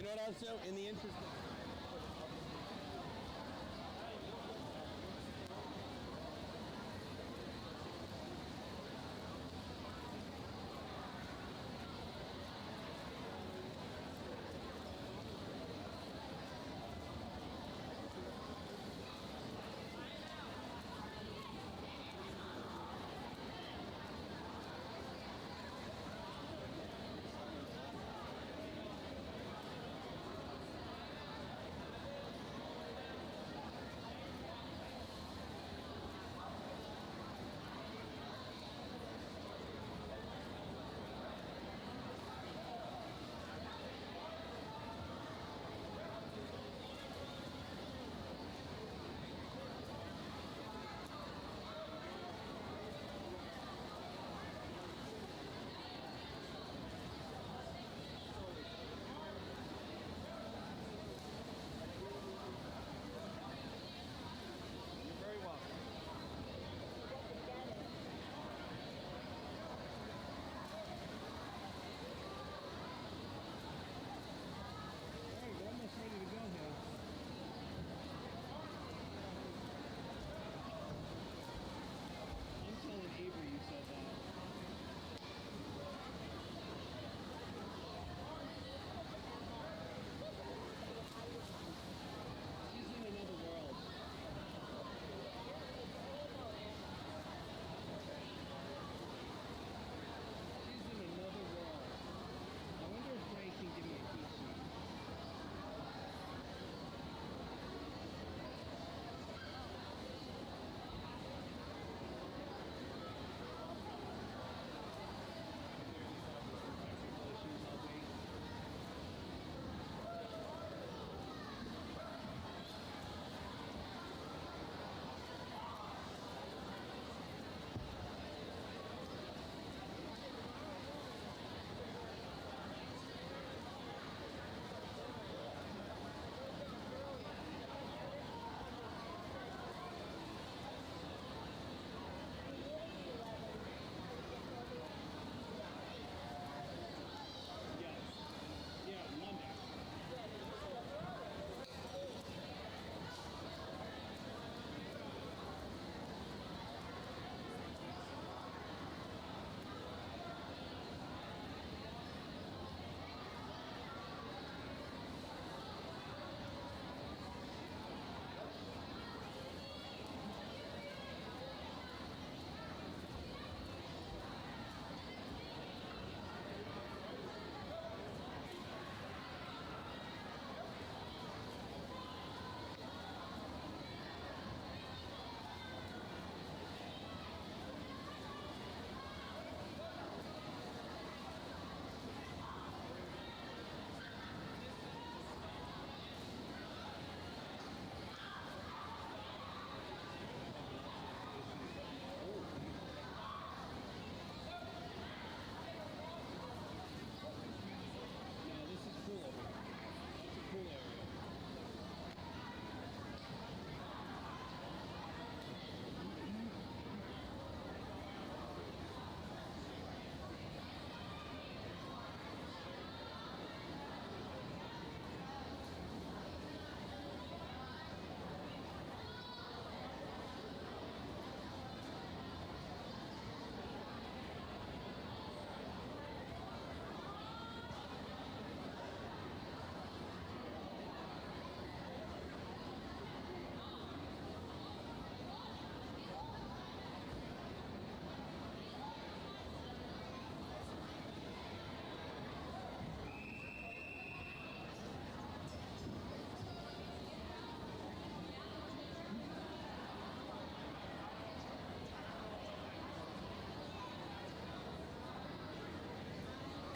know what else, Joe? In the interest of...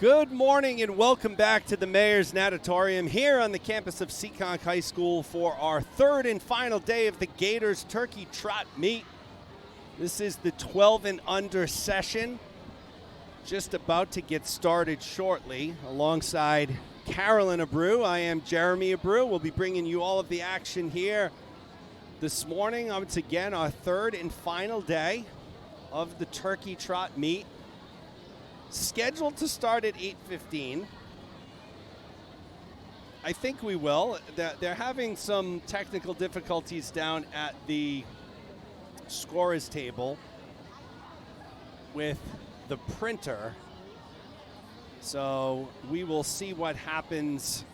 Good morning and welcome back to the Mayor's Natatorium here on the campus of Seekonk High School for our third and final day of the Gators Turkey Trot Meet. This is the 12 and under session, just about to get started shortly. Alongside Carolyn Abreu, I am Jeremy Abreu. We'll be bringing you all of the action here this morning. It's again our third and final day of the Turkey Trot Meet. Scheduled to start at 8:15. I think we will. They're having some technical difficulties down at the scorers table with the printer. So we will see what happens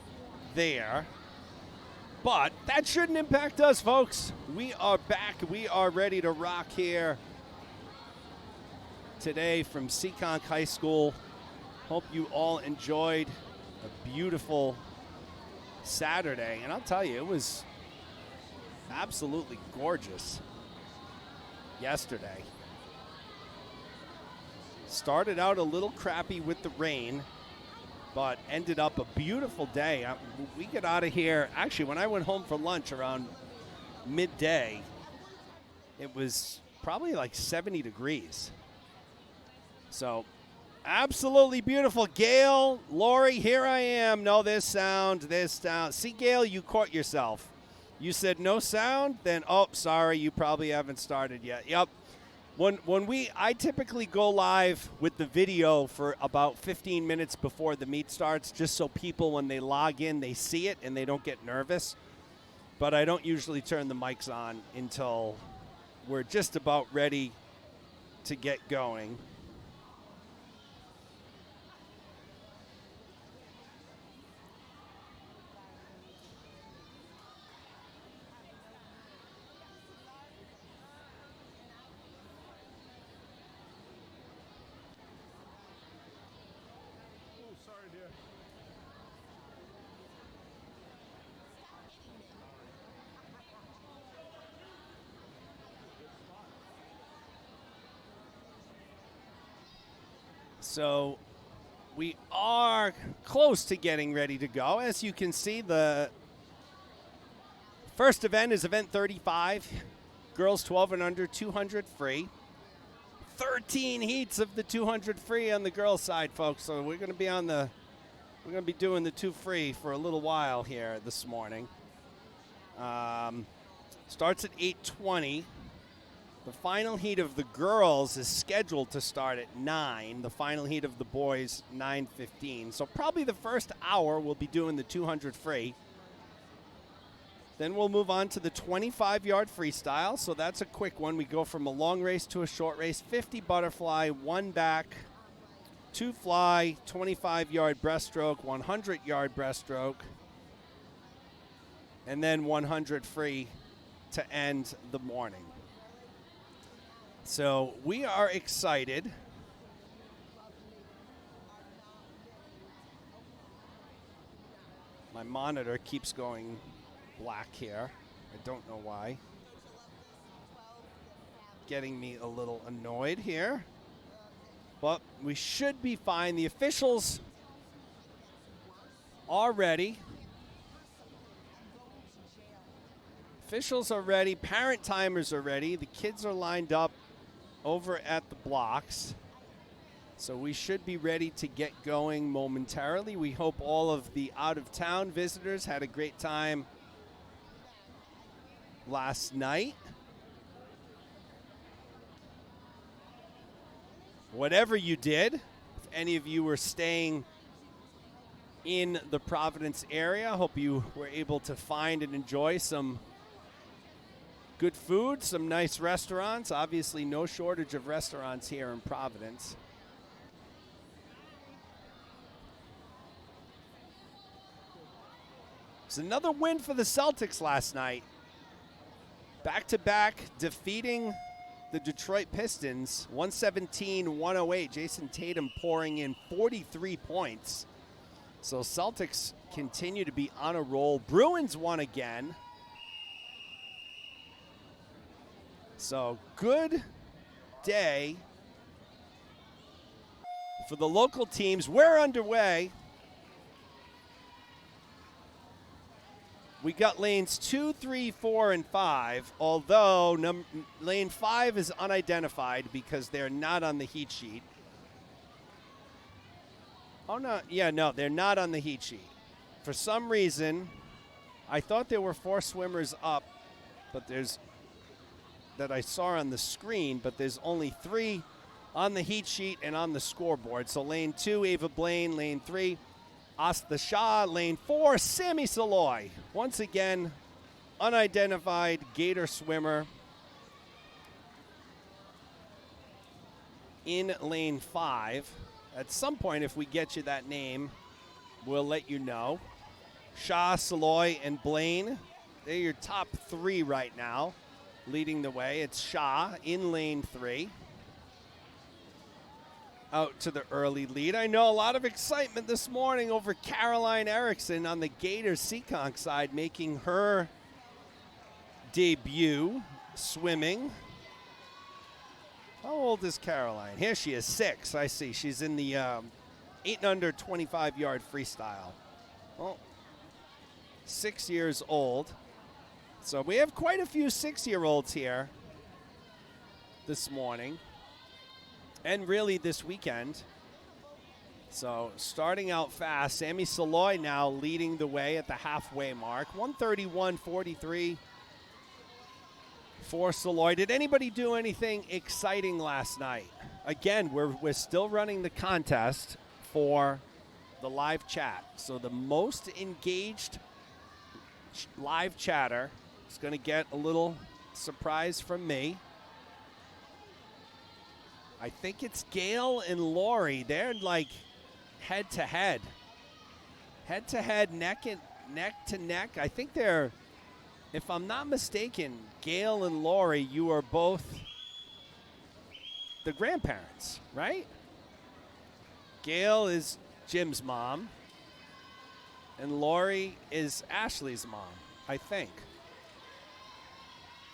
there. But that shouldn't impact us, folks. We are back. We are ready to rock here today from Seekonk High School. Hope you all enjoyed a beautiful Saturday. And I'll tell you, it was absolutely gorgeous yesterday. Started out a little crappy with the rain, but ended up a beautiful day. We get out of here. Actually, when I went home for lunch around midday, it was probably like 70 degrees. So absolutely beautiful. Gail, Lori, here I am. No, this sound. See, Gail, you caught yourself. You said no sound, then, oh, sorry, you probably haven't started yet. Yep. I typically go live with the video for about 15 minutes before the meet starts, just so people, when they log in, they see it and they don't get nervous. But I don't usually turn the mics on until we're just about ready to get going. So we are close to getting ready to go. As you can see, the first event is event 35, girls 12 and under, 200 free. 13 heats of the 200 free on the girls' side, folks. So we're going to be doing the 2 free for a little while here this morning. Starts at 8:20. The final heat of the girls is scheduled to start at 9. The final heat of the boys, 9:15. So probably the first hour we'll be doing the 200 free. Then we'll move on to the 25-yard freestyle. So that's a quick one. We go from a long race to a short race. 50 butterfly, 1 back, 2 fly, 25-yard breaststroke, 100-yard breaststroke, and then 100 free to end the morning. So we are excited. My monitor keeps going black here. I don't know why. Getting me a little annoyed here. But we should be fine. The officials are ready. Officials are ready. Parent timers are ready. The kids are lined up over at the blocks. So we should be ready to get going momentarily. We hope all of the out-of-town visitors had a great time last night. Whatever you did, if any of you were staying in the Providence area, I hope you were able to find and enjoy some good food, some nice restaurants. Obviously, no shortage of restaurants here in Providence. It's another win for the Celtics last night. Back-to-back defeating the Detroit Pistons, 117-108. Jason Tatum pouring in 43 points. So Celtics continue to be on a roll. Bruins won again. So good day for the local teams. We're underway. We got lanes 2, 3, 4, and 5, although lane 5 is unidentified because they're not on the heat sheet. Oh, no. Yeah, no, they're not on the heat sheet. For some reason, I thought there were 4 swimmers up, but that I saw on the screen, but there's only 3 on the heat sheet and on the scoreboard. So lane 2, Ava Blaine. Lane 3, Asta Shah, lane 4, Sammy Saloy. Once again, unidentified Gator swimmer in lane 5. At some point, if we get you that name, we'll let you know. Shah, Saloy, and Blaine, they're your top 3 right now, leading the way. It's Shah in lane 3. Out to the early lead. I know a lot of excitement this morning over Caroline Erickson on the Gators Seekonk side, making her debut swimming. How old is Caroline? Here she is, 6. I see. She's in the 8 and under 25-yard freestyle. Well, 6 years old. So we have quite a few 6-year-olds here this morning. And really this weekend. So starting out fast, Sammy Saloy now leading the way at the halfway mark. 131.43 for Saloy. Did anybody do anything exciting last night? Again, we're still running the contest for the live chat. So the most engaged live chatter is going to get a little surprise from me. I think it's Gail and Lori. They're like head to head. Head to head, neck to neck. I think they're, if I'm not mistaken, Gail and Lori, you are both the grandparents, right? Gail is Jim's mom, and Lori is Ashley's mom, I think.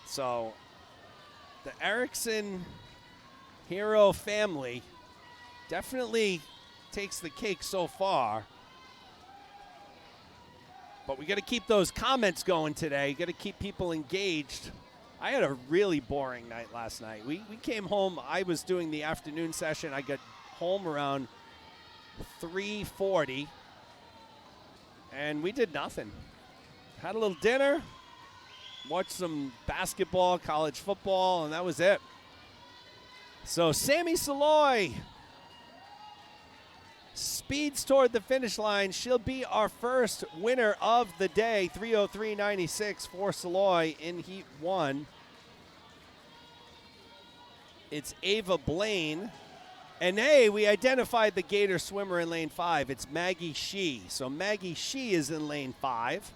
So the Erickson Hero family definitely takes the cake so far. But we got to keep those comments going today. Got to keep people engaged. I had a really boring night last night. We came home. I was doing the afternoon session. I got home around 3:40, and we did nothing. Had a little dinner, watched some basketball, college football, and that was it. So Sammy Saloy speeds toward the finish line. She'll be our first winner of the day. 3:03.96 for Saloy in Heat 1. It's Ava Blaine. And hey, we identified the Gator swimmer in lane 5. It's Maggie Shee. So Maggie Shee is in lane 5.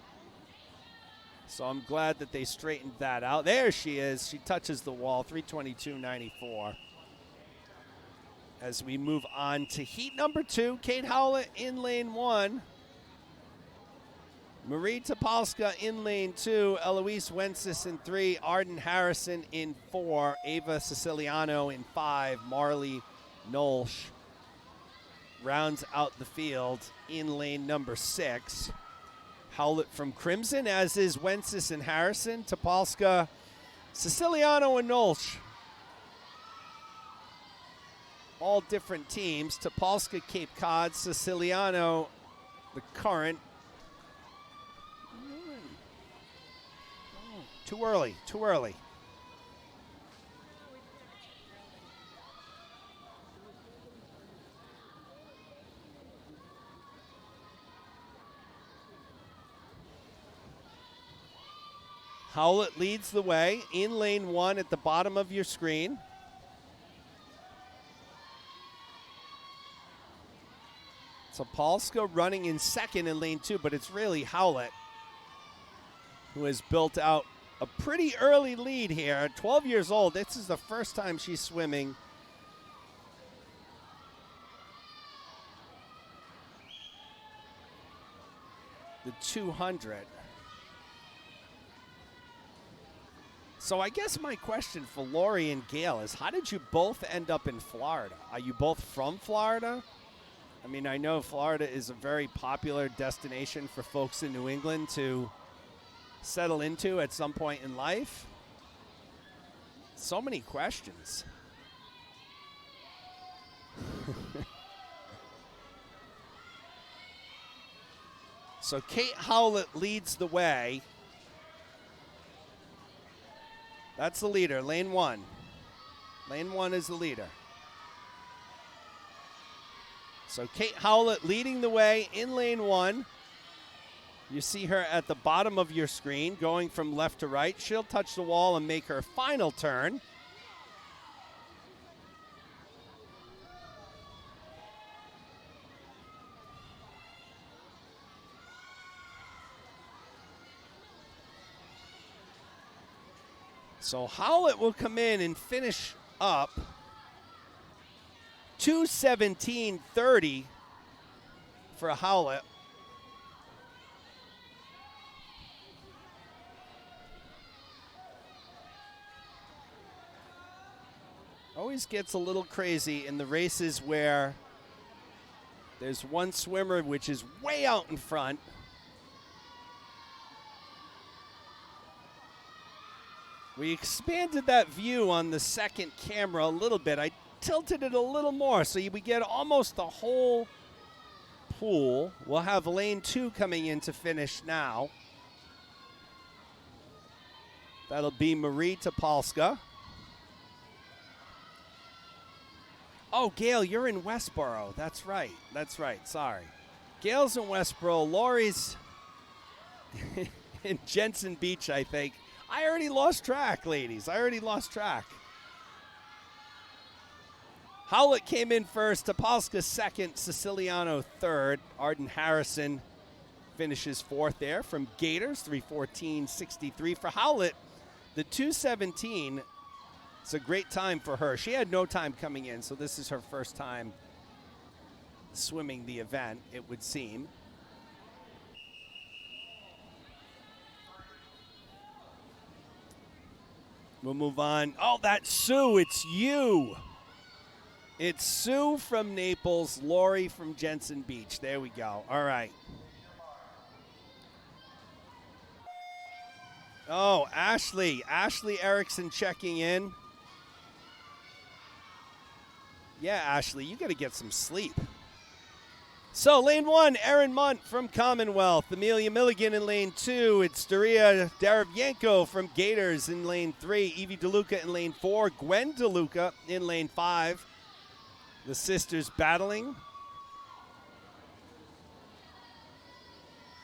So I'm glad that they straightened that out. There she is. She touches the wall. 3:22.94. As we move on to heat number 2, Kate Howlett in lane 1. Marie Topolska in lane 2. Eloise Wences in 3. Arden Harrison in 4. Ava Siciliano in 5. Marley Nolsch rounds out the field in lane number 6. Howlett from Crimson, as is Wences and Harrison. Topolska, Siciliano, and Nolsch. All different teams. Topolska, Cape Cod. Siciliano, the current. Too early, too early. Howlett leads the way in lane 1 at the bottom of your screen. Topolska running in second in lane 2, but it's really Howlett who has built out a pretty early lead here. 12 years old. This is the first time she's swimming the 200. So I guess my question for Lori and Gail is, how did you both end up in Florida? Are you both from Florida? I mean, I know Florida is a very popular destination for folks in New England to settle into at some point in life. So many questions. So Kate Howlett leads the way. That's the leader, lane 1. Lane 1 is the leader. So Kate Howlett leading the way in lane 1. You see her at the bottom of your screen going from left to right. She'll touch the wall and make her final turn. So Howlett will come in and finish up 2:17.30 for Howlett. Always gets a little crazy in the races where there's one swimmer which is way out in front. We expanded that view on the second camera a little bit. I tilted it a little more so we get almost the whole pool. We'll have lane 2 coming in to finish now. That'll be Marie Topolska. Oh, Gail, you're in Westboro. That's right. That's right. Sorry. Gail's in Westboro. Lori's in Jensen Beach, I think. I already lost track, ladies. I already lost track. Howlett came in first. Topolska second. Siciliano third. Arden Harrison finishes fourth there from Gators. 3:14.63 for Howlett. The 2:17. It's a great time for her. She had no time coming in, so this is her first time swimming the event, it would seem. We'll move on. Oh, that's Sue. It's you. It's Sue from Naples, Lori from Jensen Beach. There we go. All right. Oh, Ashley. Ashley Erickson checking in. Yeah, Ashley, you got to get some sleep. So, lane 1, Erin Munt from Commonwealth. Amelia Milligan in lane 2. It's Daria Darevyenko from Gators in lane 3. Evie DeLuca in lane 4. Gwen DeLuca in lane 5. The sisters battling.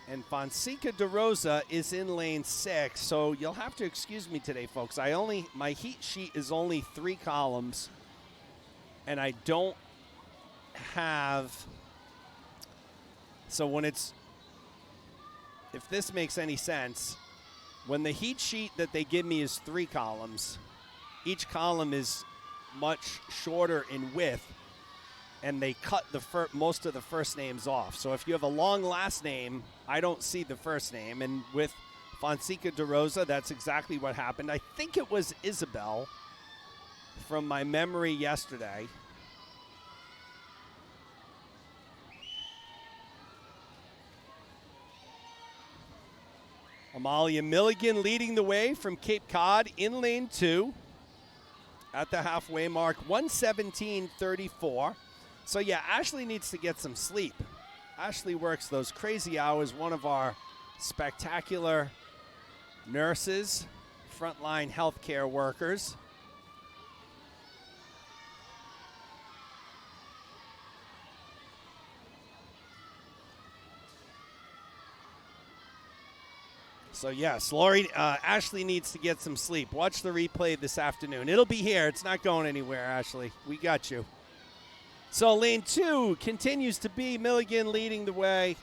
And Fonseca DeRosa is in lane 6. So, you'll have to excuse me today, folks. My heat sheet is only 3 columns. And I don't have, so when it's, if this makes any sense, when the heat sheet that they give me is 3 columns, each column is much shorter in width, and they cut most of the first names off. So if you have a long last name, I don't see the first name. And with Fonseca DeRosa, that's exactly what happened. I think it was Isabel, from my memory yesterday. Amalia Milligan leading the way from Cape Cod in lane 2 at the halfway mark, 1:17.34. So yeah, Ashley needs to get some sleep. Ashley works those crazy hours, one of our spectacular nurses, frontline healthcare workers. So yes, Ashley needs to get some sleep. Watch the replay this afternoon. It'll be here. It's not going anywhere, Ashley. We got you. So lane 2 continues to be Milligan leading the way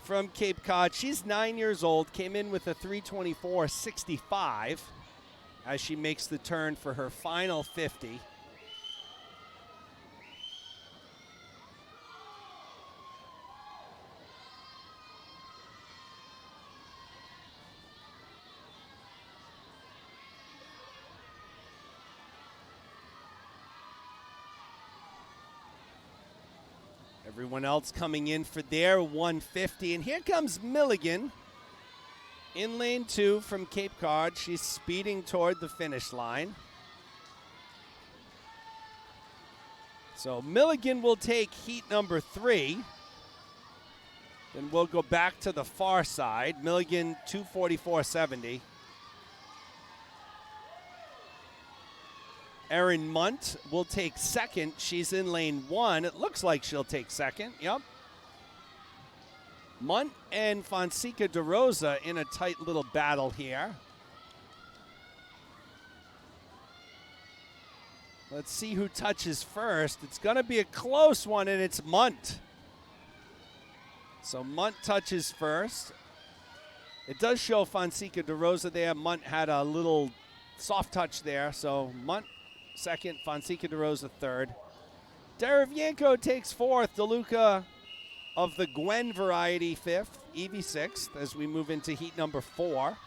from Cape Cod. She's 9 years old, came in with a 3:24.65 as she makes the turn for her final 50. Everyone else coming in for their 150. And here comes Milligan in lane 2 from Cape Cod. She's speeding toward the finish line. So Milligan will take heat number 3. Then we'll go back to the far side. Milligan 2:44.70. Erin Munt will take second. She's in lane 1. It looks like she'll take second. Yep. Munt and Fonseca DeRosa in a tight little battle here. Let's see who touches first. It's going to be a close one, and it's Munt. So Munt touches first. It does show Fonseca DeRosa there. Munt had a little soft touch there. So Munt second, Fonseca DeRosa third. Derevienko takes fourth. DeLuca of the Gwen variety fifth. Evie sixth as we move into heat number 4.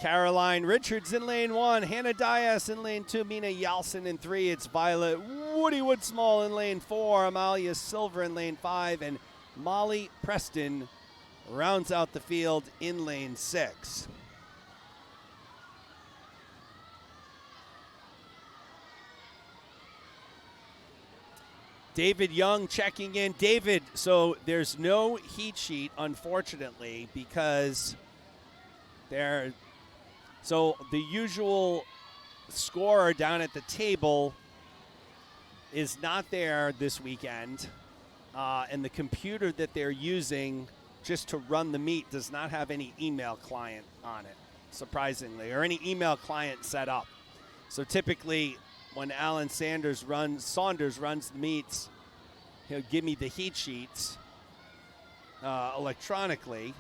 Caroline Richards in lane 1, Hannah Dias in lane 2, Mina Yalson in 3. It's Violet Woody Woodsmall in lane 4, Amalia Silver in lane 5, and Molly Preston rounds out the field in lane 6. David Young checking in. David, so there's no heat sheet, unfortunately, because so the usual scorer down at the table is not there this weekend, and the computer that they're using just to run the meet does not have any email client on it, surprisingly, or any email client set up. So typically when Alan Saunders runs the meets, he'll give me the heat sheets electronically.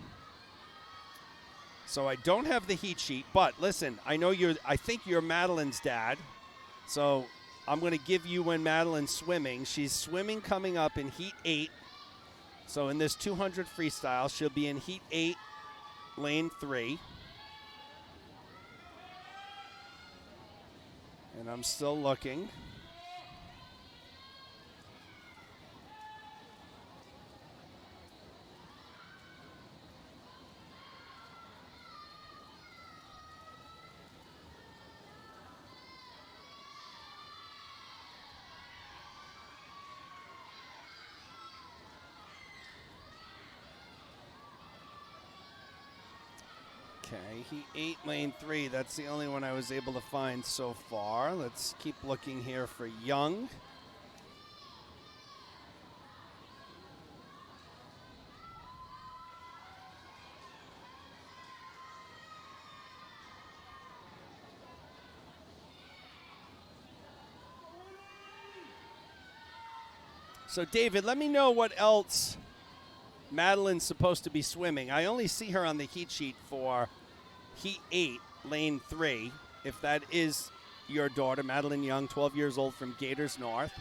So I don't have the heat sheet, but listen, I think you're Madeline's dad. So I'm going to give you when Madeline's swimming. She's swimming coming up in heat 8. So in this 200 freestyle, she'll be in heat 8, lane 3. And I'm still looking. Okay, heat 8, lane 3. That's the only one I was able to find so far. Let's keep looking here for Young. So David, let me know what else Madeline's supposed to be swimming. I only see her on the heat sheet for heat 8, lane 3. If that is your daughter, Madeline Young, 12 years old from Gators North.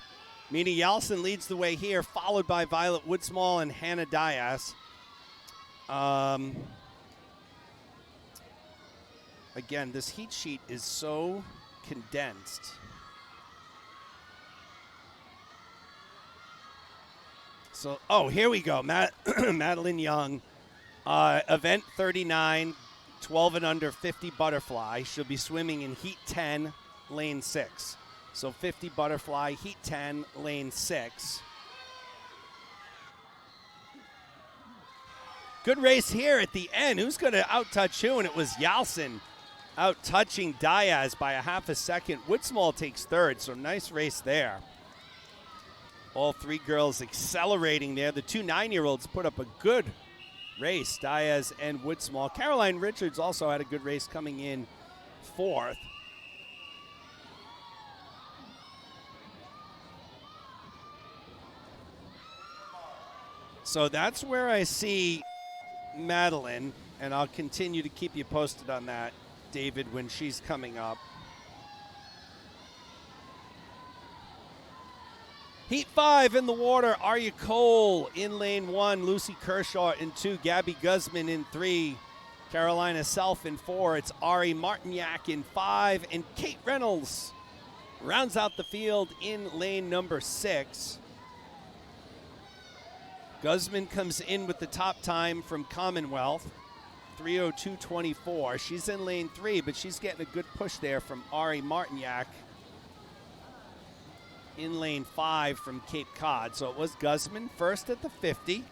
Mina Yalson leads the way here, followed by Violet Woodsmall and Hannah Dias. Again, this heat sheet is so condensed. So, here we go. Madeline Young, event 39, 12 and under, 50 butterfly. She'll be swimming in heat 10, lane 6. So 50 butterfly, heat 10, lane 6. Good race here at the end. Who's going to out-touch who? And it was Yalson out-touching Diaz by a half a second. Woodsmall takes third, so nice race there. All three girls accelerating there. The two 9-year-olds put up a good race, Diaz and Woodsmall. Caroline Richards also had a good race coming in fourth. So that's where I see Madeline, and I'll continue to keep you posted on that, David, when she's coming up. Heat 5 in the water, Arya Cole in lane 1, Lucy Kershaw in 2, Gabby Guzman in 3, Carolina Self in 4, it's Ari Martignac in 5, and Kate Reynolds rounds out the field in lane number 6. Guzman comes in with the top time from Commonwealth, 3:02.24. She's in lane 3, but she's getting a good push there from Ari Martignac in lane 5 from Cape Cod. So it was Guzman first at the 50.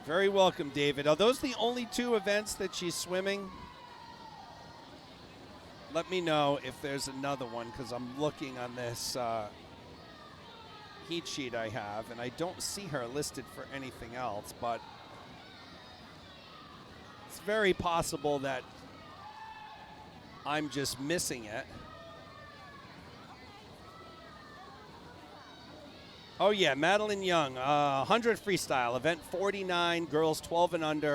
Very welcome, David. Are those the only 2 events that she's swimming? Let me know if there's another one, because I'm looking on this heat sheet I have, and I don't see her listed for anything else, but it's very possible that I'm just missing it. Oh yeah, Madeline Young, 100 freestyle, event 49, girls 12 and under,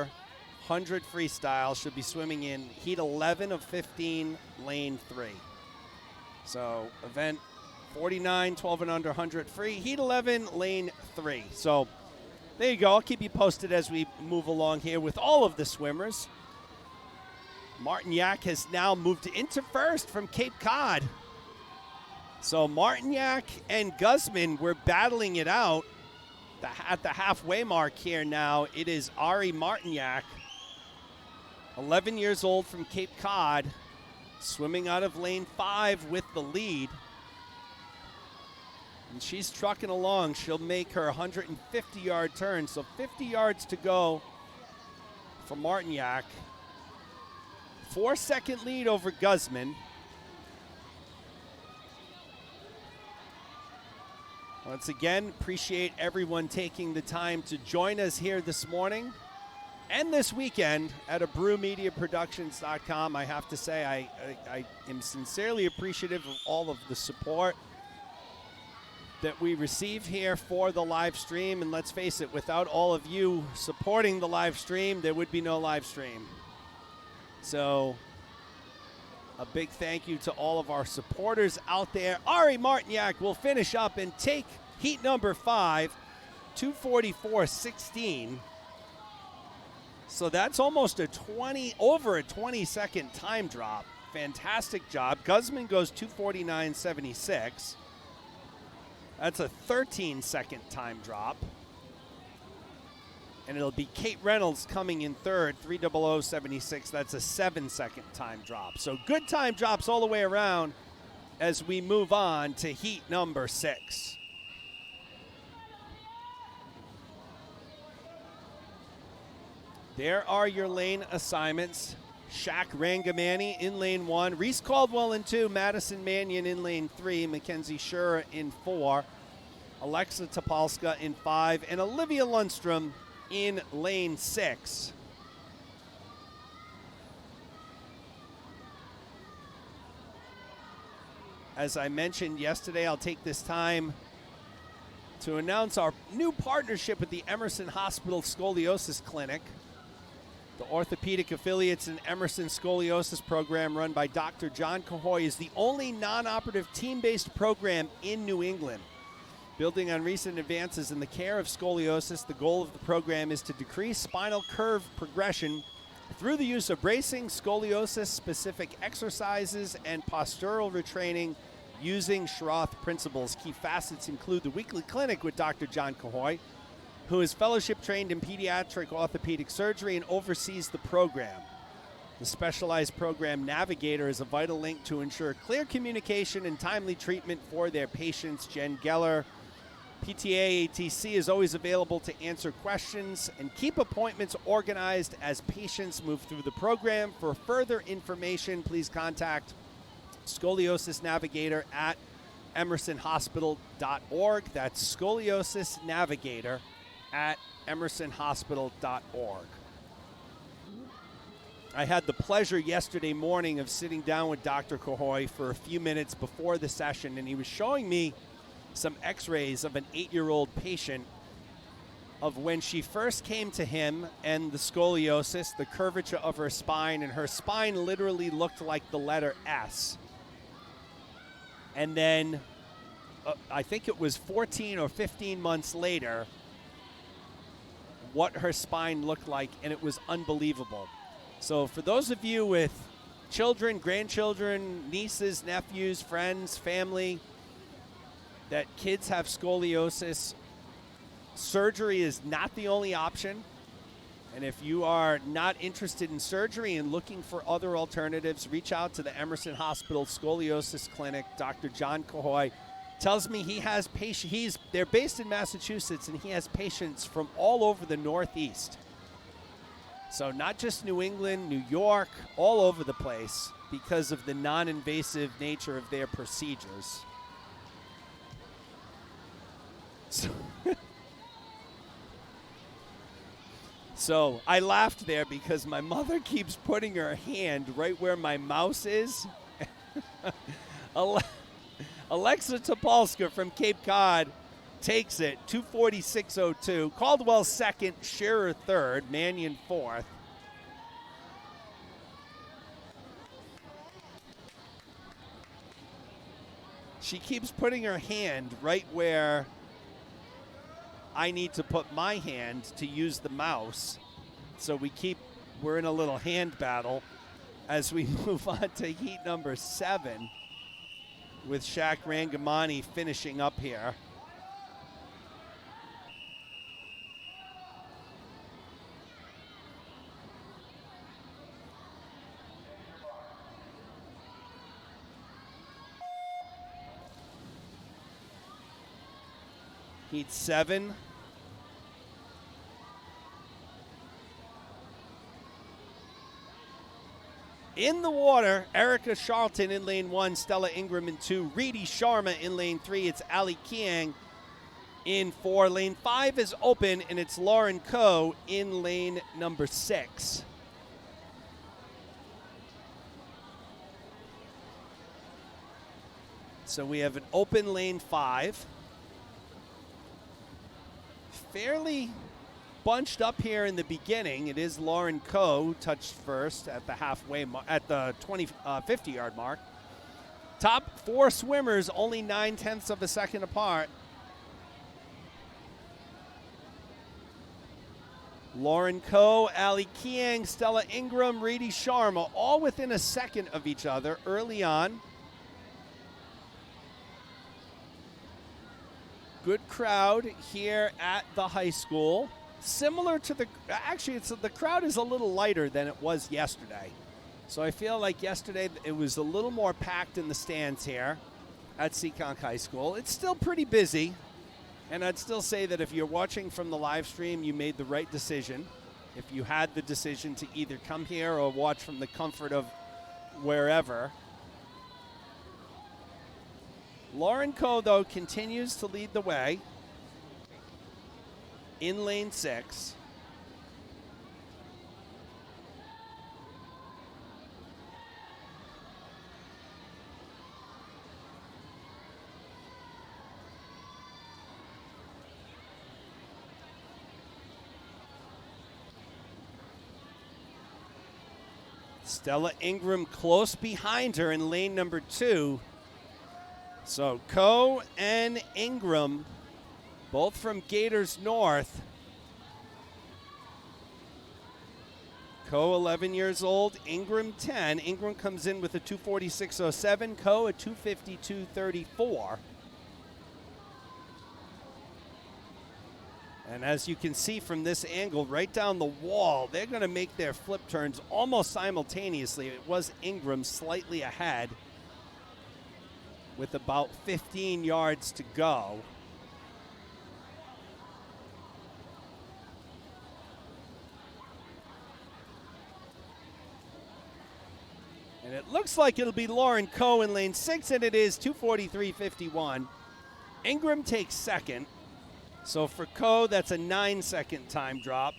100 freestyle, should be swimming in heat 11 of 15, lane 3. So event 49, 12 and under, 100 free, heat 11, lane 3. So there you go. I'll keep you posted as we move along here with all of the swimmers. Martignac has now moved into first from Cape Cod. So Martignac and Guzman were battling it out at the halfway mark here now. It is Ari Martignac, 11 years old from Cape Cod, swimming out of lane 5 with the lead. And she's trucking along. She'll make her 150-yard turn. So 50 yards to go for Martignac. 4-second lead over Guzman. Once again, appreciate everyone taking the time to join us here this morning and this weekend at abrewmediaproductions.com. I have to say I am sincerely appreciative of all of the support that we receive here for the live stream. And let's face it, without all of you supporting the live stream, there would be no live stream. So a big thank you to all of our supporters out there. Ari Martignac will finish up and take heat number 5, 2:44.16. So that's almost over a 20-second time drop. Fantastic job. Guzman goes 2:49.76. That's a 13-second time drop. And it'll be Kate Reynolds coming in third, 3:00.76. That's a 7-second time drop. So good time drops all the way around as we move on to heat number 6. There are your lane assignments. Shaq Rangamani in lane 1, Reese Caldwell in 2, Madison Mannion in lane 3, Mackenzie Schura in 4, Alexa Topolska in 5, and Olivia Lundstrom in lane 6. As I mentioned yesterday, I'll take this time to announce our new partnership with the Emerson Hospital Scoliosis Clinic. The orthopedic affiliates in Emerson Scoliosis program run by Dr. John Cahoy is the only non-operative team-based program in New England. Building on recent advances in the care of scoliosis, the goal of the program is to decrease spinal curve progression through the use of bracing, scoliosis-specific exercises, and postural retraining using Schroth principles. Key facets include the weekly clinic with Dr. John Cahoy, who is fellowship trained in pediatric orthopedic surgery and oversees the program. The specialized program navigator is a vital link to ensure clear communication and timely treatment for their patients. Jen Geller, PTA ATC, is always available to answer questions and keep appointments organized as patients move through the program. For further information, please contact Scoliosis Navigator at emersonhospital.org. That's Scoliosis Navigator at emersonhospital.org. I had the pleasure yesterday morning of sitting down with Dr. Cahoy for a few minutes before the session, and he was showing me some x-rays of an 8-year-old patient of when she first came to him and the scoliosis, the curvature of her spine, and her spine literally looked like the letter S. And then I think it was 14 or 15 months later, what her spine looked like, and it was unbelievable. So for those of you with children, grandchildren, nieces, nephews, friends, family, that kids have scoliosis, surgery is not the only option. And if you are not interested in surgery and looking for other alternatives, reach out to the Emerson Hospital Scoliosis Clinic. Dr. John Cahoy tells me he has patience. They're based in Massachusetts, and he has patients from all over the Northeast. So not just New England, New York, all over the place because of the non-invasive nature of their procedures. So I laughed there because my mother keeps putting her hand right where my mouse is. Alexa Topolska from Cape Cod takes it, 246.02. Caldwell second, Shearer third, Mannion fourth. She keeps putting her hand right where I need to put my hand to use the mouse. So we're in a little hand battle as we move on to heat number 7 with Shaq Rangamani finishing up here. Heat 7. In the water, Erica Charlton in lane 1, Stella Ingram in 2, Reedy Sharma in lane 3. It's Ali Kiang in 4. Lane 5 is open, and it's Lauren Coe in lane number 6. So we have an open lane 5. Fairly bunched up here in the beginning. It is Lauren Coe who touched first at the halfway at the 50-yard mark. Top 4 swimmers only 9/10 of a second apart. Lauren Coe, Ali Kiang, Stella Ingram, Reedy Sharma, all within a second of each other early on. Good crowd here at the high school. Similar to the crowd is a little lighter than it was yesterday. So I feel like yesterday it was a little more packed in the stands here at Seekonk High School. It's still pretty busy, and I'd still say that if you're watching from the live stream, you made the right decision. If you had the decision to either come here or watch from the comfort of wherever. Lauren Coe, though, continues to lead the way in lane 6. Stella Ingram close behind her in lane number 2. So Coe and Ingram, both from Gators North. Coe 11 years old, Ingram 10. Ingram comes in with a 246.07, Coe a 252.34. And as you can see from this angle, right down the wall, they're going to make their flip turns almost simultaneously. It was Ingram slightly ahead with about 15 yards to go. And it looks like it'll be Lauren Coe in lane 6, and it is 243.51. Ingram takes second. So for Coe, that's a 9-second time drop.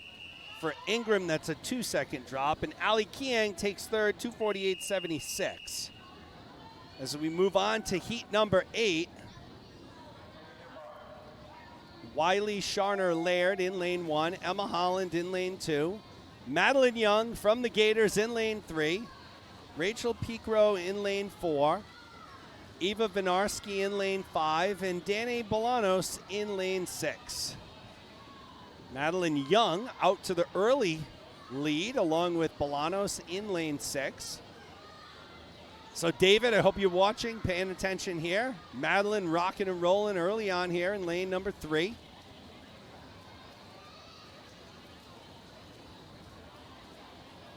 For Ingram, that's a 2-second drop. And Ali Kiang takes third, 248.76. As we move on to heat number 8, Wiley Sharner Laird in lane 1, Emma Holland in lane 2, Madeline Young from the Gators in lane 3, Rachel Picro in lane 4, Eva Vinarski in lane 5, and Danae Bolanos in lane 6. Madeline Young out to the early lead along with Bolanos in lane 6. So David, I hope you're watching, paying attention here. Madeline rocking and rolling early on here in lane number 3.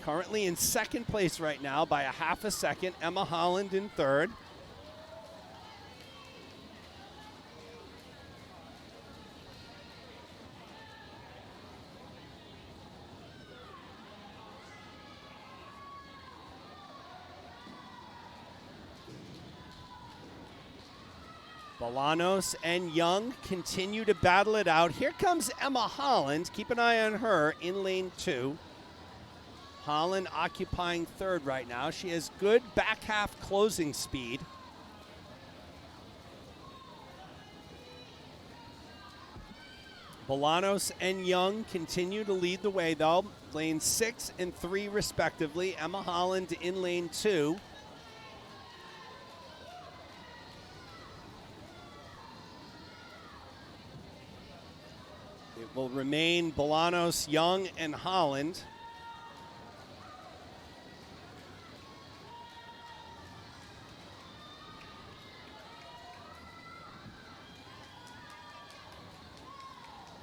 Currently in second place right now by a half a second. Emma Holland in third. Bolanos and Young continue to battle it out. Here comes Emma Holland. Keep an eye on her in lane 2. Holland occupying third right now. She has good back half closing speed. Bolanos and Young continue to lead the way, though. Lane 6 and 3, respectively. Emma Holland in lane 2. It will remain Bolanos, Young, and Holland.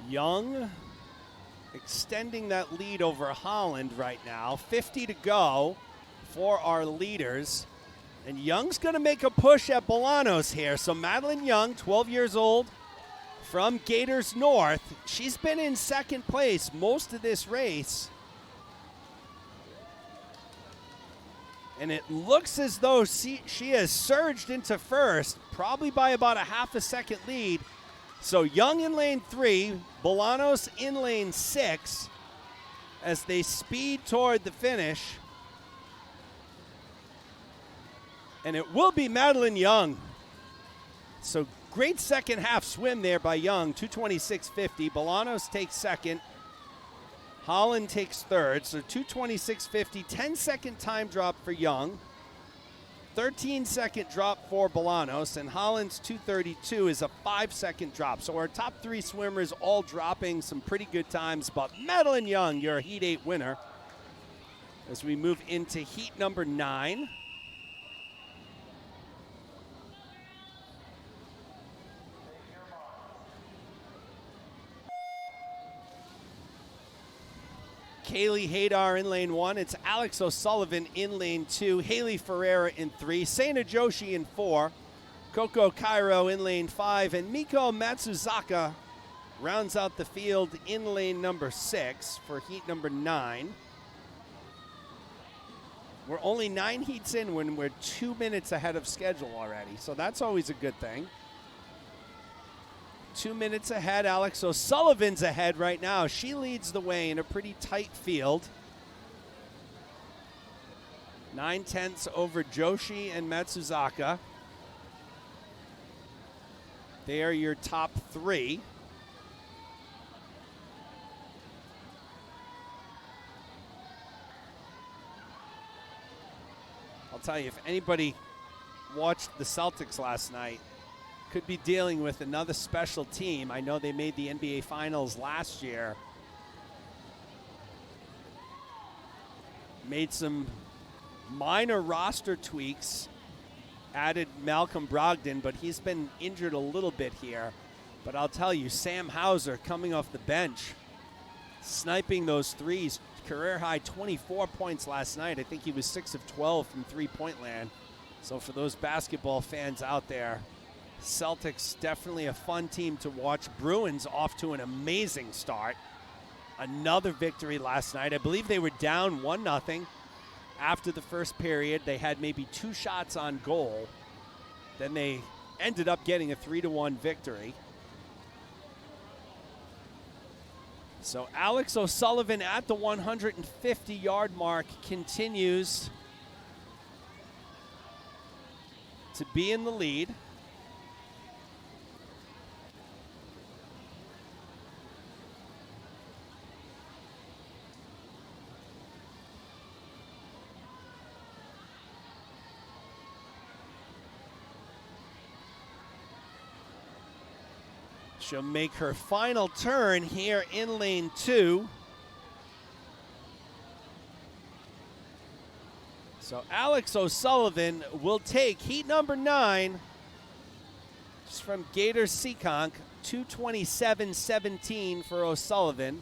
Young extending that lead over Holland right now. 50 to go for our leaders. And Young's going to make a push at Bolanos here. So Madeline Young, 12 years old, from Gators North. She's been in second place most of this race. And it looks as though she has surged into first, probably by about a half a second lead. So Young in lane 3, Bolanos in lane 6 as they speed toward the finish. And it will be Madeline Young. So great second half swim there by Young, 2:26.50. Bolanos takes second. Holland takes third, so 2:26.50, 10-second time drop for Young. 13-second drop for Bolanos, and Holland's 2:32 is a 5-second drop. So our top 3 swimmers all dropping some pretty good times, but Madeline Young, your Heat 8 winner. As we move into heat number 9. Kaylee Hadar in lane 1. It's Alex O'Sullivan in lane 2. Haley Ferreira in 3. Seina Joshi in 4. Coco Cairo in lane 5. And Miko Matsuzaka rounds out the field in lane number 6 for heat number 9. We're only 9 heats in when we're 2 minutes ahead of schedule already, so that's always a good thing. 2 minutes ahead. Alex O'Sullivan's ahead right now. She leads the way in a pretty tight field. 9/10 over Joshi and Matsuzaka. They are your top 3. I'll tell you, if anybody watched the Celtics last night, could be dealing with another special team. I know they made the NBA Finals last year. Made some minor roster tweaks. Added Malcolm Brogdon, but he's been injured a little bit here. But I'll tell you, Sam Hauser coming off the bench, sniping those threes. Career high 24 points last night. I think he was 6 of 12 from three-point land. So for those basketball fans out there, Celtics definitely a fun team to watch. Bruins off to an amazing start. Another victory last night. I believe they were down 1-0 after the first period. They had maybe 2 shots on goal. Then they ended up getting a 3-1 victory. So Alex O'Sullivan at the 150-yard mark continues to be in the lead. She'll make her final turn here in lane 2. So Alex O'Sullivan will take heat number 9. She's from Gators Seekonk, 2:27.17 for O'Sullivan.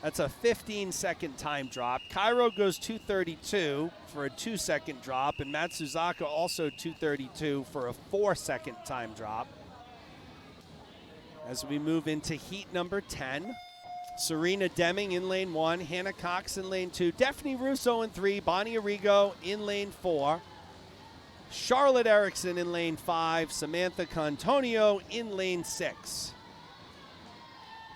That's a 15-second time drop. Cairo goes 2:32 for a 2-second drop, and Matsuzaka also 2:32 for a 4-second time drop. As we move into heat number 10, Serena Deming in lane 1, Hannah Cox in lane 2, Daphne Russo in 3, Bonnie Arrigo in lane 4. Charlotte Erickson in lane 5, Samantha Contonio in lane 6.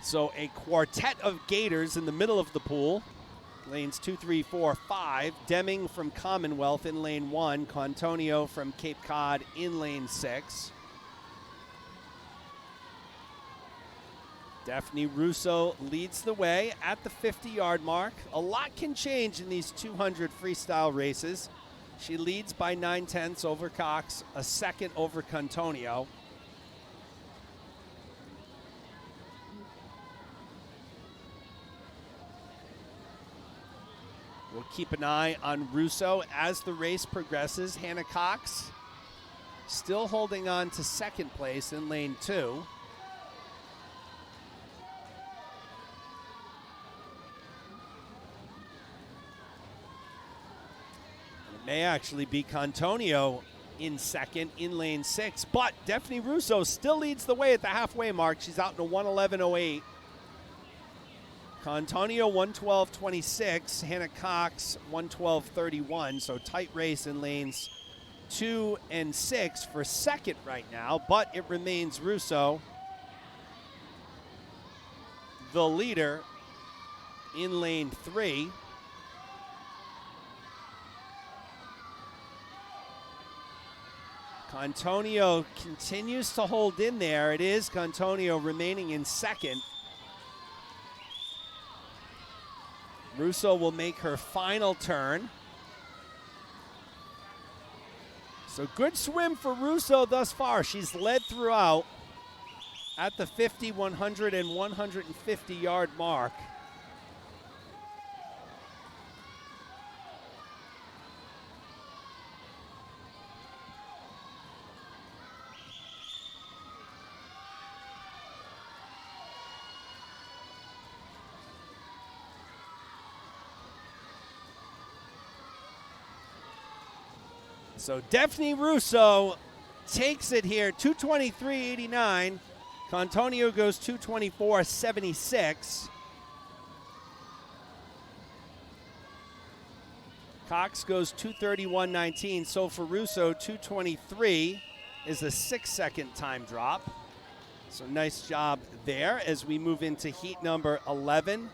So a quartet of Gators in the middle of the pool. Lanes 2, 3, 4, 5. Deming from Commonwealth in lane 1. Contonio from Cape Cod in lane 6. Daphne Russo leads the way at the 50-yard mark. A lot can change in these 200 freestyle races. She leads by 9/10 over Cox, a second over Contonio. We'll keep an eye on Russo as the race progresses. Hannah Cox still holding on to second place in lane 2. It may actually be Contonio in second in lane 6, but Daphne Russo still leads the way at the halfway mark. She's out in a 1:11.08. Contonio 1:12.26, Hannah Cox 1:12.31, so tight race in lanes 2 and 6 for second right now, but it remains Russo, the leader, in lane 3. Contonio continues to hold in there. It is Contonio remaining in second. Russo will make her final turn. So good swim for Russo thus far. She's led throughout at the 50, 100, and 150-yard mark. So Daphne Russo takes it here, 2:23.89. Contonio goes 2:24.76. Cox goes 2:31.19. So for Russo, 2:23 is a 6-second time drop. So nice job there as we move into heat number 11.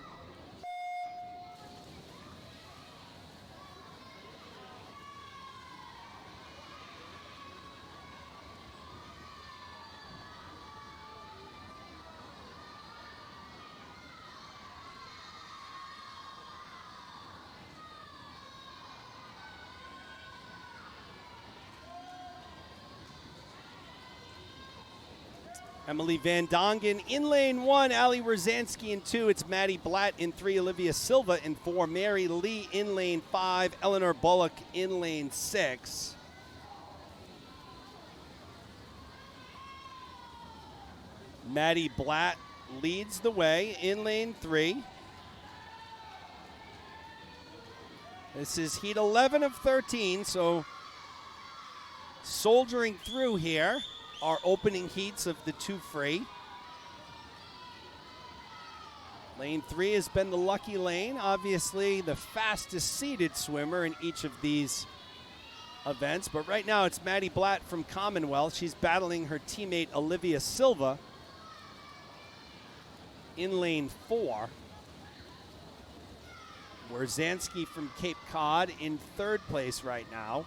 Emily Van Dongen in lane 1, Ali Wierzanski in 2. It's Maddie Blatt in 3, Olivia Silva in 4, Mary Lee in lane 5, Eleanor Bullock in lane 6. Maddie Blatt leads the way in lane 3. This is heat 11 of 13, so soldiering through here. Our opening heats of the 2 free. Lane 3 has been the lucky lane. Obviously the fastest seated swimmer in each of these events. But right now it's Maddie Blatt from Commonwealth. She's battling her teammate Olivia Silva in lane 4. Wierzanski from Cape Cod in 3rd place right now.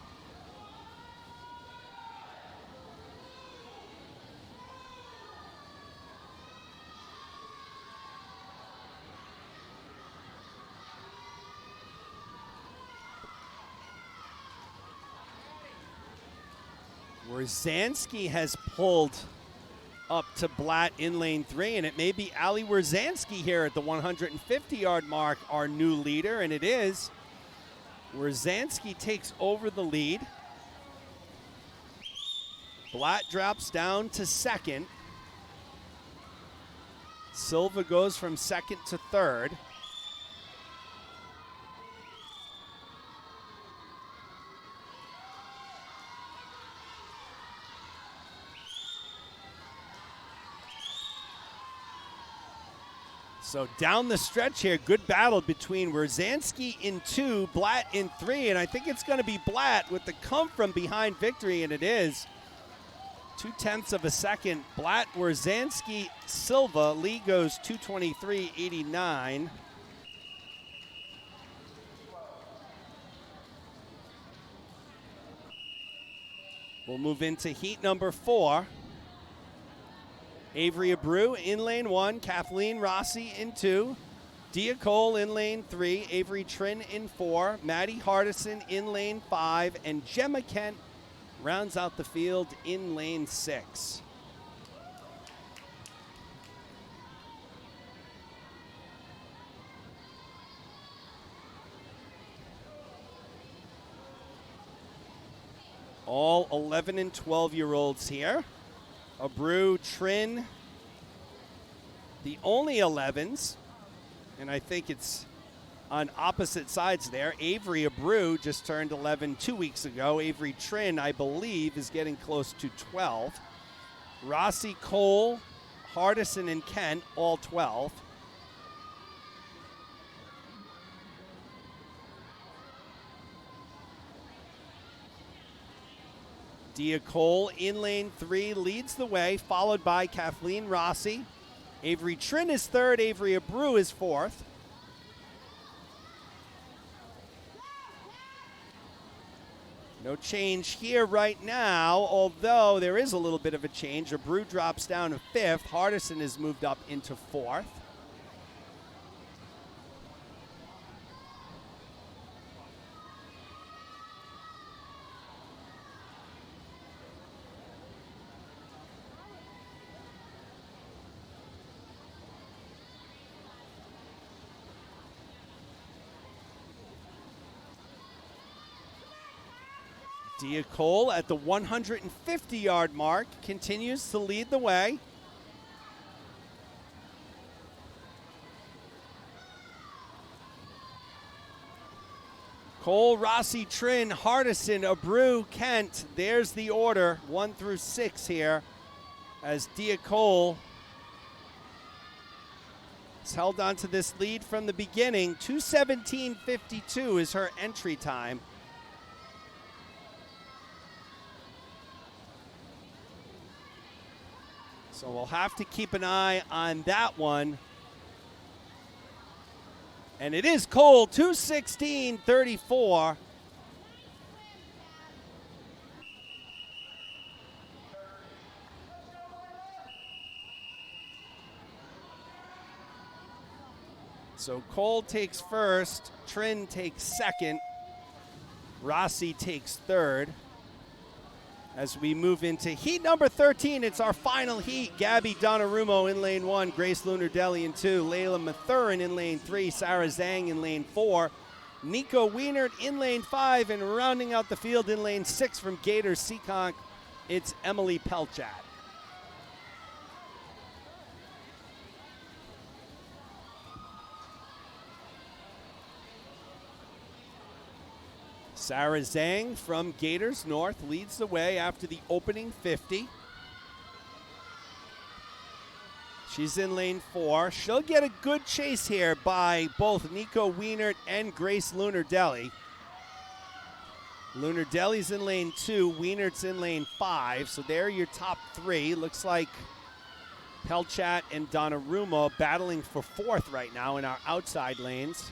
Wierzanski has pulled up to Blatt in lane 3, and it may be Ali Wierzanski here at the 150-yard mark, our new leader, and it is. Wierzanski takes over the lead. Blatt drops down to second. Silva goes from second to third. So down the stretch here, good battle between Wierzanski in 2, Blatt in 3, and I think it's going to be Blatt with the come from behind victory, and it is. 0.2 of a second. Blatt, Wierzanski, Silva. Lee goes 2:23.89. We'll move into heat number 4. Avery Abreu in lane 1, Kathleen Rossi in 2, Dia Cole in lane 3, Avery Trin in 4, Maddie Hardison in lane 5, and Gemma Kent rounds out the field in lane 6. All 11 and 12-year-olds here. Abreu, Trin, the only 11s, and I think it's on opposite sides there. Avery Abreu just turned 11 2 weeks ago. Avery Trin, I believe, is getting close to 12. Rossi, Cole, Hardison, and Kent, all 12. Dia Cole in lane 3 leads the way, followed by Kathleen Rossi. Avery Trin is 3rd, Avery Abreu is 4th. No change here right now, although there is a little bit of a change. Abreu drops down to 5th, Hardison is moved up into 4th. Dia Cole at the 150-yard mark continues to lead the way. Cole, Rossi, Trin, Hardison, Abreu, Kent. There's the order, 1 through 6 here, as Dia Cole has held on to this lead from the beginning. 2:17.52 is her entry time. So we'll have to keep an eye on that one. And it is Cole, 2:16.34. So Cole takes first, Trin takes second, Rossi takes third. As we move into heat number 13, it's our final heat. Gabby Donnarumma in lane 1, Grace Lunardelli in 2, Layla Mathurin in lane 3, Sarah Zhang in lane 4, Nico Wienert in lane 5, and rounding out the field in lane 6 from Gators Seekonk, it's Emily Pelchat. Sarah Zhang from Gators North leads the way after the opening 50. She's in lane 4. She'll get a good chase here by both Nico Wienert and Grace Lunardelli. Lunardelli's in lane 2, Wienert's in lane 5, so they're your top 3. Looks like Pelchat and Donnarumma battling for 4th right now in our outside lanes.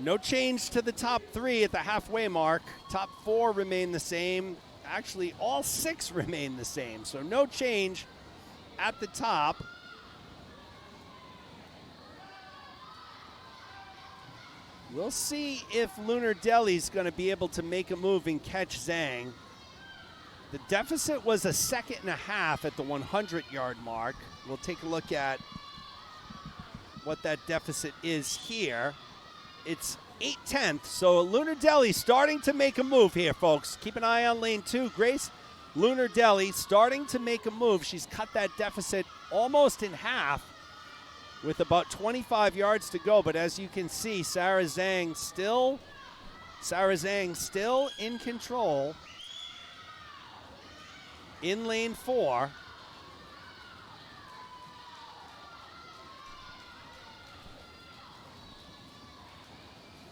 No change to the top 3 at the halfway mark. Top 4 remain the same. Actually, all 6 remain the same, so no change at the top. We'll see if Lunardelli's going to be able to make a move and catch Zhang. The deficit was a 1.5 seconds at the 100-yard mark. We'll take a look at what that deficit is here. It's 0.8, so Lunardelli starting to make a move here, folks. Keep an eye on lane 2. Grace Lunardelli starting to make a move. She's cut that deficit almost in half with about 25 yards to go. But as you can see, Sarah Zhang still in control. in lane 4.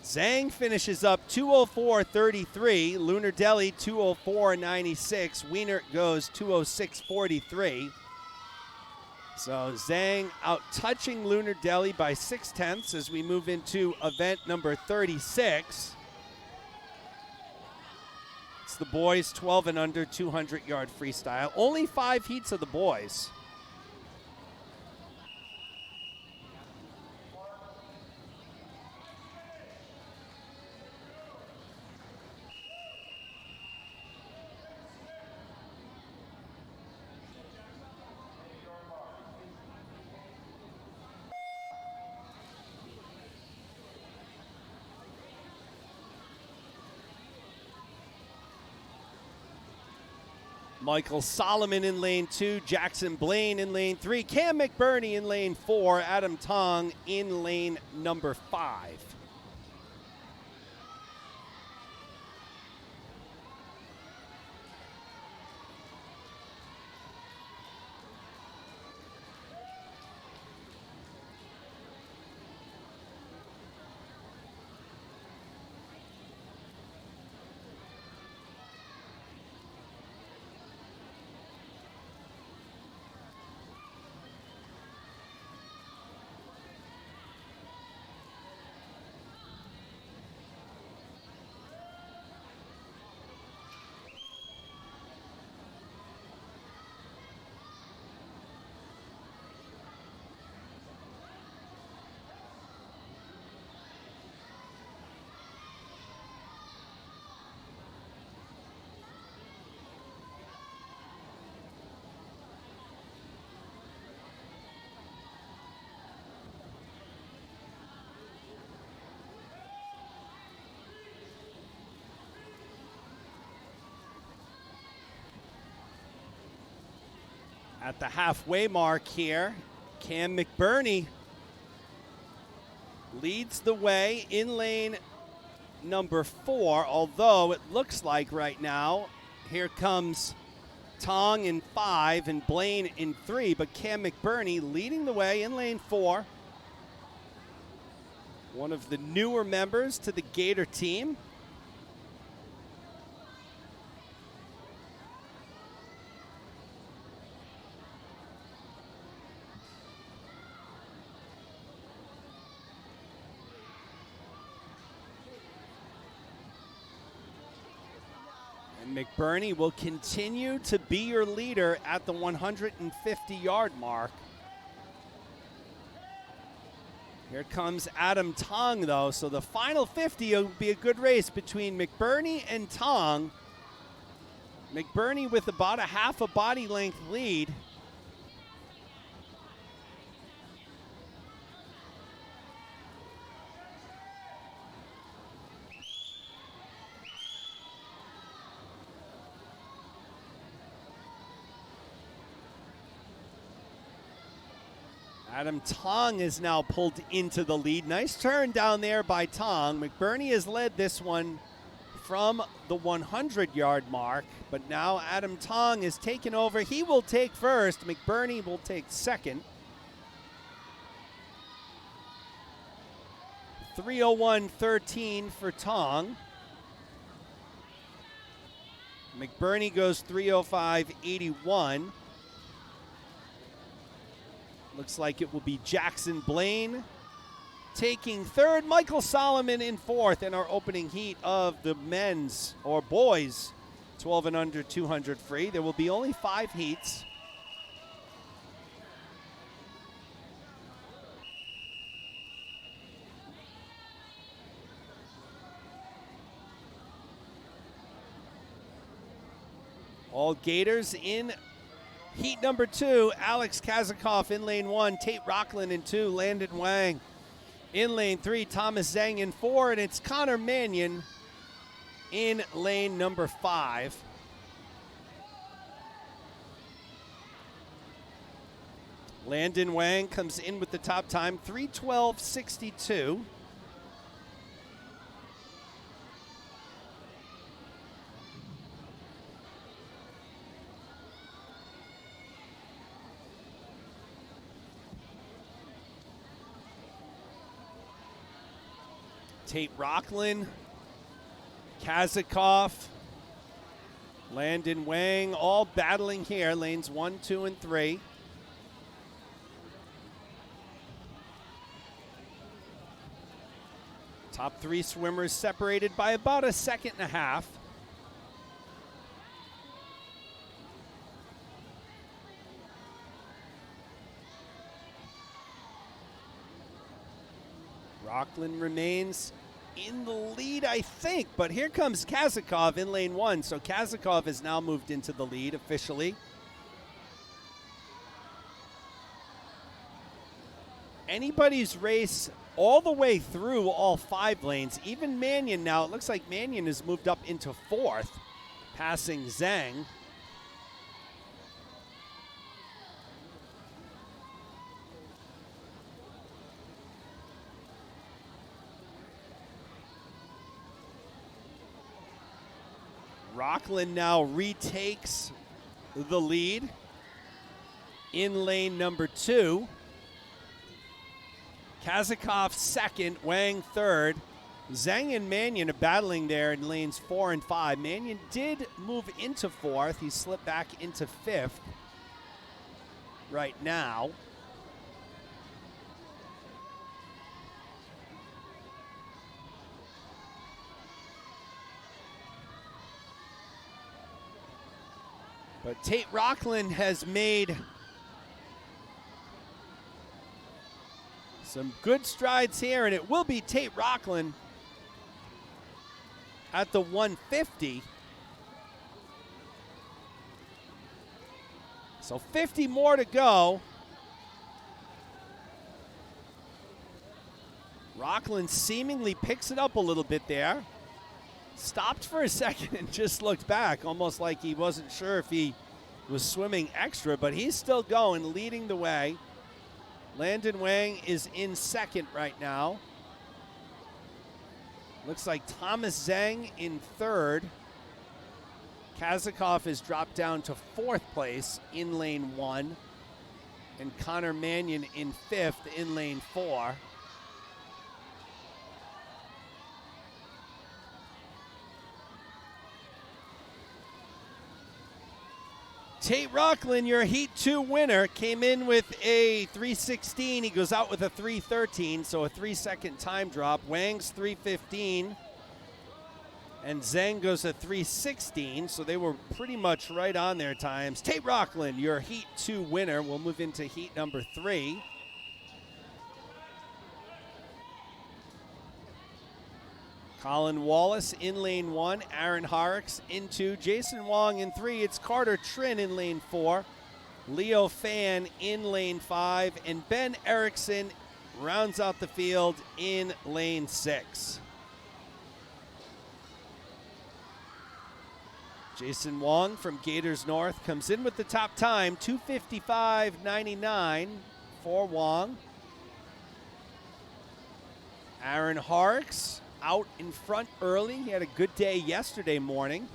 Zhang finishes up 204.33. Lunar Delhi 204.96. Wienert goes 206.43. So Zhang out touching Lunar Delhi by 0.6 as we move into event number 36. It's the boys 12 and under 200-yard freestyle. Only 5 heats of the boys. Michael Solomon in lane 2, Jackson Blaine in lane 3, Cam McBurney in lane 4, Adam Tong in lane number 5. At the halfway mark here, Cam McBurney leads the way in lane number 4, although it looks like right now, here comes Tong in 5 and Blaine in 3, but Cam McBurney leading the way in lane 4. One of the newer members to the Gator team. McBurney will continue to be your leader at the 150-yard mark. Here comes Adam Tong, though, so the final 50 will be a good race between McBurney and Tong. McBurney with about a half a body length lead. Adam Tong is now pulled into the lead. Nice turn down there by Tong. McBurney has led this one from the 100-yard mark, but now Adam Tong is taken over. He will take first. McBurney will take second. 3:01.13 for Tong. McBurney goes 3:05.81. Looks like it will be Jackson Blaine taking third. Michael Solomon in fourth in our opening heat of the men's or boys 12 and under 200 free. There will be only 5 heats. All Gators in heat number 2, Alex Kazakov in lane 1, Tate Rockland in 2, Landon Wang in lane 3, Thomas Zhang in 4, and it's Connor Mannion in lane number 5. Landon Wang comes in with the top time, 3:12.62. Tate Rockland, Kazakov, Landon Wang, all battling here, lanes 1, 2, and 3. Top 3 swimmers separated by about a second and a half. Rockland remains in the lead, I think, but here comes Kazakov in lane 1. So Kazakov has now moved into the lead officially. Anybody's race all the way through all 5 lanes. Even Mannion now, it looks like Mannion has moved up into 4th, passing Zhang. Rockland now retakes the lead in lane number 2. Kazakov second, Wang third. Zhang and Mannion are battling there in lanes 4 and 5. Mannion did move into 4th. He slipped back into 5th right now. But Tate Rockland has made some good strides here, and it will be Tate Rockland at the 150. So 50 more to go. Rockland seemingly picks it up a little bit there. Stopped for a second and just looked back, almost like he wasn't sure if he was swimming extra, but he's still going, leading the way. Landon Wang is in second right now. Looks like Thomas Zhang in third. Kazakov has dropped down to 4th place in lane 1. And Connor Mannion in 5th in lane 4. Tate Rockland, your Heat 2 winner, came in with a 3:16. He goes out with a 3:13, so a 3-second time drop. Wang's 3:15, and Zhang goes a 3:16, so they were pretty much right on their times. Tate Rockland, your Heat 2 winner. We'll move into Heat number 3. Colin Wallace in lane 1, Aaron Horrocks in 2, Jason Wong in 3, it's Carter Trin in lane 4, Leo Fan in lane 5, and Ben Erickson rounds out the field in lane 6. Jason Wong from Gators North comes in with the top time, 2:55.99 for Wong. Aaron Horrocks out in front early. He had a good day yesterday morning.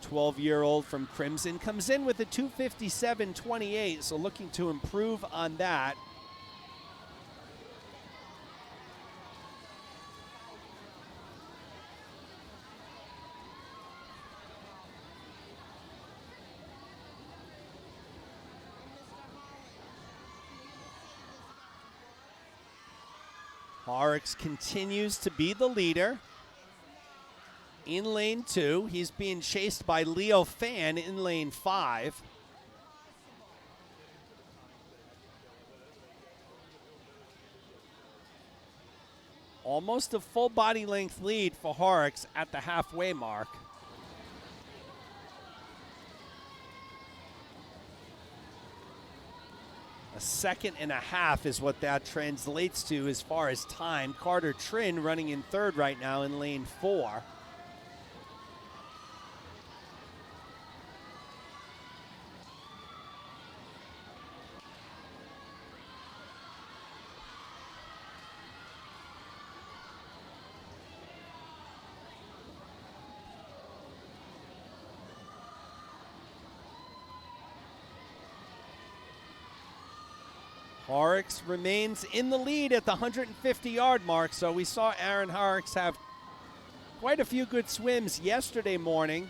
12-year-old from Crimson comes in with a 2:57.28, so looking to improve on that. Horrocks continues to be the leader in lane 2. He's being chased by Leo Fan in lane 5. Almost a full body length lead for Horrocks at the halfway mark. A 1.5 seconds is what that translates to as far as time. Carter Trin running in 3rd right now in lane 4. Horrocks remains in the lead at the 150-yard mark, so we saw Aaron Horrocks have quite a few good swims yesterday morning.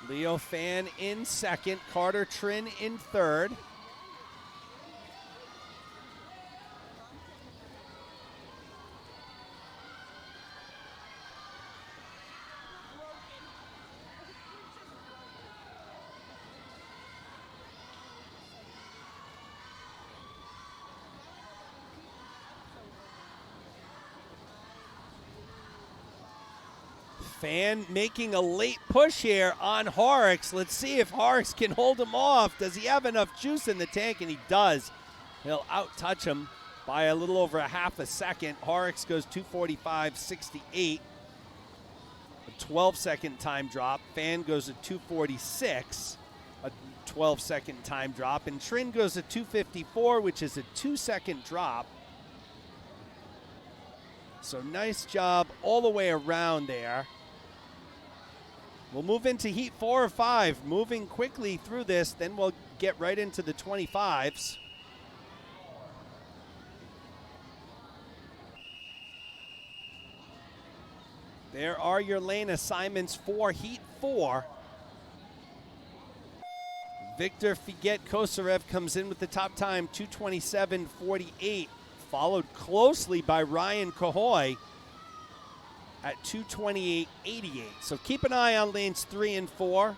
Leo Fan in second, Carter Trin in third. Fan making a late push here on Horrocks. Let's see if Horrocks can hold him off. Does he have enough juice in the tank? And he does. He'll out-touch him by a little over a half a second. Horrocks goes 2:45.68. A 12-second time drop. Fan goes at 2:46. A 12-second time drop. And Trin goes at 2:54, which is a 2-second drop. So nice job all the way around there. We'll move into heat 4 or 5, moving quickly through this, then we'll get right into the 25s. There are your lane assignments for heat 4. Victor Figet Kosarev comes in with the top time, 2:27.48, followed closely by Ryan Cahoy at 2:28.88. So keep an eye on lanes 3 and 4.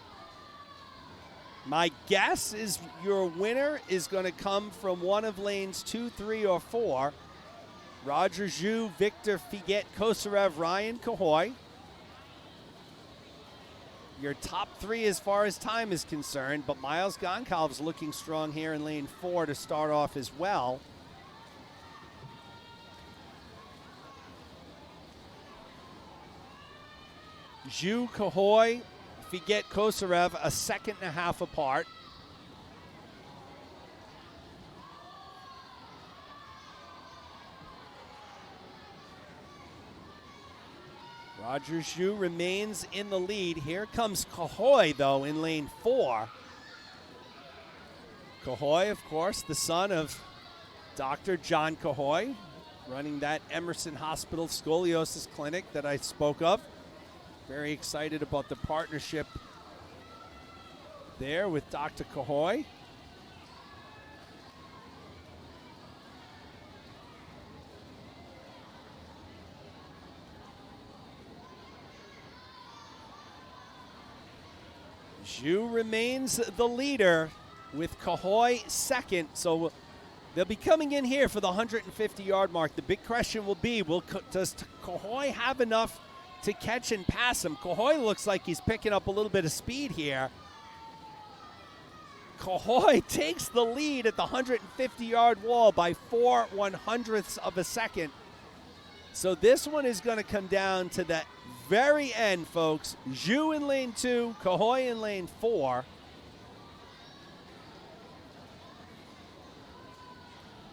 My guess is your winner is going to come from one of lanes 2, 3, or 4. Roger Zhu, Victor Figet Kosarev, Ryan Cahoy. Your top 3 as far as time is concerned, but Miles Goncalves looking strong here in lane 4 to start off as well. Zhu, Cahoy, Figet, Kosarev, a second and a half apart. Roger Zhu remains in the lead. Here comes Cahoy, though, in lane 4. Cahoy, of course, the son of Dr. John Cahoy, running that Emerson Hospital Scoliosis Clinic that I spoke of. Very excited about the partnership there with Dr. Cahoy. Zhu remains the leader with Cahoy second. So they'll be coming in here for the 150-yard mark. The big question will be, does Cahoy have enough to catch and pass him? Cahoy looks like he's picking up a little bit of speed here. Cahoy takes the lead at the 150-yard wall by 4/100ths of a second. So this one is going to come down to the very end, folks. Zhu in lane 2, Cahoy in lane 4.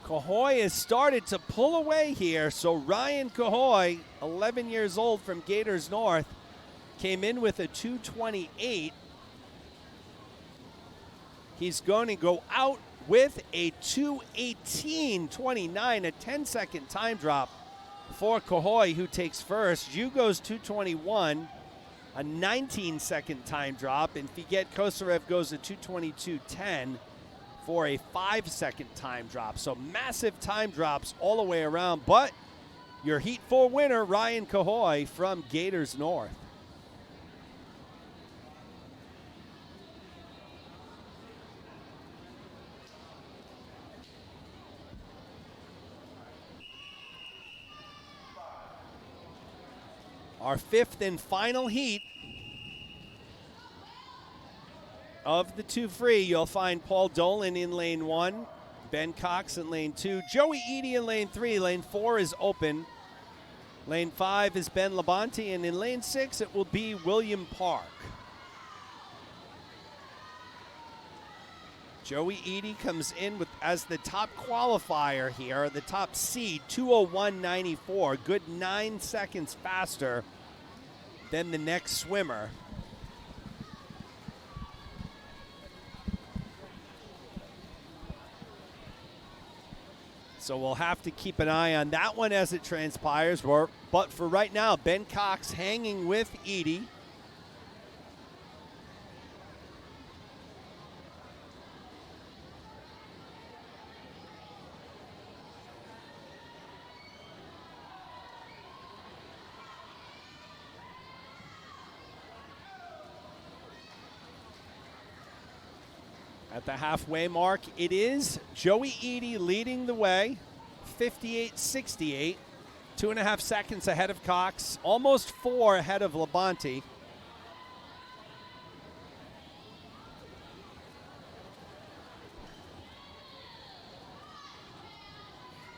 Cahoy has started to pull away here, so Ryan Cahoy, 11 years old from Gators North, came in with a 2:28. He's going to go out with a 2:18.29, a 10-second time drop for Cahoy, who takes first. Zhu goes 2:21, a 19-second time drop, and Figet Kosarev goes at 2:22.10. for a 5-second time drop. So massive time drops all the way around, but your Heat 4 winner, Ryan Cahoy from Gators North. Our 5th and final heat of the 2 free, you'll find Paul Dolan in lane 1, Ben Cox in lane 2, Joey Eady in lane 3. Lane 4 is open. Lane 5 is Ben Labonte, and in lane 6 it will be William Park. Joey Edie comes in with as the top qualifier here, the top seed, 2:01.94, good 9 seconds faster than the next swimmer. So we'll have to keep an eye on that one as it transpires. But for right now, Ben Cox hanging with Edie. At the halfway mark, it is Joey Edie leading the way, 58.68, 2.5 seconds ahead of Cox, almost 4 ahead of Labonte.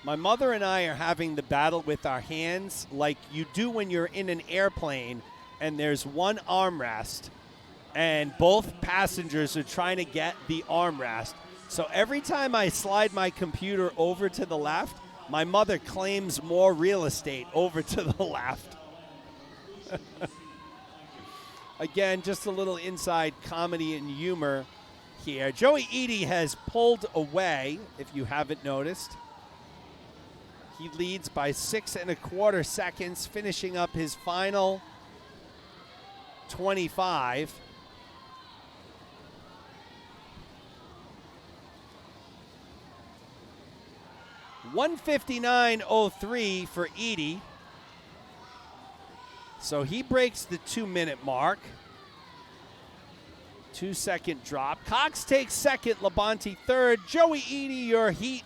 My mother and I are having the battle with our hands like you do when you're in an airplane and there's one armrest. And both passengers are trying to get the armrest. So every time I slide my computer over to the left, my mother claims more real estate over to the left. Again, just a little inside comedy and humor here. Joey Edie has pulled away, if you haven't noticed. He leads by 6.25 seconds, finishing up his final 25. 1:59.03 for Edie. So he breaks the 2-minute mark. 2-second drop. Cox takes second, Labonte third. Joey Edie, your Heat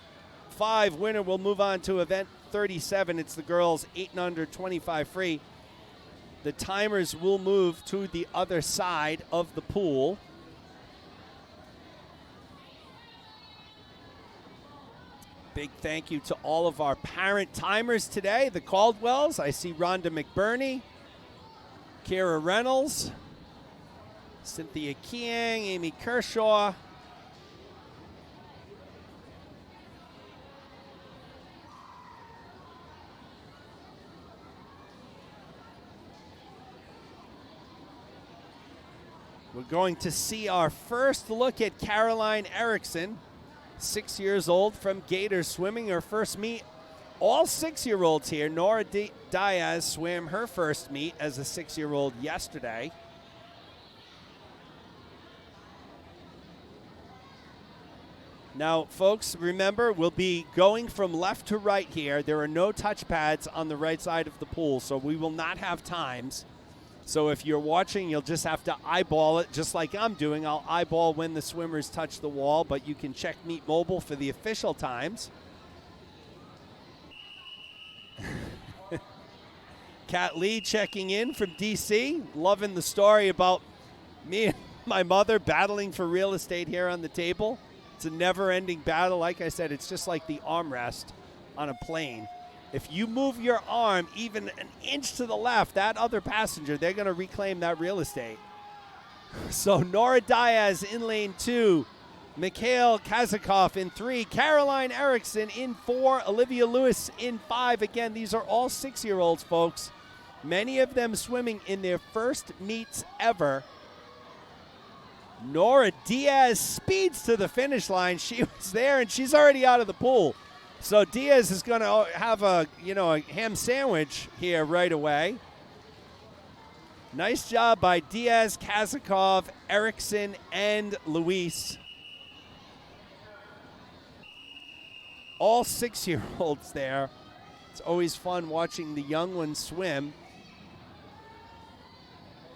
5 winner, will move on to event 37. It's the girls 8 and under, 25 free. The timers will move to the other side of the pool. Big thank you to all of our parent timers today. The Caldwells, I see Rhonda McBurney, Kara Reynolds, Cynthia Kiang, Amy Kershaw. We're going to see our first look at Caroline Erickson, 6 years old from Gators Swimming, her first meet. All 6-year-olds here. Nora Diaz swam her first meet as a 6-year-old yesterday. Now, folks, remember, we'll be going from left to right here. There are no touch pads on the right side of the pool, so we will not have times. So if you're watching, you'll just have to eyeball it, just like I'm doing. I'll eyeball when the swimmers touch the wall, but you can check Meet Mobile for the official times. Kat Lee checking in from D.C., loving the story about me and my mother battling for real estate here on the table. It's a never-ending battle. Like I said, it's just like the armrest on a plane. If you move your arm even an inch to the left, that other passenger, they're going to reclaim that real estate. So Nora Diaz in lane 2, Mikhail Kazakov in 3, Caroline Erickson in 4, Olivia Lewis in 5. Again, these are all 6-year-olds, folks. Many of them swimming in their first meets ever. Nora Diaz speeds to the finish line. She was there, and she's already out of the pool. So Diaz is going to have a ham sandwich here right away. Nice job by Diaz, Kazakov, Erickson, and Luis. All 6-year-olds there. It's always fun watching the young ones swim.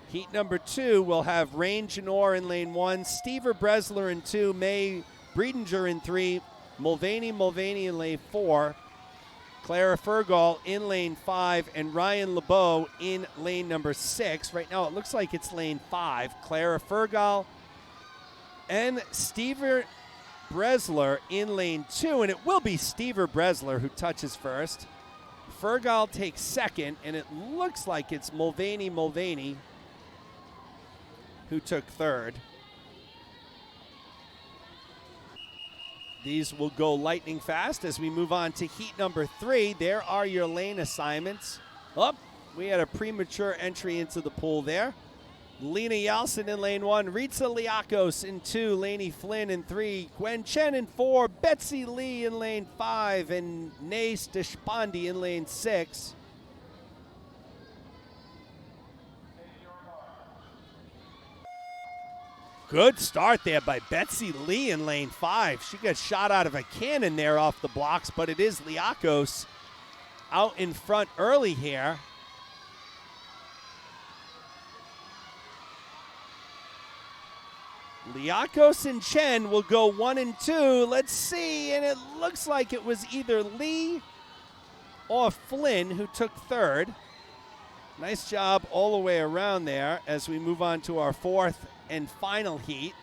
Heat number 2 will have Rain Janor in lane 1, Stever Bresler in 2, May Breedinger in 3, Mulvaney in lane 4, Clara Fergal in lane 5, and Ryan LeBeau in lane number 6. Right now it looks like it's lane 5. Clara Fergal and Stever Bresler in lane 2, and it will be Stever Bresler who touches first. Fergal takes second, and it looks like it's Mulvaney who took third. These will go lightning fast as we move on to heat number 3. There are your lane assignments. Oh, we had a premature entry into the pool there. Lena Yalson in lane 1, Ritza Liakos in 2, Lainey Flynn in 3, Gwen Chen in 4, Betsy Lee in lane 5, and Nace Deshpande in lane 6. Good start there by Betsy Lee in lane 5. She got shot out of a cannon there off the blocks, but it is Liakos out in front early here. Liakos and Chen will go 1 and 2. Let's see, and it looks like it was either Lee or Flynn who took third. Nice job all the way around there as we move on to our 4th and final heat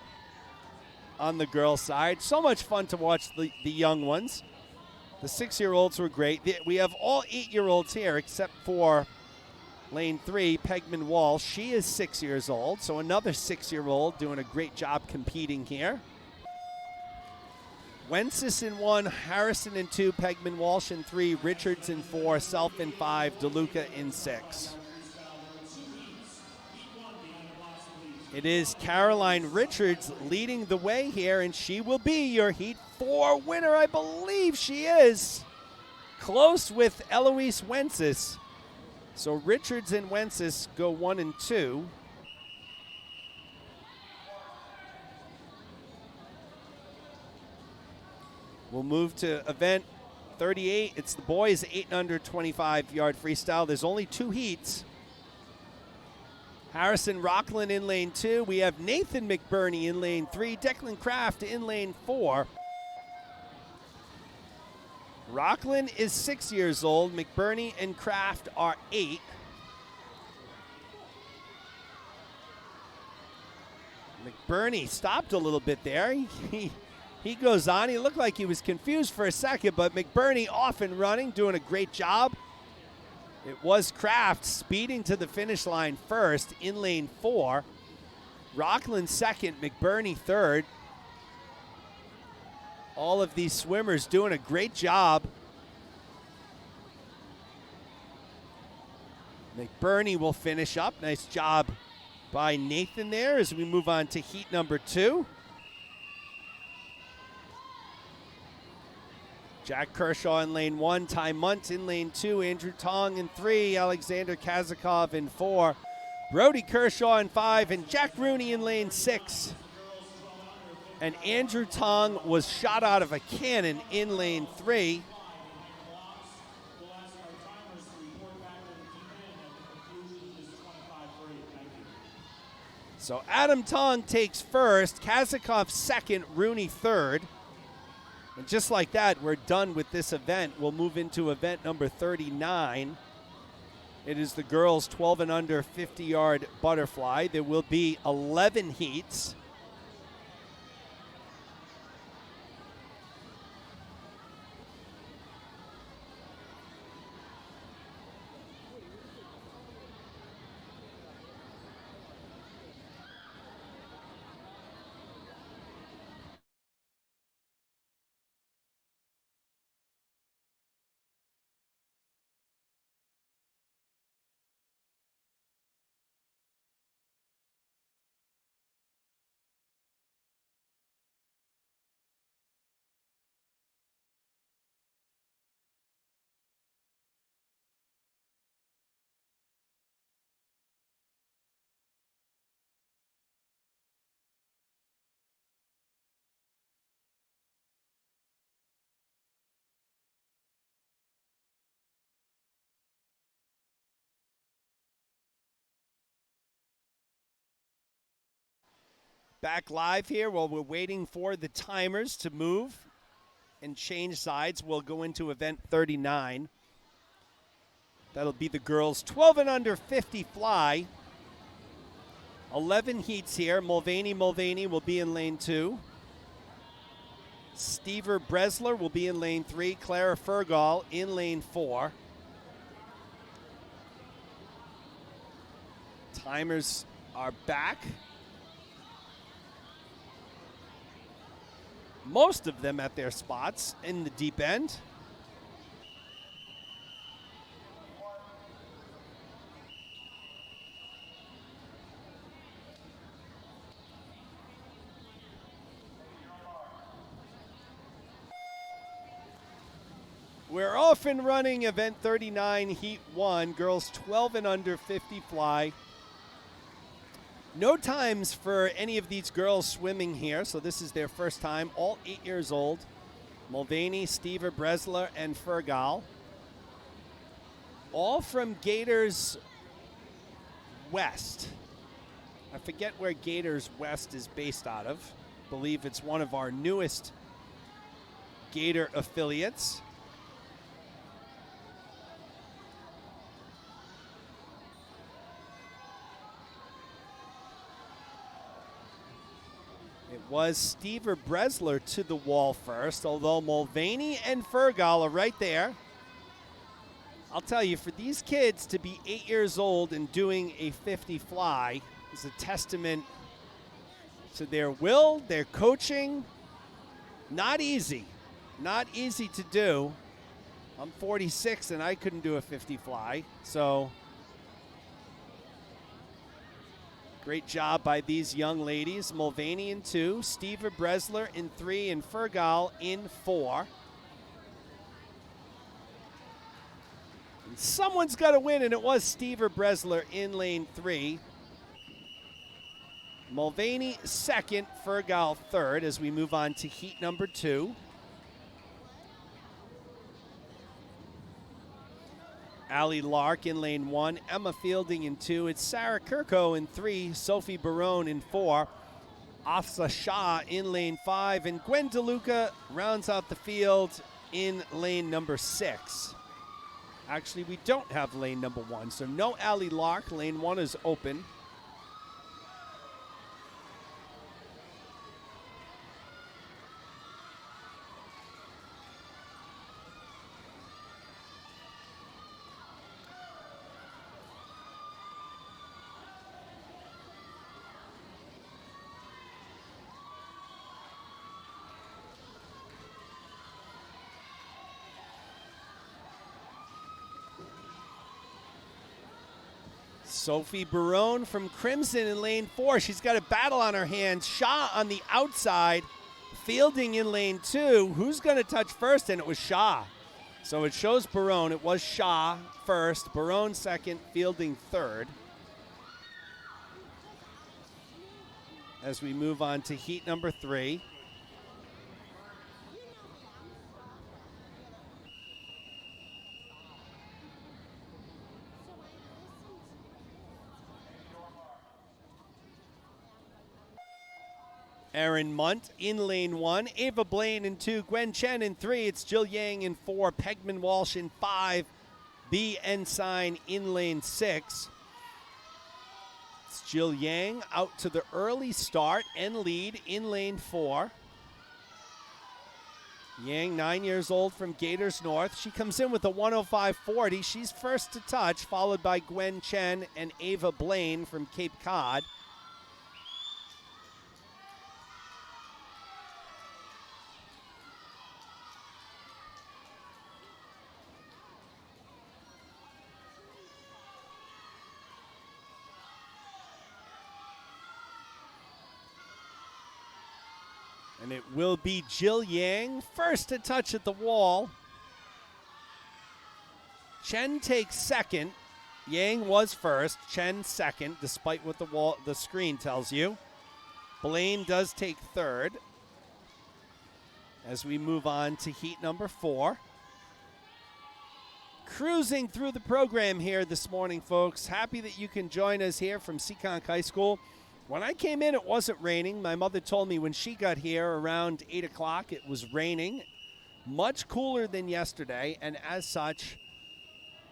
on the girls' side. So much fun to watch the young ones. The 6-year-olds were great. We have all 8-year-olds here except for lane 3, Pegman Walsh. She is 6 years old, so another 6-year-old doing a great job competing here. Wences in 1, Harrison in 2, Pegman Walsh in 3, Richards in 4, Self in 5, DeLuca in 6. It is Caroline Richards leading the way here, and she will be your Heat 4 winner. I believe she is. Close with Eloise Wences. So Richards and Wences go 1 and 2. We'll move to event 38. It's the boys 8 and under 25-yard freestyle. There's only 2 heats. Harrison Rockland in lane 2. We have Nathan McBurney in lane 3. Declan Kraft in lane 4. Rockland is 6 years old. McBurney and Kraft are 8. McBurney stopped a little bit there. He goes on. He looked like he was confused for a second, but McBurney off and running, doing a great job. It was Kraft speeding to the finish line first in lane 4. Rockland second, McBurney third. All of these swimmers doing a great job. McBurney will finish up. Nice job by Nathan there as we move on to heat number 2. Jack Kershaw in lane 1, Ty Munt in lane 2, Andrew Tong in 3, Alexander Kazakov in 4, Brody Kershaw in 5, and Jack Rooney in lane 6. And Andrew Tong was shot out of a cannon in lane 3. So Adam Tong takes first, Kazakov second, Rooney third. And just like that, we're done with this event. We'll move into event number 39. It is the girls 12 and under 50-yard butterfly. There will be 11 heats. Back live here while we're waiting for the timers to move and change sides. We'll go into event 39. That'll be the girls 12 and under 50 fly. 11 heats here. Mulvaney will be in lane 2. Stever Bresler will be in lane 3. Clara Fergal in lane 4. Timers are back. most of them at their spots in the deep end. We're off and running event 39, heat 1, girls 12 and under 50 fly. No times for any of these girls swimming here, so this is their first time, all 8 years old. Mulvaney, Stever, Bresler, and Fergal. All from Gators West. I forget where Gators West is based out of. I believe it's one of our newest Gator affiliates. It was Stever Bresler to the wall first, although Mulvaney and Fergal are right there. I'll tell you, for these kids to be 8 years old and doing a 50 fly is a testament to their will, their coaching. Not easy. Not easy to do. I'm 46 and I couldn't do a 50 fly, so great job by these young ladies. Mulvaney in 2, Stever Bresler in 3, and Fergal in 4. And someone's got to win, and it was Stever Bresler in lane 3. Mulvaney second, Fergal third as we move on to heat number 2. Allie Lark in lane 1, Emma Fielding in 2. It's Sarah Kirko in 3, Sophie Barone in 4, Afsa Shah in lane 5, and Gwen DeLuca rounds out the field in lane number 6. Actually, we don't have lane number 1, so no Allie Lark. Lane 1 is open. Sophie Barone from Crimson in lane 4. She's got a battle on her hands. Shaw on the outside. Fielding in lane 2. Who's going to touch first? And it was Shaw. So it shows Barone. It was Shaw first. Barone second. Fielding third. As we move on to heat number 3. Erin Munt in lane 1, Ava Blaine in 2, Gwen Chen in 3, it's Jill Yang in 4, Pegman Walsh in 5, B. Ensign in lane 6. It's Jill Yang out to the early start and lead in lane 4. Yang, 9 years old from Gators North. She comes in with a 105.40. She's first to touch, followed by Gwen Chen and Ava Blaine from Cape Cod. And it will be Jill Yang first to touch at the wall. Chen takes second. Yang was first. Chen second, despite what the screen tells you. Blaine does take third. As we move on to heat number 4. Cruising through the program here this morning, folks. Happy that you can join us here from Seekonk High School. When I came in, it wasn't raining. My mother told me when she got here around 8 o'clock, it was raining. Much cooler than yesterday, and as such,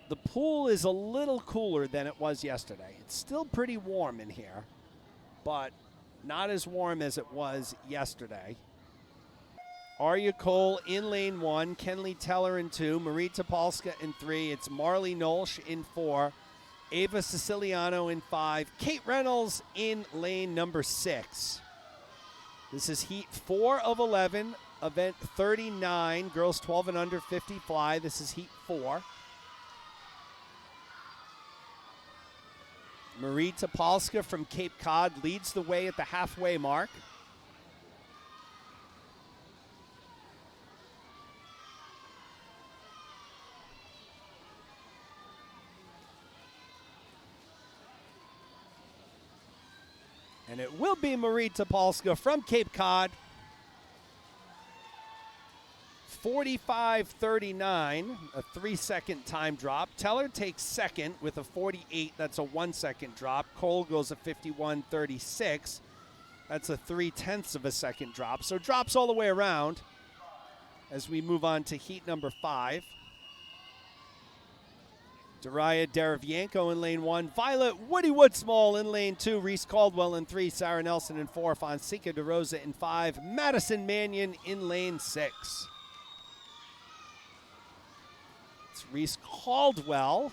the pool is a little cooler than it was yesterday. It's still pretty warm in here, but not as warm as it was yesterday. Arya Cole in lane 1, Kenley Teller in 2, Marie Topolska in 3, it's Marley Nolsch in 4, Ava Siciliano in 5. Kate Reynolds in lane number 6. This is heat 4 of 11. event 39, girls 12 and under 50 fly. This is heat 4. Marie Topolska from Cape Cod leads the way at the halfway mark. And it will be Marie Topolska from Cape Cod. 45:39, a 3-second time drop. Teller takes second with a 48. That's a 1-second drop. Cole goes a 51:36. That's a 0.3 of a second drop. So drops all the way around as we move on to heat number 5. Daria Derevienko in lane 1. Violet Woody Woodsmall in lane 2. Reese Caldwell in 3. Sarah Nelson in 4. Fonseca De Rosa in 5. Madison Mannion in lane 6. It's Reese Caldwell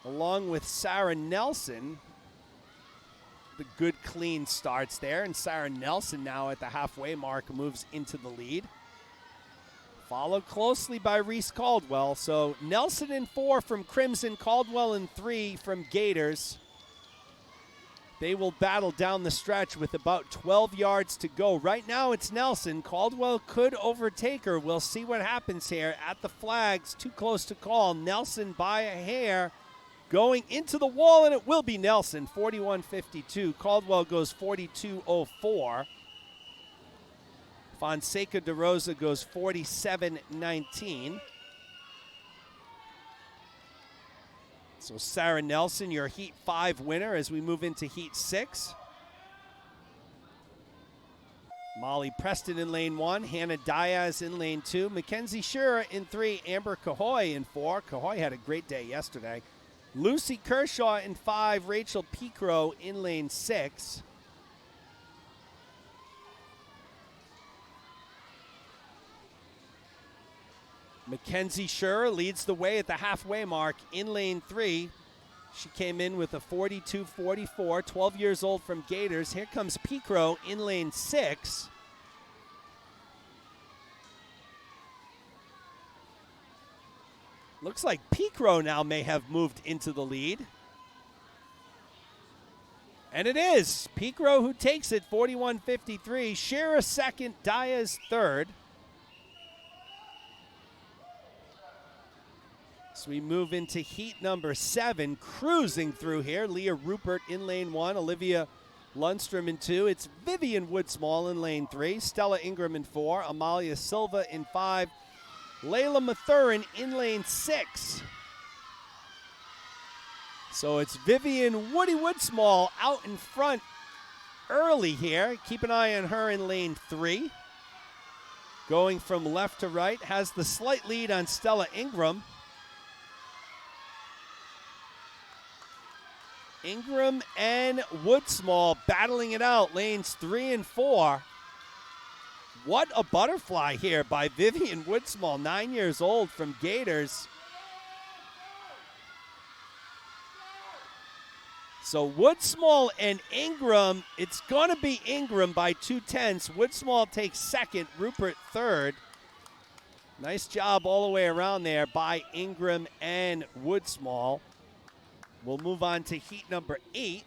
along with Sarah Nelson. The good clean starts there, and Sarah Nelson now at the halfway mark moves into the lead. Followed closely by Reese Caldwell. So Nelson in 4 from Crimson, Caldwell in 3 from Gators. They will battle down the stretch with about 12 yards to go. Right now it's Nelson. Caldwell could overtake her. We'll see what happens here at the flags. Too close to call. Nelson by a hair going into the wall, and it will be Nelson, 41:52. Caldwell goes 42:04. Fonseca De Rosa goes 47:19. So Sarah Nelson, your Heat 5 winner as we move into Heat 6. Molly Preston in lane 1. Hannah Diaz in lane 2. Mackenzie Shearer in 3. Amber Cahoy in 4. Cahoy had a great day yesterday. Lucy Kershaw in 5. Rachel Picro in lane 6. Mackenzie Shearer leads the way at the halfway mark in lane 3. She came in with a 42:44, 12 years old from Gators. Here comes Picro in lane 6. Looks like Picro now may have moved into the lead. And it is Picro who takes it, 41:53. Shearer second, Diaz third. So we move into heat number 7, cruising through here. Leah Rupert in lane 1, Olivia Lundstrom in 2. It's Vivian Woodsmall in lane 3, Stella Ingram in 4, Amalia Silva in 5, Layla Mathurin in lane 6. So it's Vivian Woody Woodsmall out in front early here. Keep an eye on her in lane 3. Going from left to right, has the slight lead on Stella Ingram. Ingram and Woodsmall battling it out, lanes 3 and 4. What a butterfly here by Vivian Woodsmall, 9 years old from Gators. So Woodsmall and Ingram, it's going to be Ingram by 2/10. Woodsmall takes second, Rupert third. Nice job all the way around there by Ingram and Woodsmall. We'll move on to heat number 8.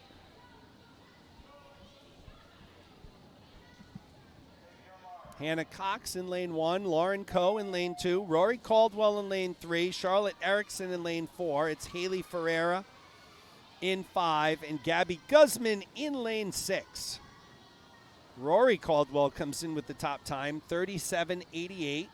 Hannah Cox in lane 1, Lauren Coe in lane 2, Rory Caldwell in lane 3, Charlotte Erickson in lane 4. It's Haley Ferreira in 5, and Gabby Guzman in lane 6. Rory Caldwell comes in with the top time, 37:88.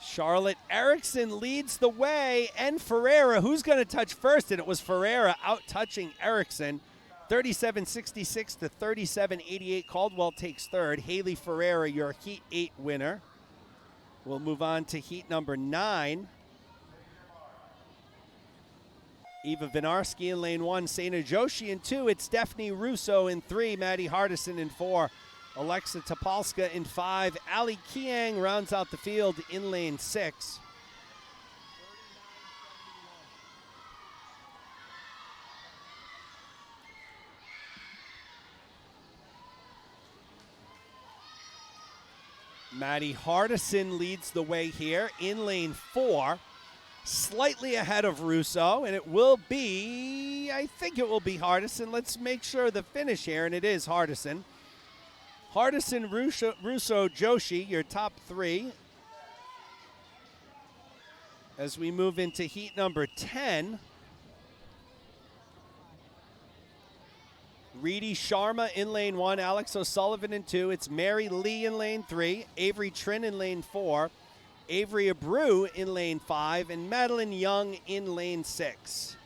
Charlotte Erickson leads the way, and Ferreira, who's going to touch first? And it was Ferreira out-touching Erickson, 37:66 to 37:88. Caldwell takes third. Haley Ferreira, your Heat 8 winner. We'll move on to Heat number 9. Eva Vinarski in lane 1, Sena Joshi in 2. It's Stephanie Russo in 3, Maddie Hardison in 4, Alexa Topolska in 5. Ali Kiang rounds out the field in lane 6. Maddie Hardison leads the way here in lane 4, slightly ahead of Russo, and it will be, I think it will be Hardison. Let's make sure the finish here, and it is Hardison. Hardison, Russo, Joshi, your top 3. As we move into heat number 10, Reedy Sharma in lane 1, Alex O'Sullivan in 2. It's Mary Lee in lane 3, Avery Trin in lane 4, Avery Abreu in lane 5, and Madeline Young in lane 6.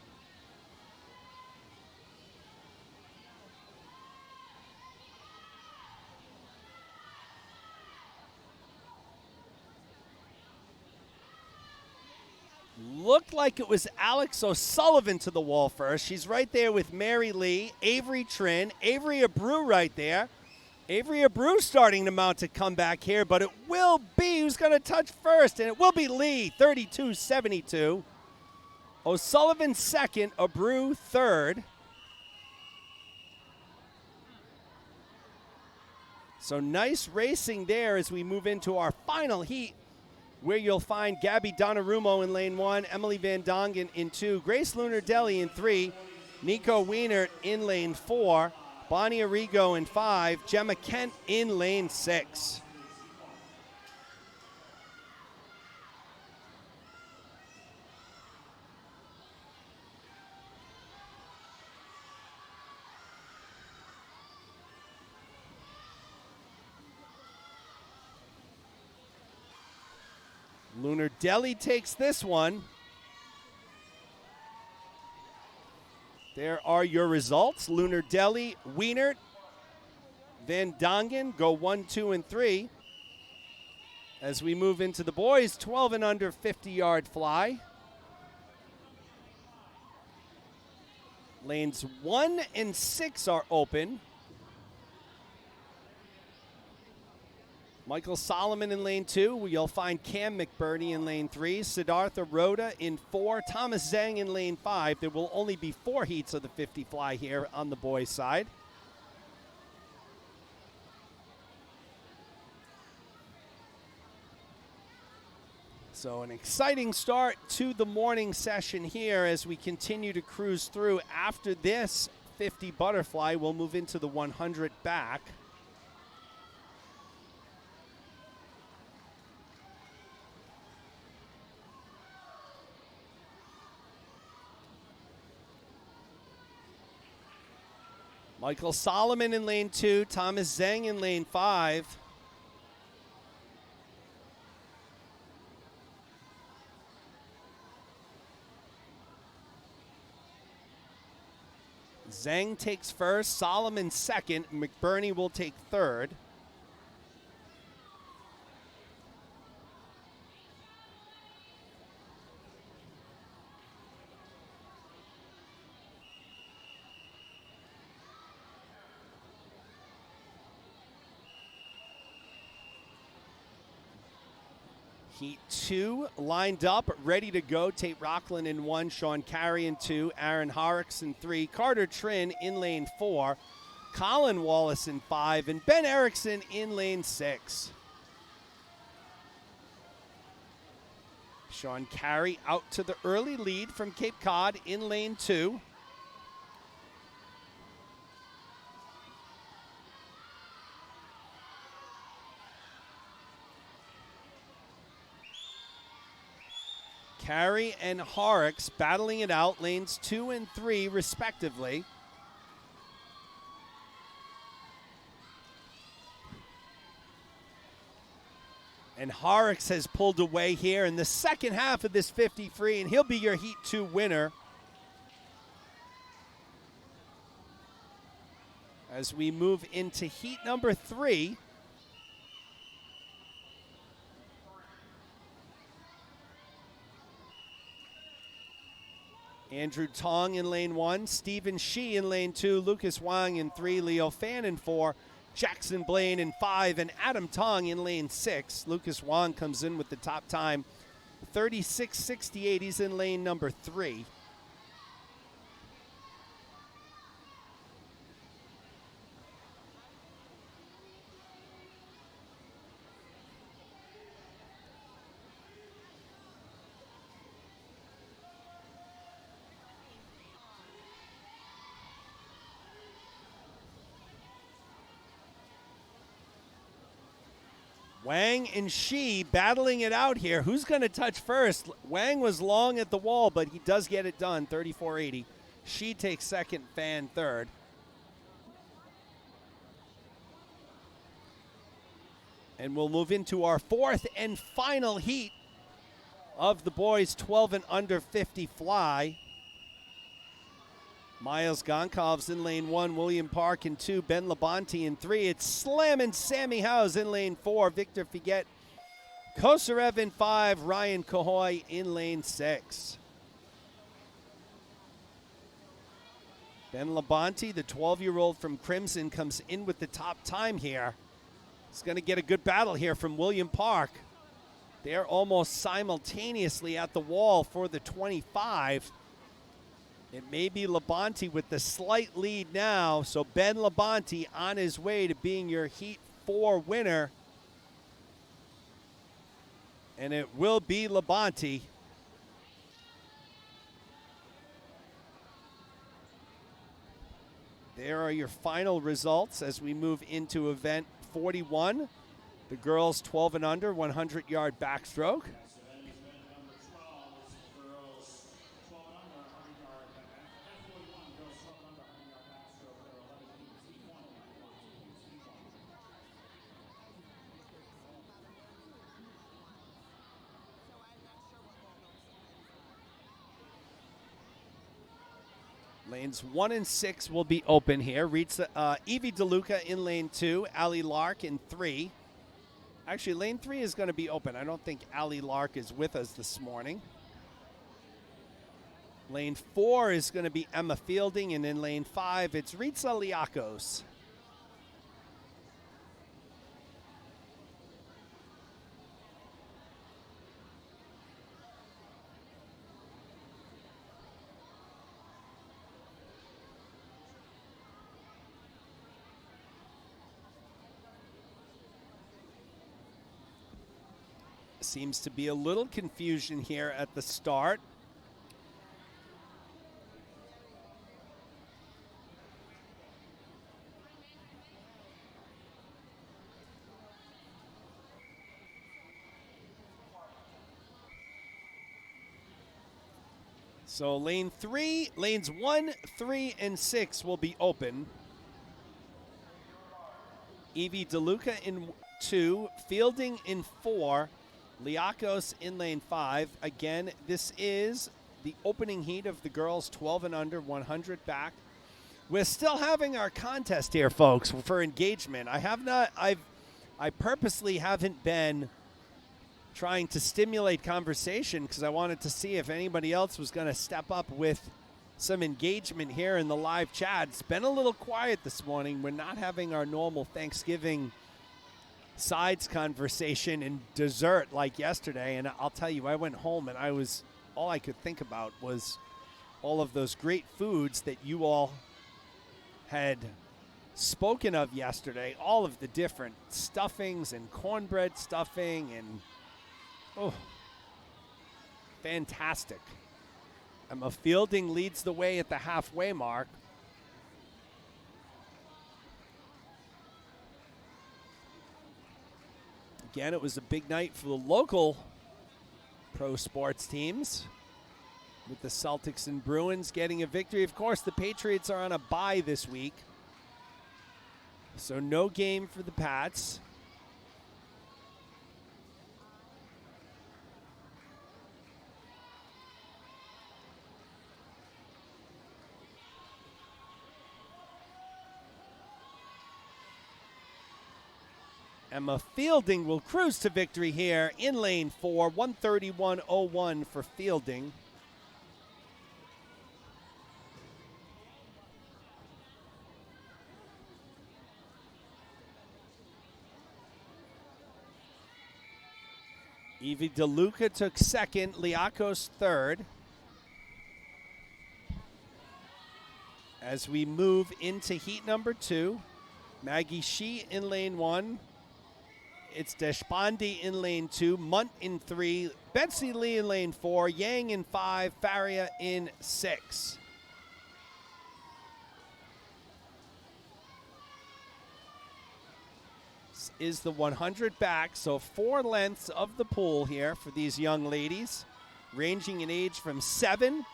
Looked like it was Alex O'Sullivan to the wall first. She's right there with Mary Lee, Avery Trin, Avery Abreu right there. Avery Abreu starting to mount a comeback here, but it will be who's going to touch first, and it will be Lee, 32-72. O'Sullivan second, Abreu third. So nice racing there as we move into our final heat, where you'll find Gabby Donnarumma in lane 1, Emily Van Dongen in 2, Grace Lunar-Deli in 3, Nico Wienert in lane 4, Bonnie Arrigo in 5, Gemma Kent in lane 6. Lunar-Deli takes this one. There are your results. Lunar-Deli, Wienert, Van Dongen go 1, 2, and 3. As we move into the boys, 12 and under 50-yard fly. Lanes 1 and 6 are open. Michael Solomon in lane 2. You'll find Cam McBurney in lane 3. Siddhartha Rhoda in 4. Thomas Zhang in lane 5. There will only be 4 heats of the 50 fly here on the boys' side. So an exciting start to the morning session here as we continue to cruise through. After this 50 butterfly, we'll move into the 100 back. Michael Solomon in lane 2, Thomas Zhang in lane 5. Zhang takes first, Solomon second, McBurney will take third. Heat 2 lined up, ready to go. Tate Rockland in 1, Sean Carey in 2, Aaron Horrocks in 3, Carter Trin in lane 4, Colin Wallace in 5, and Ben Erickson in lane 6. Sean Carey out to the early lead from Cape Cod in lane 2. Carey and Horrocks battling it out, lanes 2 and 3 respectively. And Horrocks has pulled away here in the second half of this 50 free, and he'll be your Heat 2 winner. As we move into Heat number 3. Andrew Tong in lane 1, Stephen Shee in lane 2, Lucas Wang in 3, Leo Fan in 4, Jackson Blaine in 5, and Adam Tong in lane 6. Lucas Wang comes in with the top time, 36.68. He's in lane number 3. Wang and Shee battling it out here. Who's going to touch first? Wang was long at the wall, but he does get it done, 34.80. Shee takes second, Fan third. And we'll move into our fourth and final heat of the boys 12 and under 50 fly. Miles Gonkov's in lane 1, William Park in 2, Ben Labonte in 3. It's Slammin' Sammy Howes in lane 4, Victor Figuet, Kosarev in 5, Ryan Cahoy in lane 6. Ben Labonte, the 12-year-old from Crimson, comes in with the top time here. He's going to get a good battle here from William Park. They're almost simultaneously at the wall for the 25. It may be Labonte with the slight lead now, so Ben Labonte on his way to being your Heat 4 winner. And it will be Labonte. There are your final results as we move into event 41. The girls 12 and under, 100-yard backstroke. Lanes 1 and 6 will be open here. Evie DeLuca in lane 2, Allie Lark in 3. Actually, lane 3 is going to be open. I don't think Allie Lark is with us this morning. Lane 4 is going to be Emma Fielding, and in lane 5, it's Ritza Liakos. Seems to be a little confusion here at the start. So lanes 1, 3, and 6 will be open. Evie DeLuca in 2, Fielding in 4, Liakos in lane 5. Again, this is the opening heat of the girls 12 and under, 100 back. We're still having our contest here, folks, for engagement. I purposely haven't been trying to stimulate conversation because I wanted to see if anybody else was going to step up with some engagement here in the live chat. It's been a little quiet this morning. We're not having our normal Thanksgiving sides conversation and dessert like yesterday, and I'll tell you, I went home and all I could think about was all of those great foods that you all had spoken of yesterday, all of the different stuffings and cornbread stuffing, and fantastic. Emma Fielding leads the way at the halfway mark. Again, it was a big night for the local pro sports teams, with the Celtics and Bruins getting a victory. Of course, the Patriots are on a bye this week, so no game for the Pats. Emma Fielding will cruise to victory here in lane 4, 131.01 for Fielding. Evie DeLuca took second, Liakos third. As we move into heat number 2, Maggie Shi in lane 1. It's Deshpande in lane 2, Munt in 3, Betsy Lee in lane 4, Yang in 5, Faria in 6. This is the 100 back, so 4 lengths of the pool here for these young ladies, ranging in age from 7,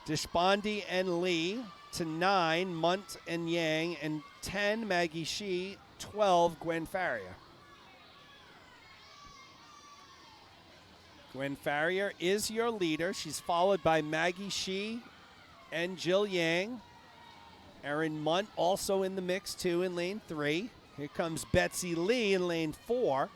Deshpande and Lee, to 9, Munt and Yang, and 10, Maggie Shi, 12, Gwen Farrier. Gwen Farrier is your leader. She's followed by Maggie Shi and Jill Yang. Erin Munt also in the mix too in lane 3. Here comes Betsy Lee in lane 4.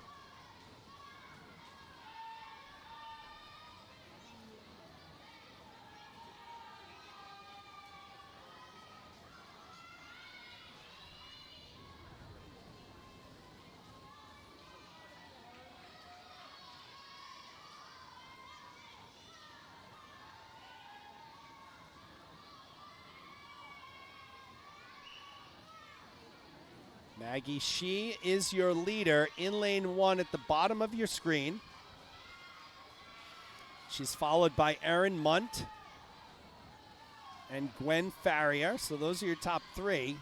Maggie Shi is your leader in lane 1 at the bottom of your screen. She's followed by Erin Munt and Gwen Farrier. So those are your top 3.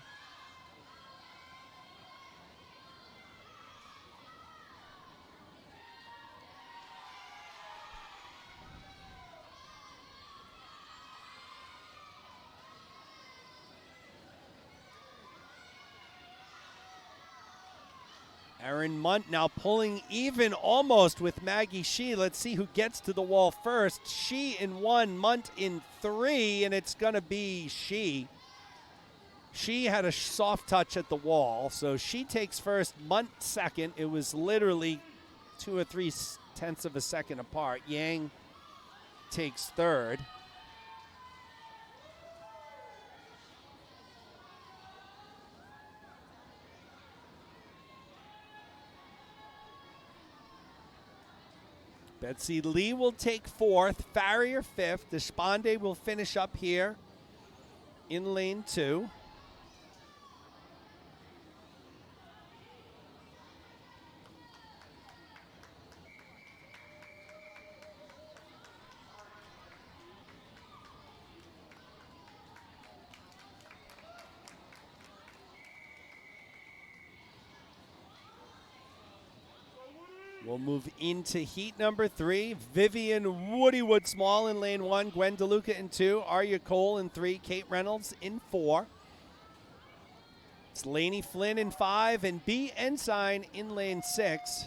Erin Munt now pulling even almost with Maggie Shi. Let's see who gets to the wall first. Shi in 1, Munt in 3, and it's going to be Shi. Shi had a soft touch at the wall, so Shi takes first, Munt second. It was literally 2 or 3 tenths of a second apart. Yang takes third. Betsy Lee will take 4th, Farrier 5th. Deshpande will finish up here in lane 2. We'll move into heat number 3. Vivian Woody Woodsmall in lane 1. Gwen DeLuca in 2. Arya Cole in 3. Kate Reynolds in 4. It's Lainey Flynn in 5. And B. Ensign in lane 6.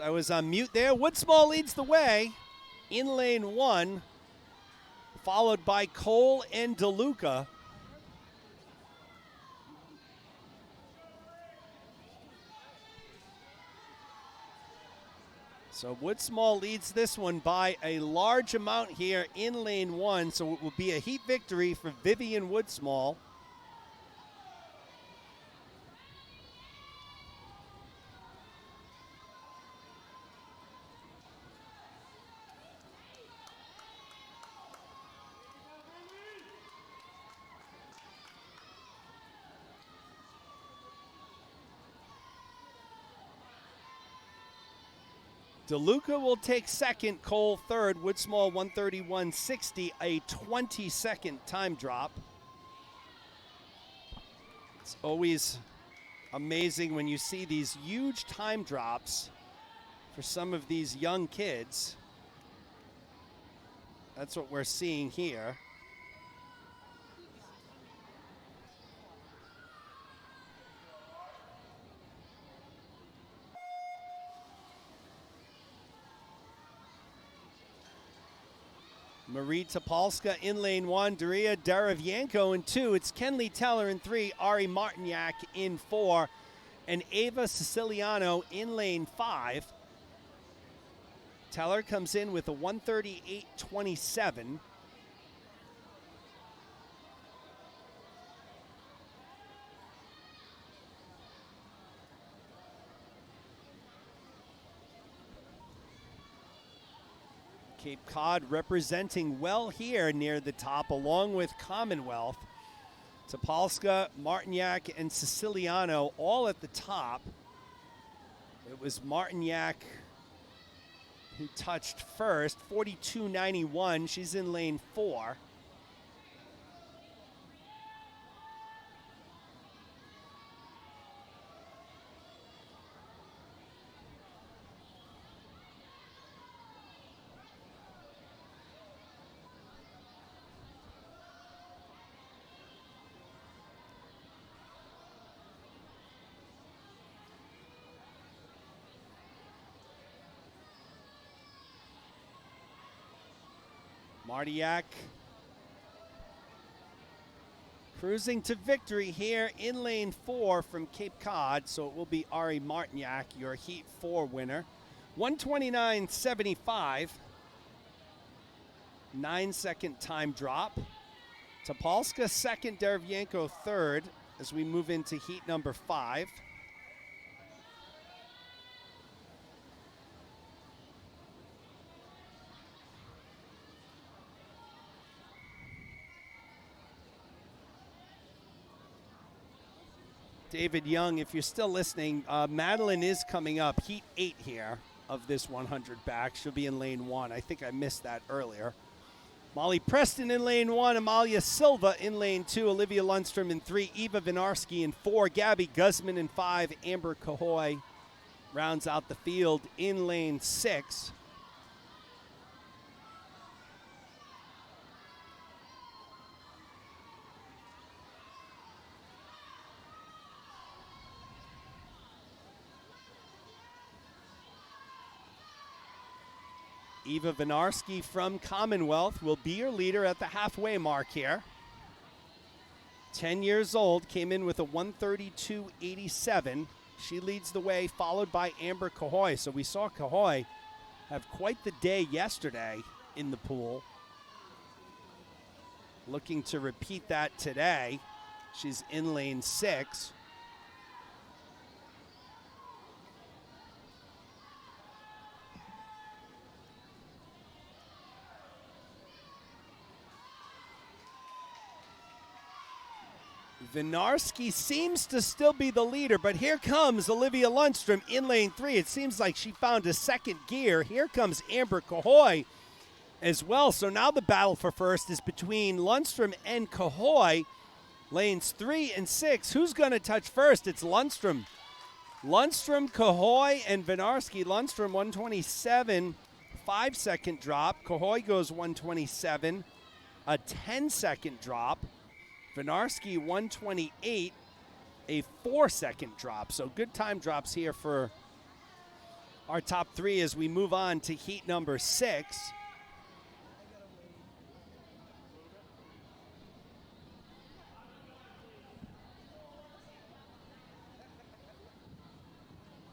I was on mute there. Woodsmall leads the way in lane 1, followed by Cole and DeLuca. So Woodsmall leads this one by a large amount here in lane 1. So it will be a heat victory for Vivian Woodsmall. DeLuca will take second, Cole third, Woodsmall 131.60, a 20-second time drop. It's always amazing when you see these huge time drops for some of these young kids. That's what we're seeing here. Marie Topolska in lane 1, Daria Derevyanko in 2. It's Kenley Teller in 3, Ari Martignac in 4, and Ava Siciliano in lane 5. Teller comes in with a 138.27. Cape Cod representing well here near the top, along with Commonwealth. Topolska, Martignac, and Siciliano all at the top. It was Martignac who touched first, 42.91. She's in lane 4. Martignac cruising to victory here in lane 4 from Cape Cod, so it will be Ari Martignac, your Heat 4 winner. 129.75, 9-second time drop. Topolska second, Derevyanko third as we move into Heat number 5. David Young, if you're still listening, Madeline is coming up, Heat 8 here of this 100 back. She'll be in lane 1. I think I missed that earlier. Molly Preston in lane 1, Amalia Silva in lane 2, Olivia Lundstrom in 3, Eva Vinarski in 4, Gabby Guzman in 5, Amber Cahoy rounds out the field in lane 6. Eva Vinarski from Commonwealth will be your leader at the halfway mark here. 10 years old, came in with a 132.87. She leads the way, followed by Amber Cahoy. So we saw Cahoy have quite the day yesterday in the pool. Looking to repeat that today. She's in lane 6. Vinarski seems to still be the leader, but here comes Olivia Lundstrom in lane 3. It seems like she found a second gear. Here comes Amber Cahoy as well. So now the battle for first is between Lundstrom and Cahoy. Lanes 3 and 6. Who's going to touch first? It's Lundstrom. Lundstrom, Cahoy, and Vinarski. Lundstrom 127, 5-second drop. Cahoy goes 127, a 10-second drop. Vinarski 128, a 4-second drop. So good time drops here for our top 3 as we move on to heat number 6.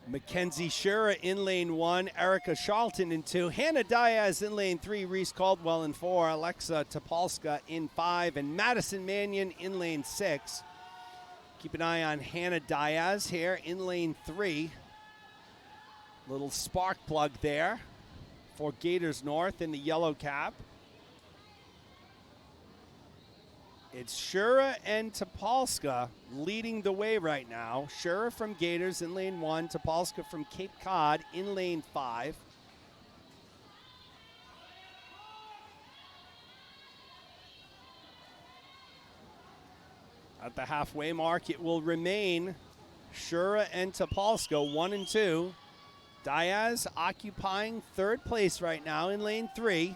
Mackenzie Shura in lane 1, Erica Charlton in 2, Hannah Diaz in lane 3, Reese Caldwell in 4, Alexa Topolska in 5, and Madison Mannion in lane 6. Keep an eye on Hannah Diaz here in lane 3. Little spark plug there for Gators North in the yellow cap. It's Shura and Topolska leading the way right now. Shura from Gators in lane 1, Topolska from Cape Cod in lane 5. At the halfway mark, it will remain Shura and Topolska, 1 and 2. Diaz occupying third place right now in lane 3.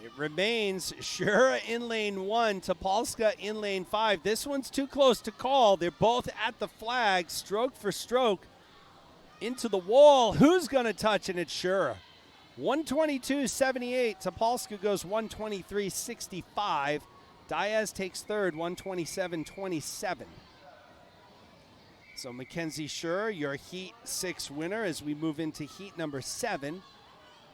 It remains Shura in lane 1, Topolska in lane 5. This one's too close to call. They're both at the flag, stroke for stroke, into the wall. Who's going to touch? And it's Shura. 122.78. Topolska goes 123.65. Diaz takes third, 127.27. So Mackenzie Shura, your Heat 6 winner as we move into Heat number 7.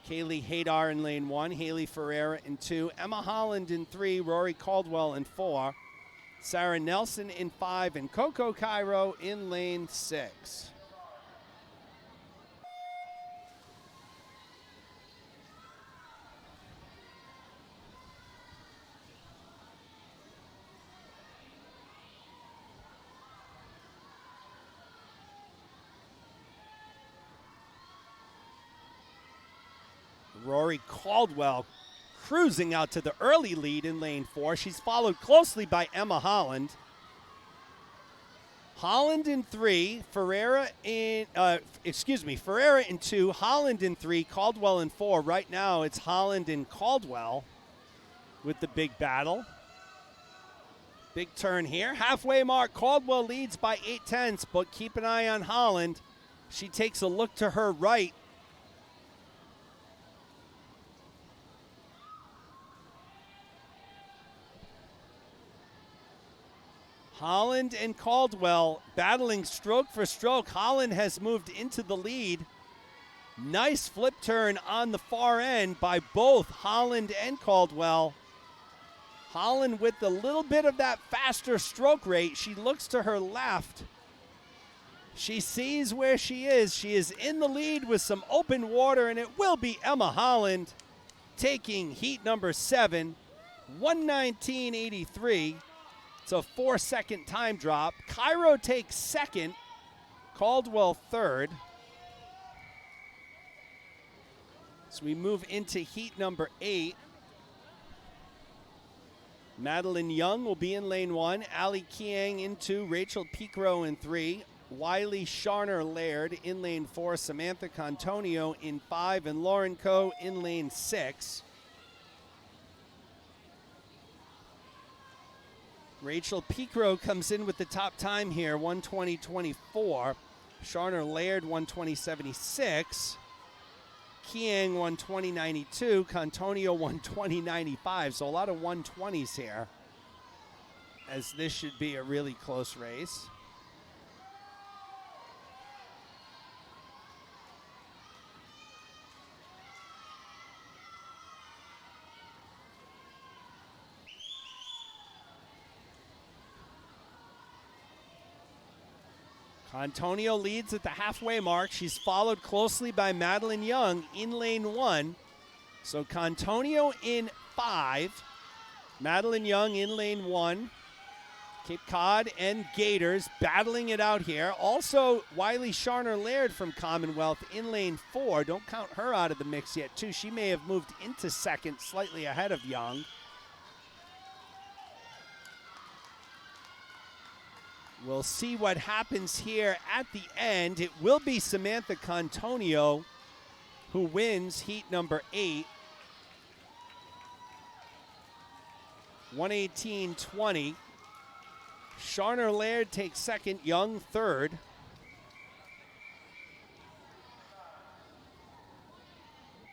Kaylee Hadar in lane 1, Haley Ferreira in 2, Emma Holland in 3, Rory Caldwell in 4, Sarah Nelson in 5, and Coco Cairo in lane 6. Rory Caldwell cruising out to the early lead in lane 4. She's followed closely by Emma Holland. Holland in 3, Ferreira in 2, Holland in 3, Caldwell in 4. Right now it's Holland and Caldwell with the big battle. Big turn here. Halfway mark, Caldwell leads by 0.8, but keep an eye on Holland. She takes a look to her right. Holland and Caldwell battling stroke for stroke. Holland has moved into the lead. Nice flip turn on the far end by both Holland and Caldwell. Holland with a little bit of that faster stroke rate. She looks to her left. She sees where she is. She is in the lead with some open water, and it will be Emma Holland taking heat number 7, 119.83. It's a 4-second time drop. Cairo takes second, Caldwell third. So we move into heat number 8. Madeline Young will be in lane 1. Ali Kiang in 2. Rachel Picro in 3. Wiley Sharner-Laird in lane 4. Samantha Contonio in 5. And Lauren Coe in lane 6. Rachel Picro comes in with the top time here, 120.24. Sharner-Laird, 120.76. Kiang, 120.92. Contonio, 120.95. So a lot of 120s here, as this should be a really close race. Antonio leads at the halfway mark. She's followed closely by Madeline Young in lane 1. So Contonio in 5. Madeline Young in lane 1. Cape Cod and Gators battling it out here. Also, Wiley Sharner-Laird from Commonwealth in lane 4. Don't count her out of the mix yet, too. She may have moved into second, slightly ahead of Young. We'll see what happens here at the end. It will be Samantha Contonio who wins heat number 8. 118.20. Sharner-Laird takes second, Young third.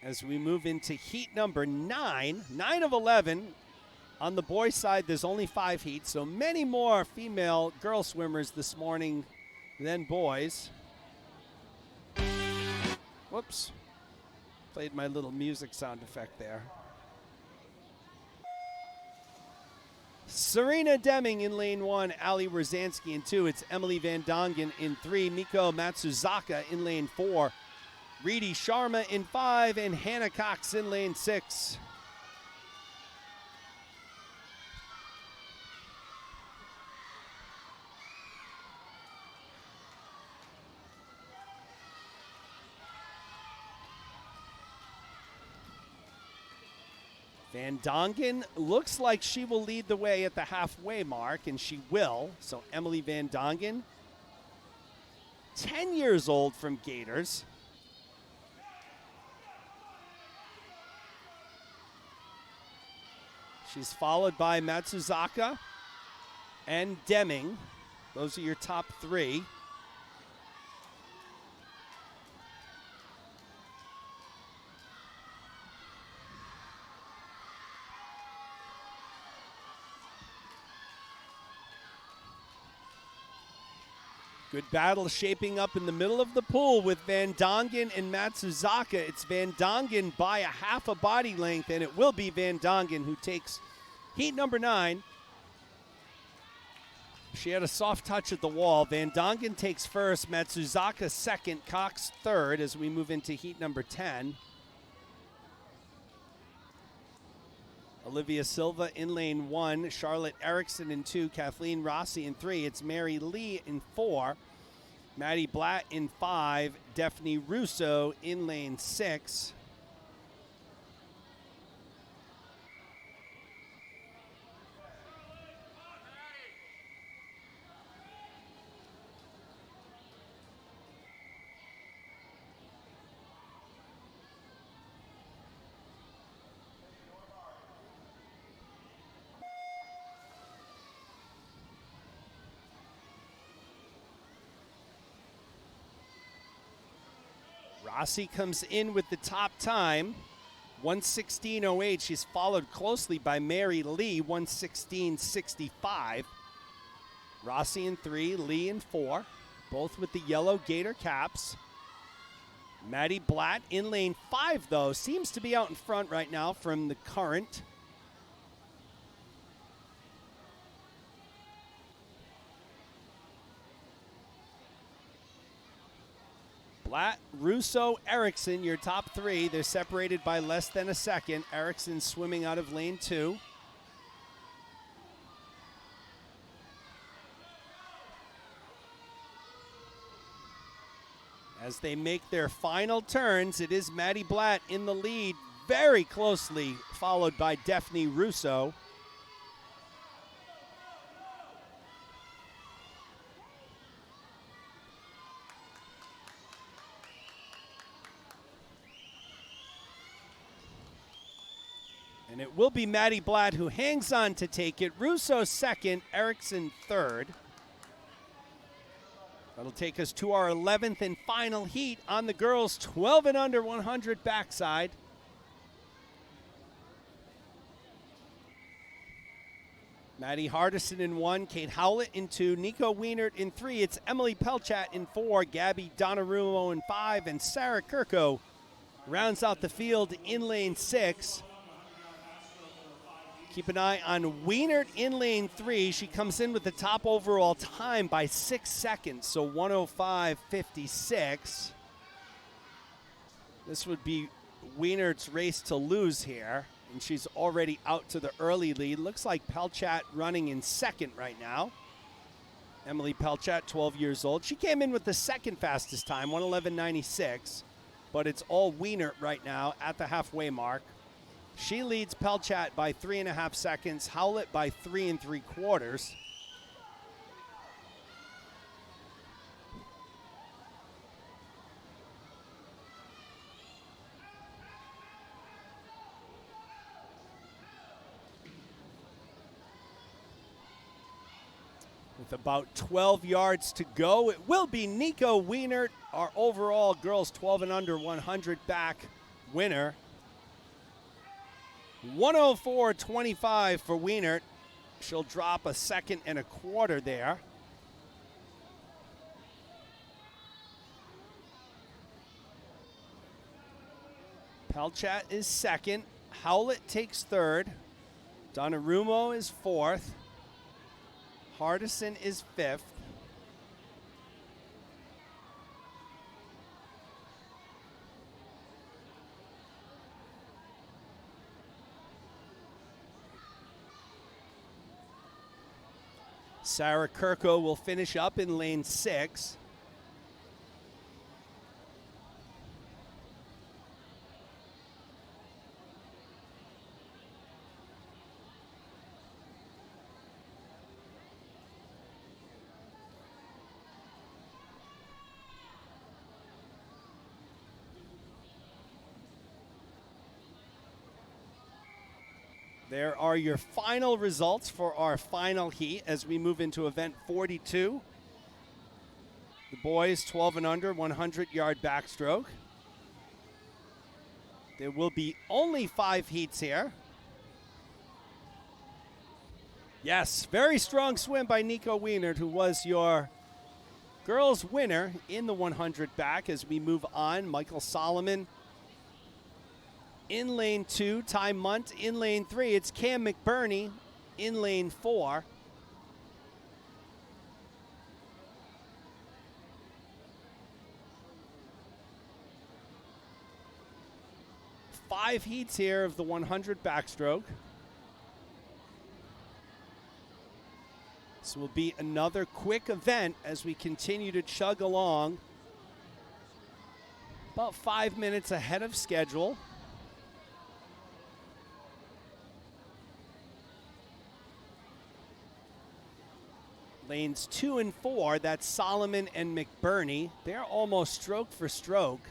As we move into heat number 9, 9 of 11. On the boys' side, there's only 5 heats, so many more female girl swimmers this morning than boys. Whoops. Played my little music sound effect there. Serena Deming in lane 1, Ali Rozansky in 2. It's Emily Van Dongen in 3. Miko Matsuzaka in lane 4. Reedy Sharma in 5, and Hannah Cox in lane 6. Van Dongen looks like she will lead the way at the halfway mark, and she will. So Emily Van Dongen, 10 years old from Gators. She's followed by Matsuzaka and Deming. Those are your top 3. Good battle shaping up in the middle of the pool with Van Dongen and Matsuzaka. It's Van Dongen by a half a body length, and it will be Van Dongen who takes heat number 9. She had a soft touch at the wall. Van Dongen takes first, Matsuzaka second, Cox third as we move into heat number 10. Olivia Silva in lane 1, Charlotte Erickson in 2, Kathleen Rossi in 3. It's Mary Lee in 4, Maddie Blatt in 5, Daphne Russo in lane 6. Rossi comes in with the top time, 1:16.08. She's followed closely by Mary Lee, 1:16.65. Rossi in 3, Lee in 4, both with the yellow Gator caps. Maddie Blatt in lane 5, though, seems to be out in front right now from the current. Blatt, Russo, Erickson, your top 3. They're separated by less than a second. Erickson swimming out of lane 2. As they make their final turns, it is Maddie Blatt in the lead, very closely followed by Daphne Russo. And it will be Maddie Blatt who hangs on to take it. Russo second, Erickson third. That'll take us to our 11th and final heat on the girls 12 and under 100 backside. Maddie Hardison in 1, Kate Howlett in 2, Nico Wienert in 3. It's Emily Pelchat in 4, Gabby Donnarummo in 5, and Sarah Kirko rounds out the field in lane 6. Keep an eye on Wienert in lane 3. She comes in with the top overall time by 6 seconds, so 105.56. This would be Wienert's race to lose here, and she's already out to the early lead. Looks like Pelchat running in second right now. Emily Pelchat, 12 years old. She came in with the second fastest time, 111.96, but it's all Wienert right now at the halfway mark. She leads Pelchat by 3.5 seconds, Howlett by 3 3/4. With about 12 yards to go, it will be Nico Wienert, our overall girls 12 and under 100 back winner. 104.25 for Wienert. She'll drop a 1 1/4 there. Pelchat is second. Howlett takes third. Donnarummo is fourth. Hardison is fifth. Sarah Kirko will finish up in lane 6. There are your final results for our final heat as we move into event 42. The boys 12 and under, 100-yard backstroke. There will be only 5 heats here. Yes, very strong swim by Nico Wienert, who was your girls winner in the 100 back. As we move on, Michael Solomon in lane 2, Ty Munt in lane 3. It's Cam McBurney in lane 4. Five heats here of the 100 backstroke. This will be another quick event as we continue to chug along. About 5 minutes ahead of schedule. Lanes 2 and 4, that's Solomon and McBurney. They're almost stroke for stroke.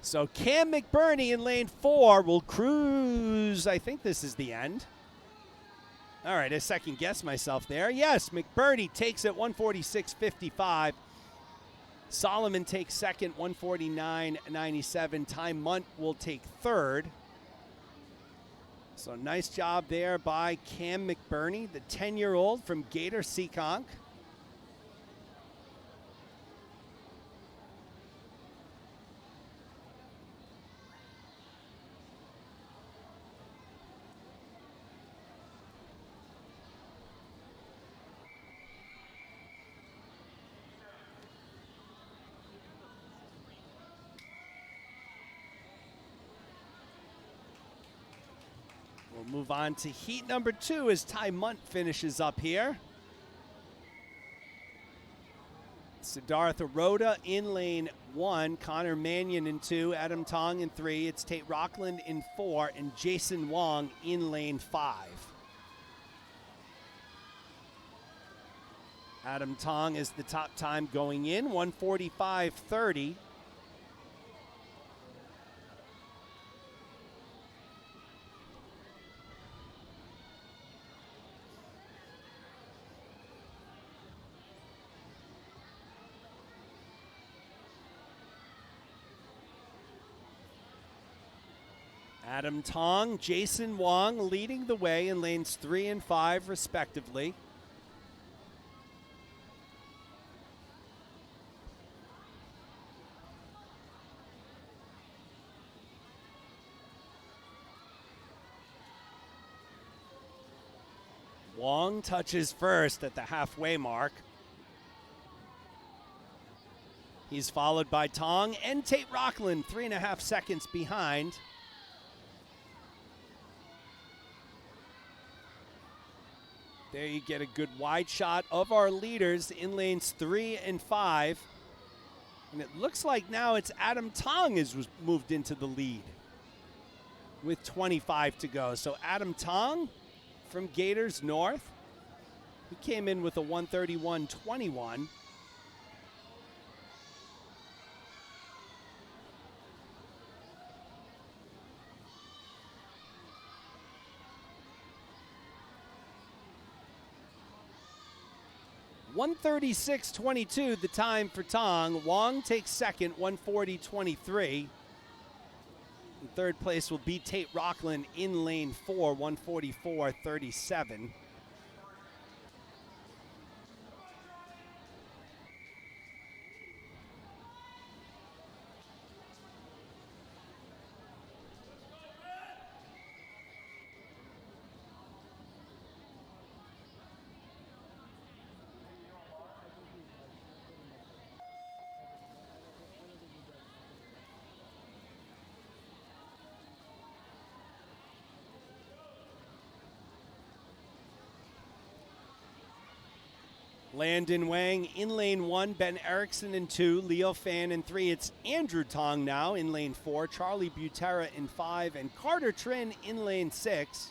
So Cam McBurney in lane 4 will cruise. I think this is the end. All right, I second guess myself there. Yes, McBurney takes it 146.55. Solomon takes second, 149.97. Ty Munt will take third. So nice job there by Cam McBurney, the 10-year-old from Gator Seekonk. We'll move on to heat number 2 as Ty Munt finishes up here. Siddhartha Rhoda in lane 1, Connor Mannion in 2, Adam Tong in 3, it's Tate Rockland in 4, and Jason Wong in lane 5. Adam Tong is the top time going in, 145.30. Adam Tong, Jason Wong leading the way in lanes 3 and 5 respectively. Wong touches first at the halfway mark. He's followed by Tong and Tate Rockland, 3.5 seconds behind. There you get a good wide shot of our leaders in lanes 3 and 5. And it looks like now it's Adam Tong has moved into the lead with 25 to go. So Adam Tong from Gators North, he came in with a 131.21. 136.22 the time for Tong. Wong takes second, 140.23. In third place will be Tate Rockland in lane 4, 144.37. Landon Wang in lane 1, Ben Erickson in 2, Leo Fan in 3. It's Andrew Tong now in lane 4, Charlie Butera in 5, and Carter Trin in lane 6.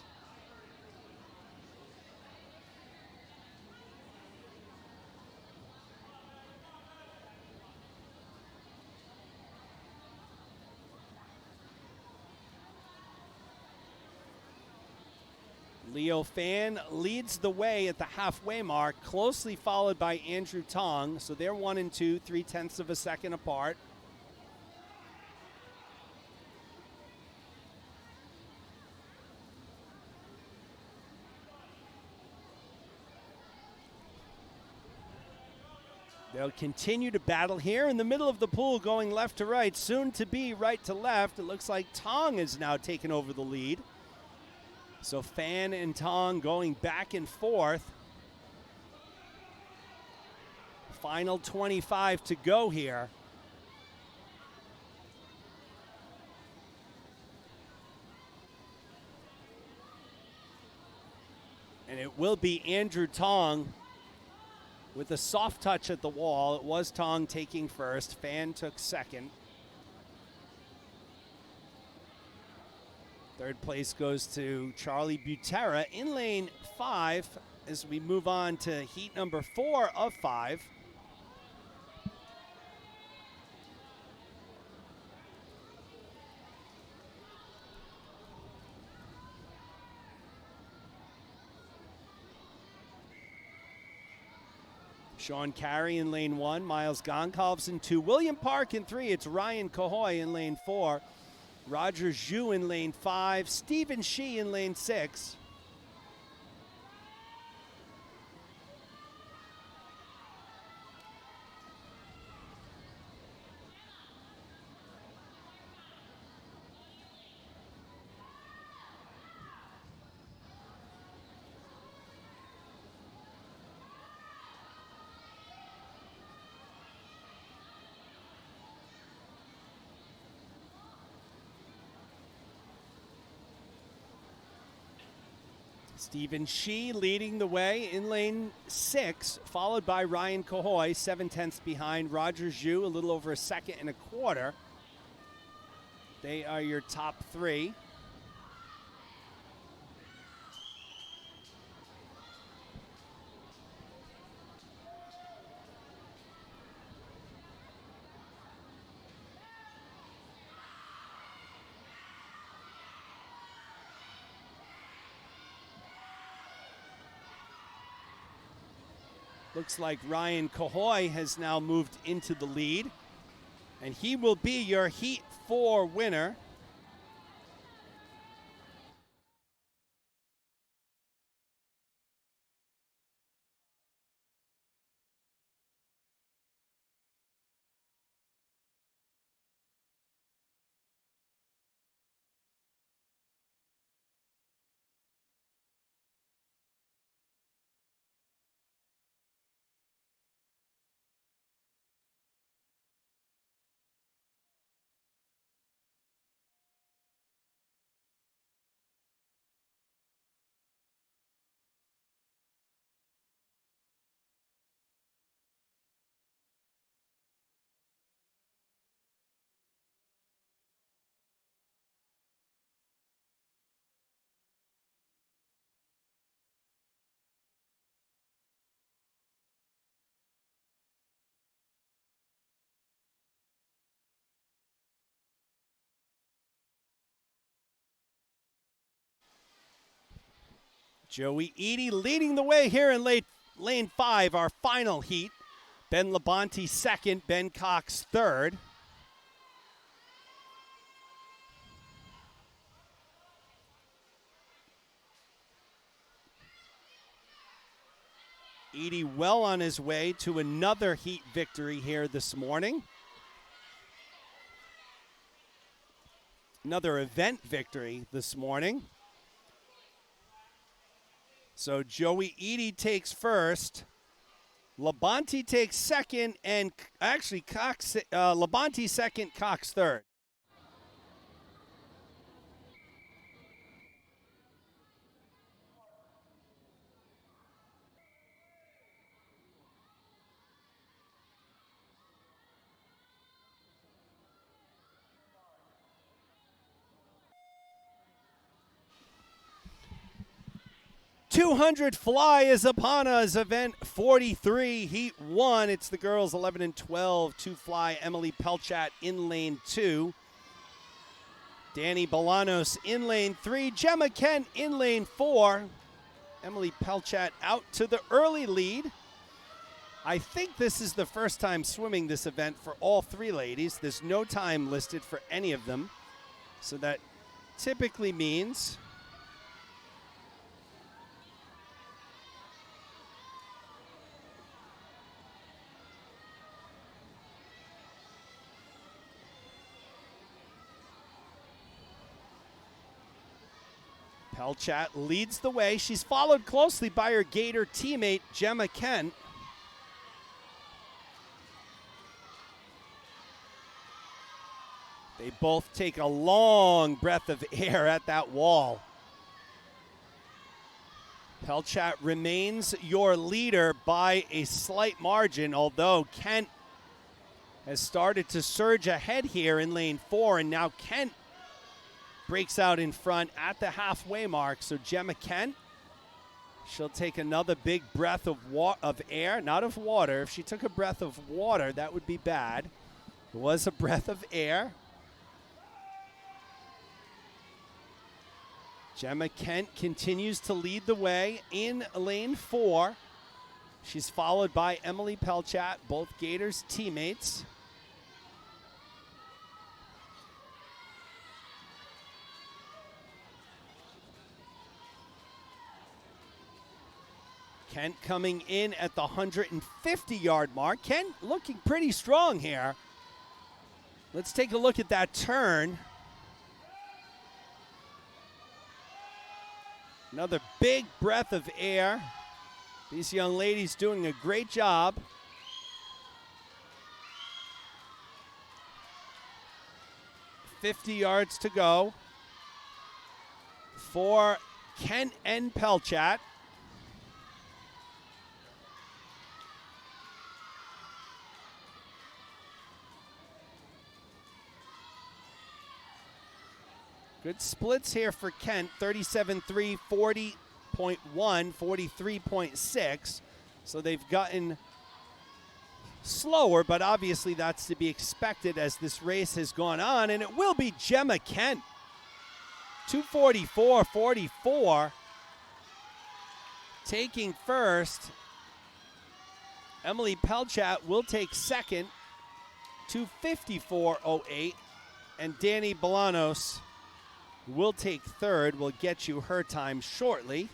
Leo Fan leads the way at the halfway mark, closely followed by Andrew Tong. So they're 1 and 2, 0.3 of a second apart. They'll continue to battle here in the middle of the pool, going left to right, soon to be right to left. It looks like Tong has now taken over the lead. So Fan and Tong going back and forth. Final 25 to go here. And it will be Andrew Tong with a soft touch at the wall. It was Tong taking first. Fan took second. Third place goes to Charlie Butera in lane 5 as we move on to heat number 4 of 5. Sean Carey in lane 1, Miles Goncalves in 2, William Park in 3. It's Ryan Cahoy in lane 4. Roger Zhu in lane 5, Stephen Shee in lane 6. Stephen Shee leading the way in lane 6, followed by Ryan Cahoy, 0.7 behind. Roger Zhu, a little over a second and a quarter. They are your top 3. Looks like Ryan Cahoy has now moved into the lead, and he will be your Heat 4 winner. Joey Eady leading the way here in Lane 5, our final heat. Ben Labonte second, Ben Cox third. Edie well on his way to another heat victory here this morning. Another event victory this morning. So Joey Edie takes first. Labonte takes second, and actually Cox, Labonte second, Cox third. .200 fly is upon us. Event 43, Heat 1. It's the girls 11 and 12. 2 fly, Emily Pelchat in lane 2. Danny Bolanos in lane 3. Gemma Kent in lane 4. Emily Pelchat out to the early lead. I think this is the first time swimming this event for all 3 ladies. There's no time listed for any of them. So that typically means Pelchat leads the way. She's followed closely by her Gator teammate, Gemma Kent. They both take a long breath of air at that wall. Pelchat remains your leader by a slight margin, although Kent has started to surge ahead here in lane 4, and now Kent breaks out in front at the halfway mark. So Gemma Kent, she'll take another big breath of air, not of water. If she took a breath of water, that would be bad. It was a breath of air. Gemma Kent continues to lead the way in lane 4. She's followed by Emily Pelchat, both Gators teammates. Kent coming in at the 150-yard mark. Kent looking pretty strong here. Let's take a look at that turn. Another big breath of air. These young ladies doing a great job. .50 yards to go for Kent and Pelchat. Good splits here for Kent, 37.3, 40.1, 43.6. So they've gotten slower, but obviously that's to be expected as this race has gone on, and it will be Gemma Kent. 2:44.44, taking first. Emily Pelchat will take second, 2:54.08, and Danny Bolanos will take third. We'll get you her time shortly.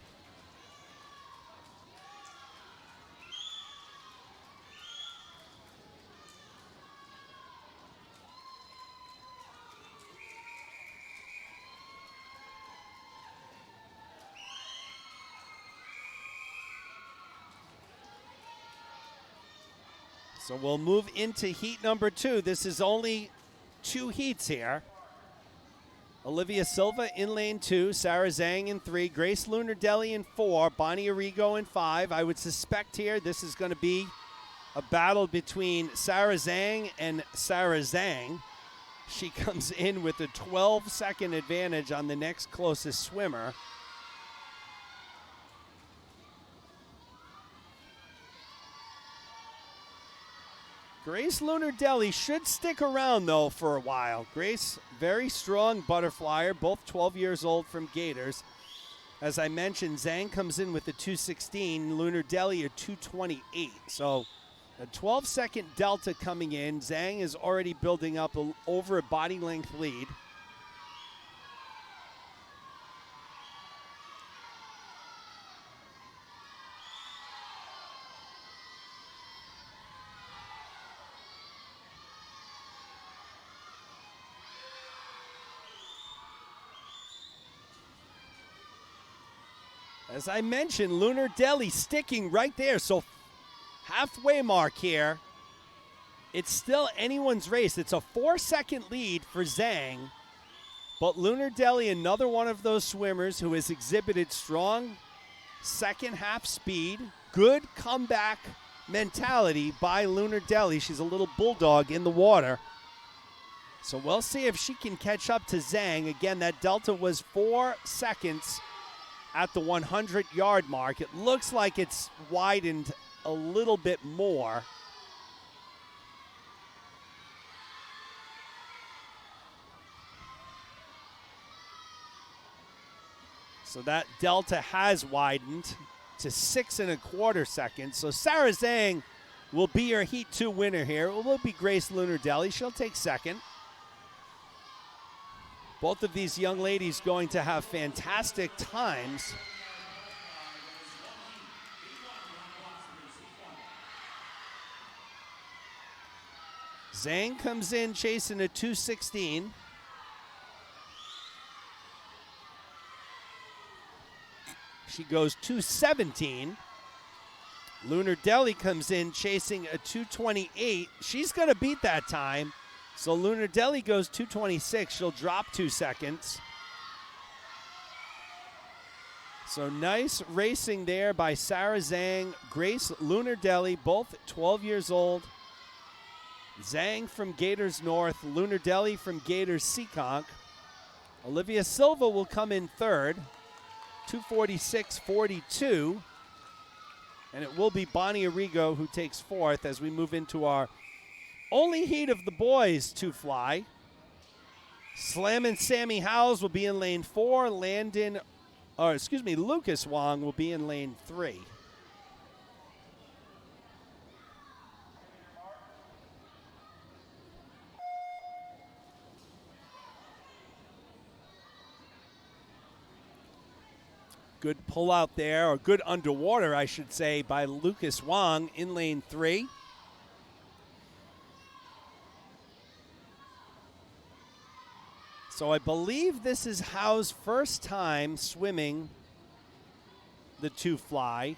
So we'll move into heat number 2. This is only 2 heats here. Olivia Silva in lane 2, Sarah Zhang in 3, Grace Lunardelli in 4, Bonnie Arrigo in 5. I would suspect here this is going to be a battle between Sarah Zhang and Sarah Zhang. She comes in with a 12-second advantage on the next closest swimmer. Grace Lunardelli should stick around, though, for a while. Grace, very strong butterflyer, both 12 years old from Gators. As I mentioned, Zhang comes in with a 2:16, Lunar Delhi a 2:28. So a 12-second delta coming in. Zhang is already building up over a body length lead. As I mentioned, Lunar Delhi sticking right there. So halfway mark here. It's still anyone's race. It's a 4-second lead for Zhang. But Lunar Delhi, another one of those swimmers who has exhibited strong second half speed. Good comeback mentality by Lunar Delhi. She's a little bulldog in the water. So we'll see if she can catch up to Zhang. Again, that delta was 4 seconds at the 100-yard mark. It looks like it's widened a little bit more. So that delta has widened to 6.25 seconds. So Sarah Zhang will be your Heat 2 winner here. It will be Grace Lunar Delhi. She'll take second. Both of these young ladies going to have fantastic times. Zhang comes in chasing a 2:16. She goes 2:17. Lunar Delhi comes in chasing a 2:28. She's going to beat that time. So Lunar Delhi goes 2:26. She'll drop 2 seconds. So nice racing there by Sarah Zhang, Grace Lunar Delhi, both 12 years old. Zhang from Gators North, Lunar Delhi from Gators Seekonk. Olivia Silva will come in third, 2:46.42. And it will be Bonnie Arrigo who takes fourth as we move into our only heat of the boys to fly. Slammin' Sammy Howells will be in lane 4. Lucas Wong will be in lane 3. Good pull out there, or good underwater, I should say, by Lucas Wong in lane 3. So I believe this is Howe's first time swimming the 2 fly.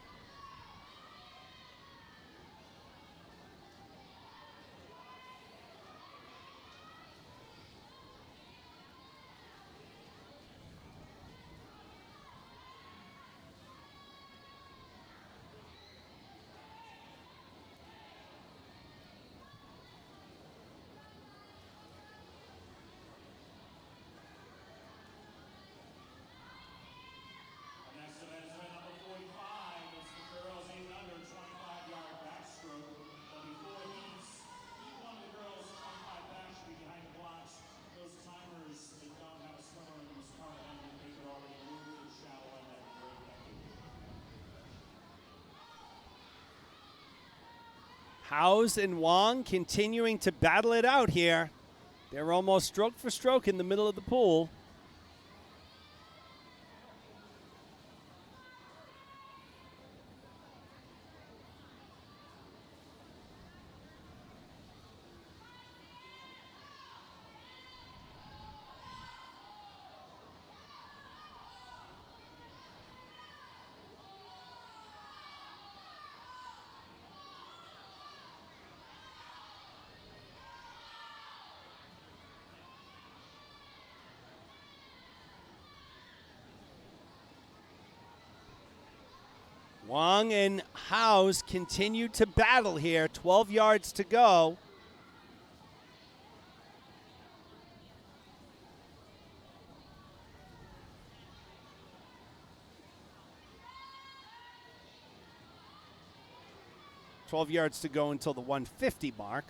Howes and Wong continuing to battle it out here. They're almost stroke for stroke in the middle of the pool. Wong and Howes continue to battle here. 12 yards to go. $12 yards to go until the 150 mark.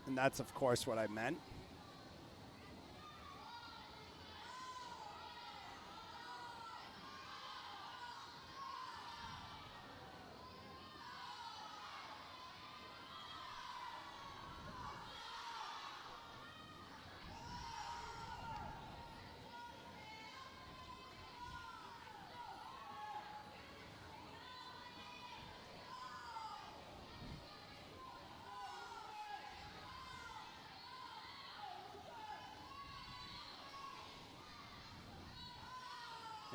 And that's, of course, what I meant.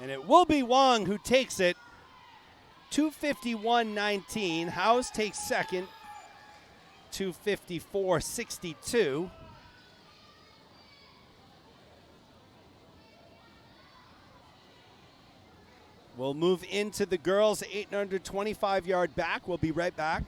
And it will be Wong who takes it. 251.19. Howes takes second. 254.62. We'll move into the girls' 825-yard back. We'll be right back.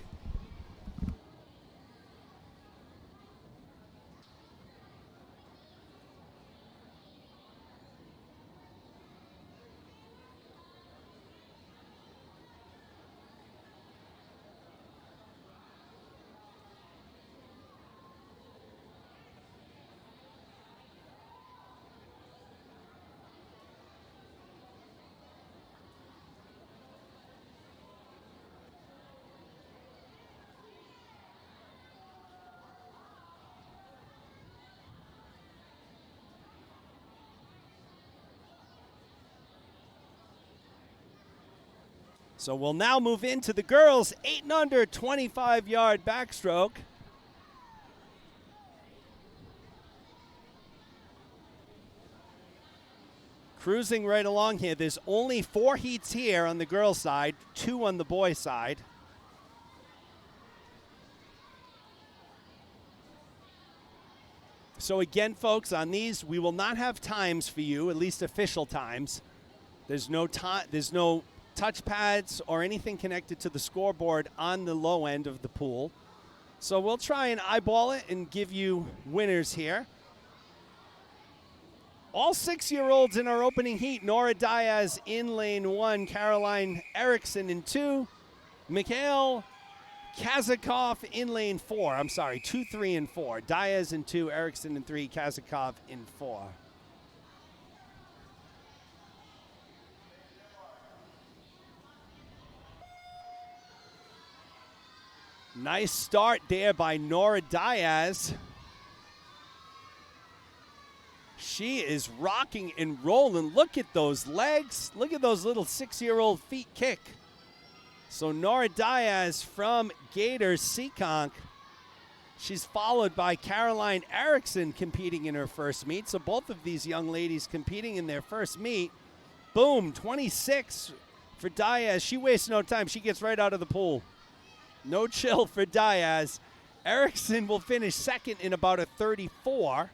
So we'll now move into the girls' 8 and under 25-yard backstroke. Cruising right along here. There's only 4 heats here on the girls' side, 2 on the boys' side. So again, folks, on these, we will not have times for you, at least official times. There's no touch pads or anything connected to the scoreboard on the low end of the pool. So we'll try and eyeball it and give you winners here. All 6-year-olds in our opening heat. Nora Diaz in lane 1, Caroline Erickson in 2, Mikhail Kazakov in lane 4. I'm sorry, 2, 3, and 4. Diaz in 2, Erickson in 3, Kazakov in 4. Nice start there by Nora Diaz. She is rocking and rolling. Look at those legs. Look at those little 6-year-old feet kick. So Nora Diaz from Gators Seekonk. She's followed by Caroline Erickson competing in her first meet. So both of these young ladies competing in their first meet. Boom, 26 for Diaz. She wastes no time. She gets right out of the pool. No chill for Diaz. Erickson will finish second in about a 34.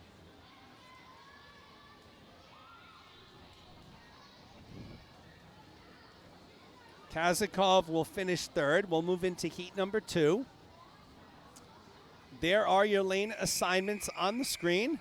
Kazakov will finish third. We'll move into heat number 2. There are your lane assignments on the screen.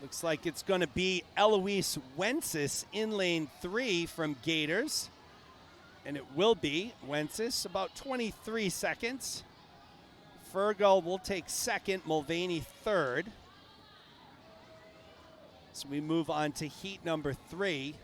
Looks like it's going to be Eloise Wences in lane 3 from Gators. And it will be Wences, about 23 seconds. Fergal will take second, Mulvaney third. So we move on to heat number 3.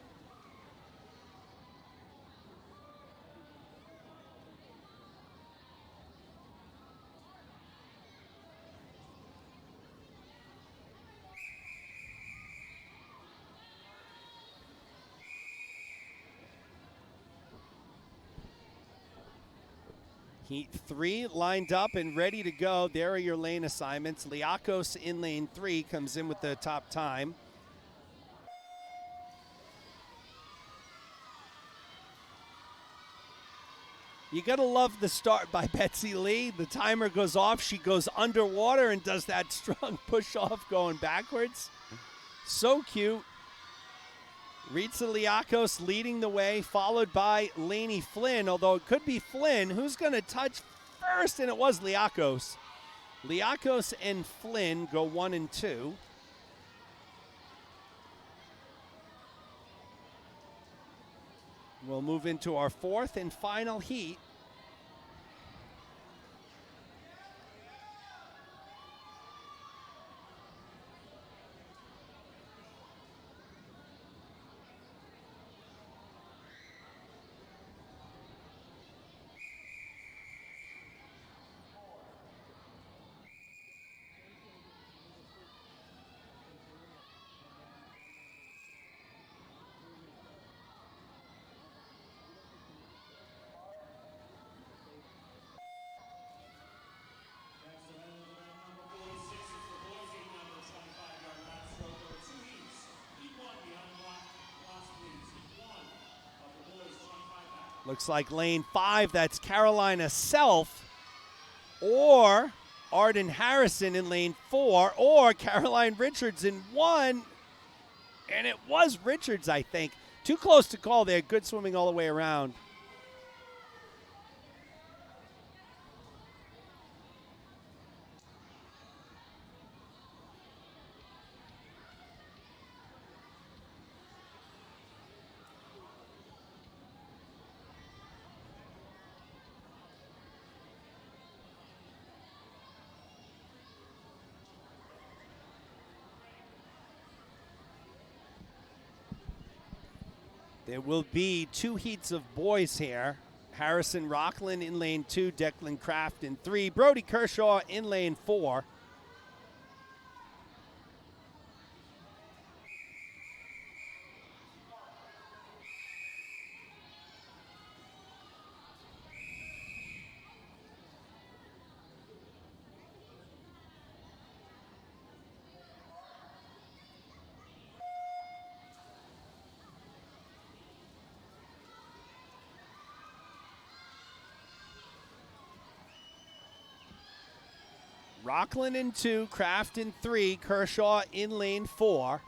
Heat 3 lined up and ready to go. There are your lane assignments. Liakos in lane 3 comes in with the top time. You gotta love the start by Betsy Lee. The timer goes off. She goes underwater and does that strong push off going backwards. So cute. Ritza Liakos leading the way, followed by Lainey Flynn, although it could be Flynn. Who's going to touch first? And it was Liakos. Liakos and Flynn go 1 and 2. We'll move into our 4th and final heat. Looks like lane 5, that's Carolina Self, or Arden Harrison in lane 4, or Caroline Richards in 1. And it was Richards, I think. Too close to call there. Good swimming all the way around. There will be 2 heats of boys here. Harrison Rockland in lane 2, Declan Kraft in 3, Brody Kershaw in lane 4. Rockland in 2, Kraft in 3, Kershaw in lane 4.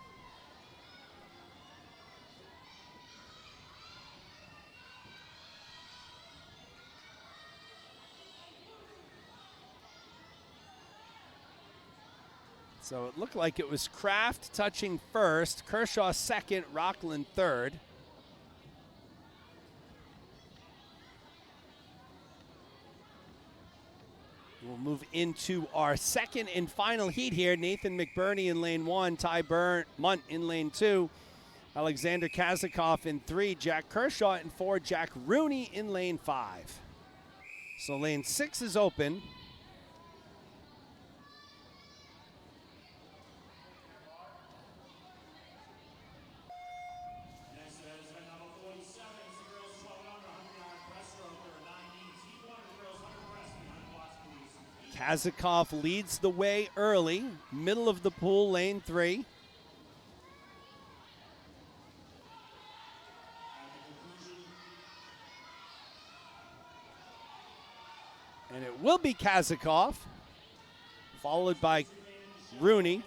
So it looked like it was Kraft touching first, Kershaw second, Rockland third. We'll move into our second and final heat here. Nathan McBurney in lane 1, Ty Munt in lane 2, Alexander Kazakov in 3, Jack Kershaw in 4, Jack Rooney in lane 5. So lane 6 is open. Kazakov leads the way early, middle of the pool, lane 3. And it will be Kazakov, followed by Rooney.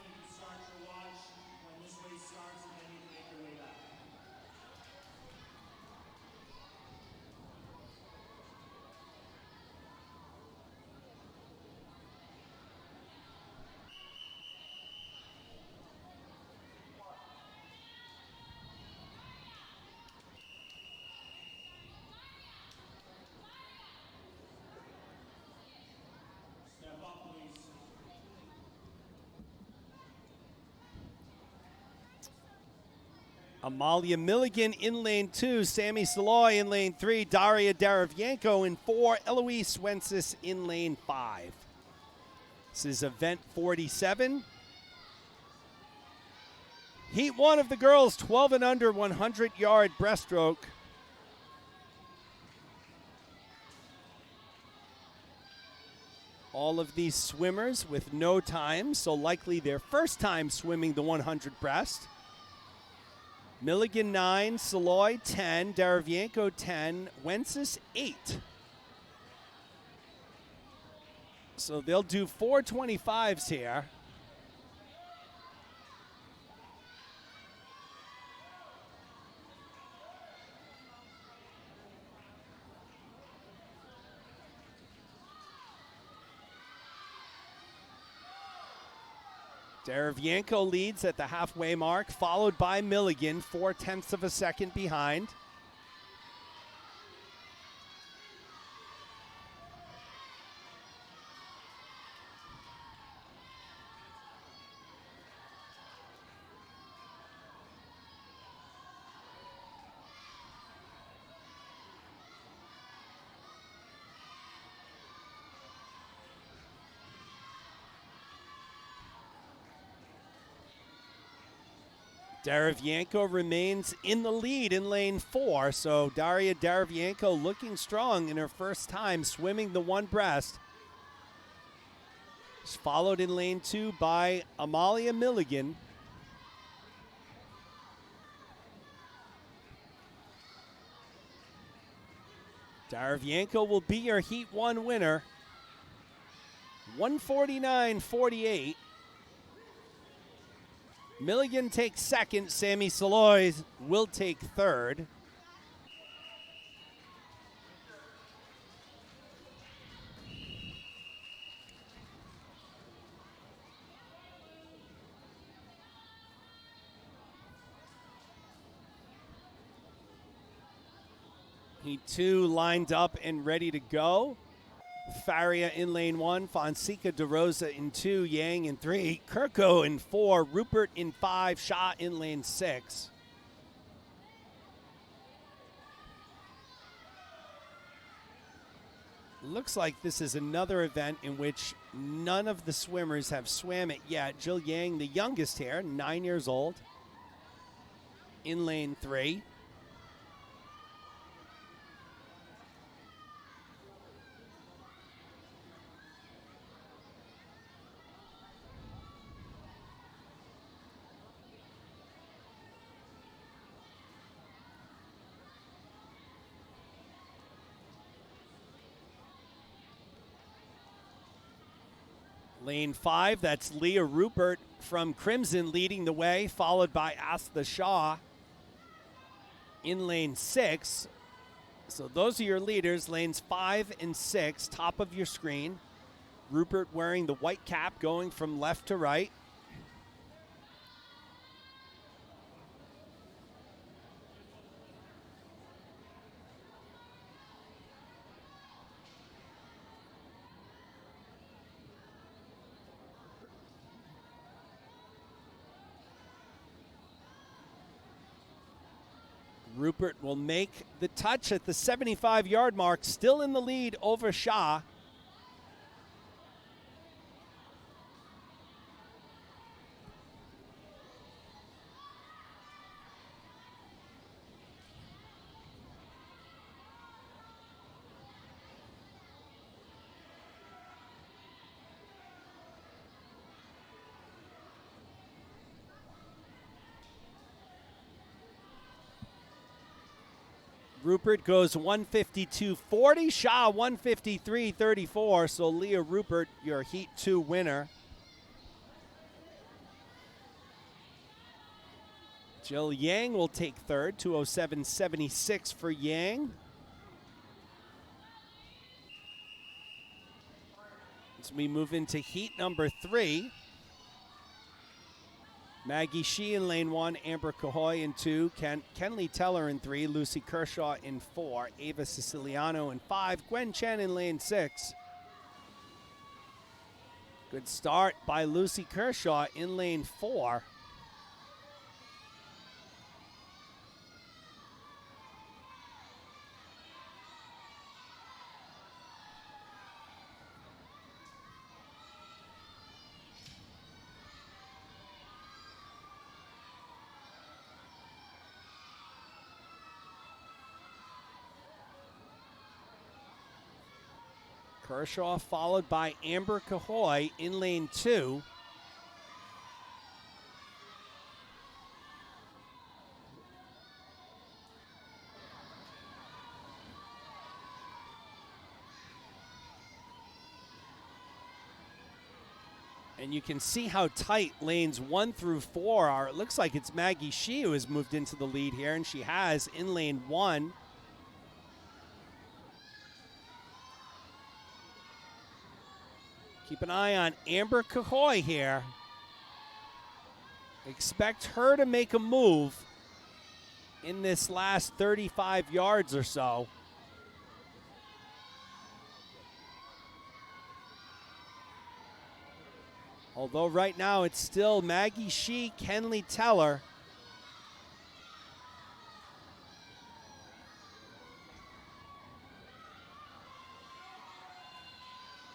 Amalia Milligan in lane 2, Sammy Saloy in lane 3, Daria Darevyenko in 4, Eloise Wences in lane 5. This is event 47. Heat 1 of the girls, 12 and under, 100-yard breaststroke. All of these swimmers with no time, so likely their first time swimming the 100 breast. Milligan 9, Saloy 10, Darevyenko 10, Wences 8. So they'll do 425s here. Darevyenko leads at the halfway mark, followed by Milligan, 0.4 of a second behind. Darevyenko remains in the lead in lane 4, so Daria Darevyenko looking strong in her first time swimming the one breast. She's followed in lane 2 by Amalia Milligan. Staravyanko will be your Heat 1 winner. 149.48. Milligan takes second. Sammy Saloy will take third. Heat 2 lined up and ready to go. Faria in lane 1, Fonseca de Rosa in 2, Yang in 3, Kirko in 4, Rupert in 5, Shaw in lane 6. Looks like this is another event in which none of the swimmers have swam it yet. Jill Yang, the youngest here, 9 years old, in lane 3. Lane 5, that's Leah Rupert from Crimson leading the way, followed by Asta Shaw in lane 6. So those are your leaders, lanes 5 and 6, top of your screen. Rupert wearing the white cap going from left to right. Rupert will make the touch at the 75-yard mark, still in the lead over Shaw. Rupert goes 152.40, Shaw 153.34, so Leah Rupert, your Heat 2 winner. Jill Yang will take third, 207.76 for Yang. As we move into Heat number 3, Maggie Shee in lane 1, Amber Cahoy in 2, Kenley Teller in 3, Lucy Kershaw in 4, Ava Siciliano in 5, Gwen Chen in lane 6. Good start by Lucy Kershaw in lane 4. Kershaw followed by Amber Cahoy in lane 2. And you can see how tight lanes 1 through 4 are. It looks like it's Maggie Shee who has moved into the lead here, and she has in lane 1. Keep an eye on Amber Cahoy here. Expect her to make a move in this last 35 yards or so. Although right now it's still Maggie Shee, Kenley Teller.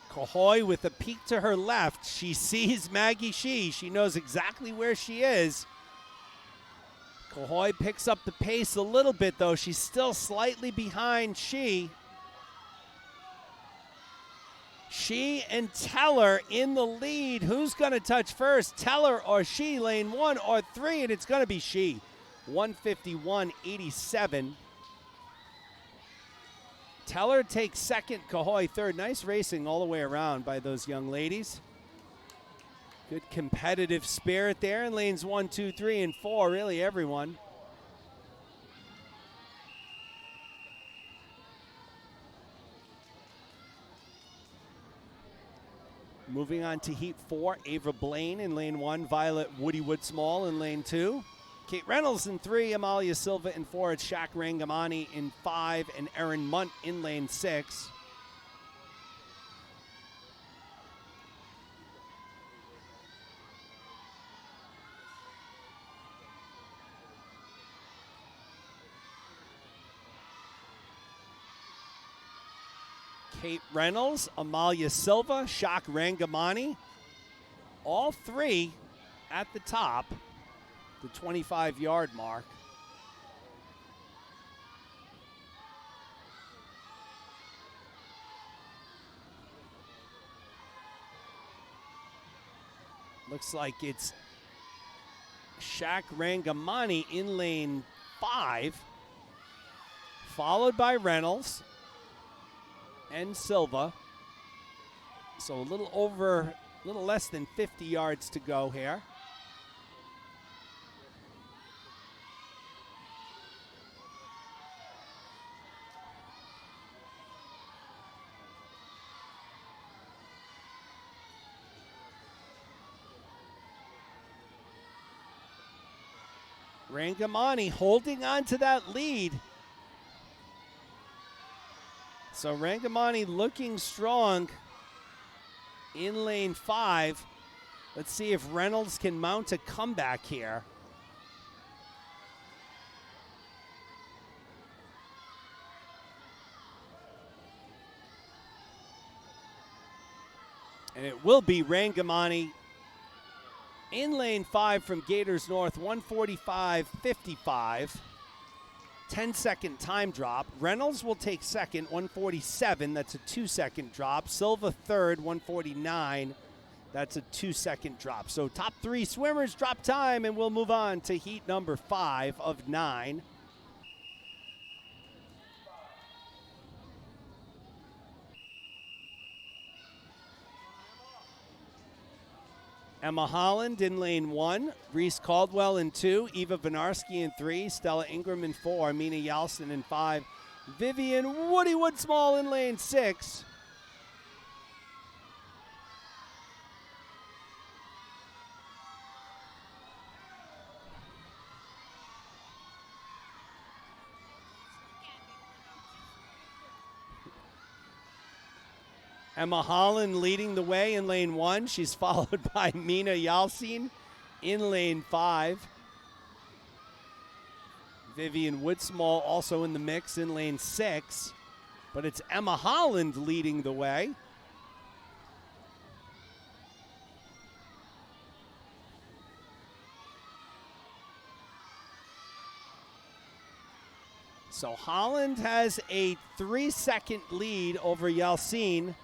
Cahoy with a peek to her left. She sees Maggie Shee. She knows exactly where she is. Cahoy picks up the pace a little bit, though. She's still slightly behind Shee. Shee and Teller in the lead. Who's going to touch first? Teller or Shee, lane 1 or 3, and it's going to be Shee. 151.87. Teller takes second, Cahoy third. Nice racing all the way around by those young ladies. Good competitive spirit there in lanes 1, 2, 3, and 4, really everyone. Moving on to heat 4, Ava Blaine in lane 1, Violet Woody Woodsmall in lane 2. Kate Reynolds in 3, Amalia Silva in 4, it's Shaq Rangamani in 5, and Erin Munt in lane 6. Kate Reynolds, Amalia Silva, Shaq Rangamani, all three at the top, the 25-yard mark. Looks like it's Shaq Rangamani in lane 5, followed by Reynolds and Silva. So a little less than 50 yards to go here. Rangamani holding on to that lead. So Rangamani looking strong in lane 5. Let's see if Reynolds can mount a comeback here. And it will be Rangamani in lane 5 from Gators North, 145.55. 10-second time drop. Reynolds will take second, 147. That's a 2-second drop. Silva third, 149. That's a 2-second drop. So top 3 swimmers drop time, and we'll move on to heat number 5 of 9. Emma Holland in lane 1, Reese Caldwell in 2, Eva Benarski in 3, Stella Ingram in 4, Mina Yalston in 5, Vivian Woody Woodsmall in lane 6. Emma Holland leading the way in lane 1. She's followed by Mina Yalcin in lane 5. Vivian Woodsmall also in the mix in lane 6. But it's Emma Holland leading the way. So Holland has a 3-second lead over Yalcin.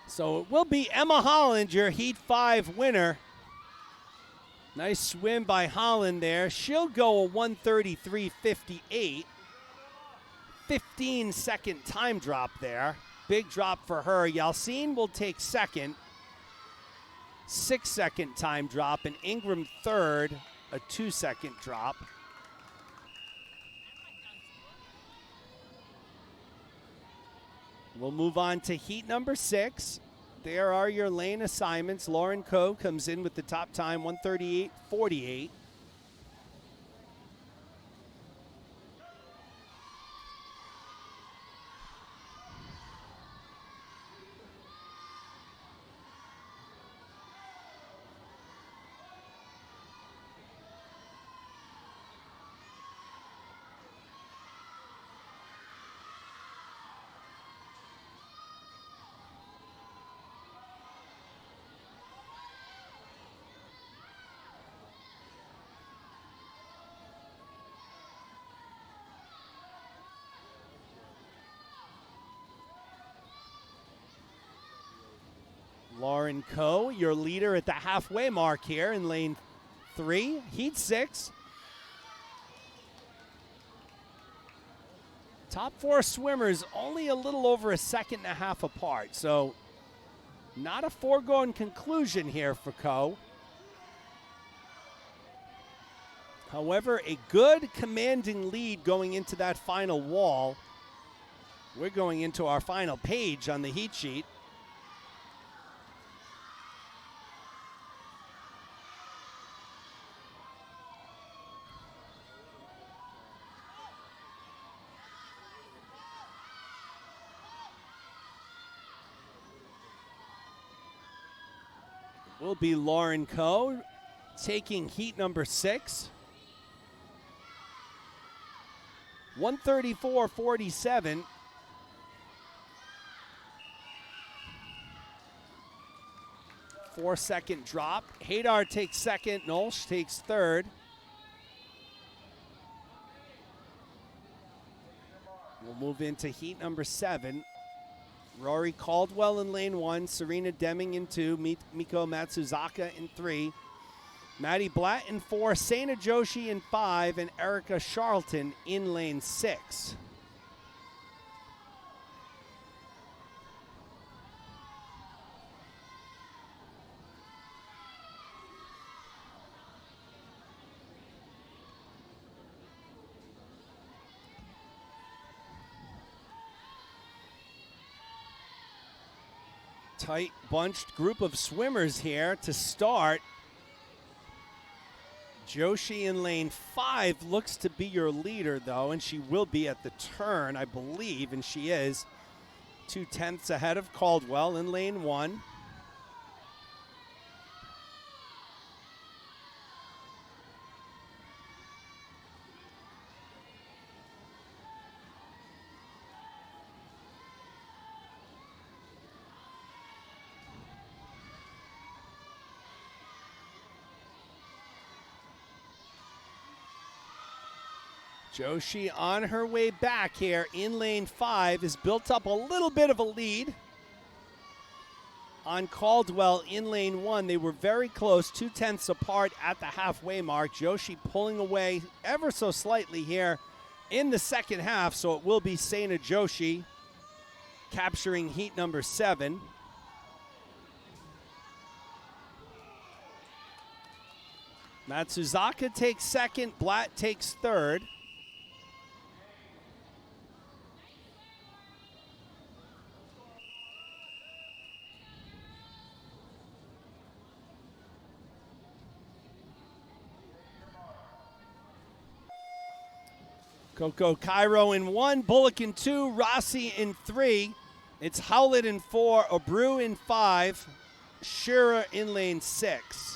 So it will be Emma Holland, your Heat 5 winner. Nice swim by Holland there. She'll go a 133.58. 15-second time drop there. Big drop for her. Yalcin will take second. 6-second time drop. And Ingram third, a 2-second drop. We'll move on to heat number 6. There are your lane assignments. Lauren Coe comes in with the top time, 138.48. Lauren Coe, your leader at the halfway mark here in lane 3, heat 6. Top 4 swimmers only a little over a second and a half apart, so not a foregone conclusion here for Coe. However, a good commanding lead going into that final wall. We're going into our final page on the heat sheet. Will be Lauren Coe taking heat number 6. 134.47. Four-second drop. Hadar takes second. Nolsh takes third. We'll move into heat number 7. Rory Caldwell in lane 1, Serena Deming in 2, Miko Matsuzaka in 3, Maddie Blatt in 4, Sana Joshi in 5, and Erica Charlton in lane 6. Tight bunched group of swimmers here to start. Joshi in lane 5 looks to be your leader though, and she will be at the turn, I believe, and she is. 2/10 ahead of Caldwell in lane 1. Joshi on her way back here in lane 5 has built up a little bit of a lead on Caldwell in lane 1. They were very close, 2/10 apart at the halfway mark. Joshi pulling away ever so slightly here in the second half, so it will be Sana Joshi capturing heat number 7. Matsuzaka takes second, Blatt takes third. Coco Cairo in 1, Bullock in 2, Rossi in 3. It's Howlett in 4, Abreu in 5, Shearer in lane 6.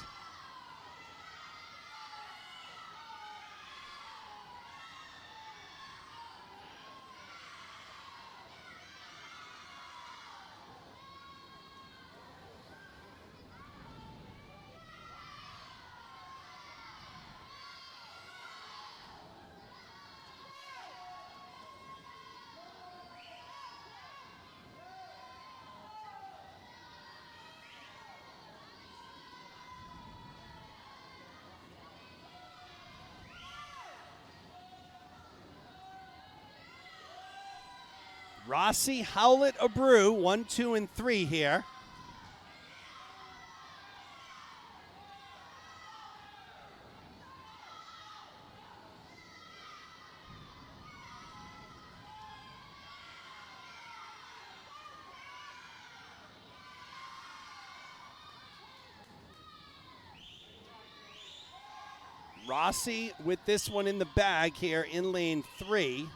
Rossi, Howlett, Abreu, 1, 2, and 3 here. Rossi with this one in the bag here in lane 3.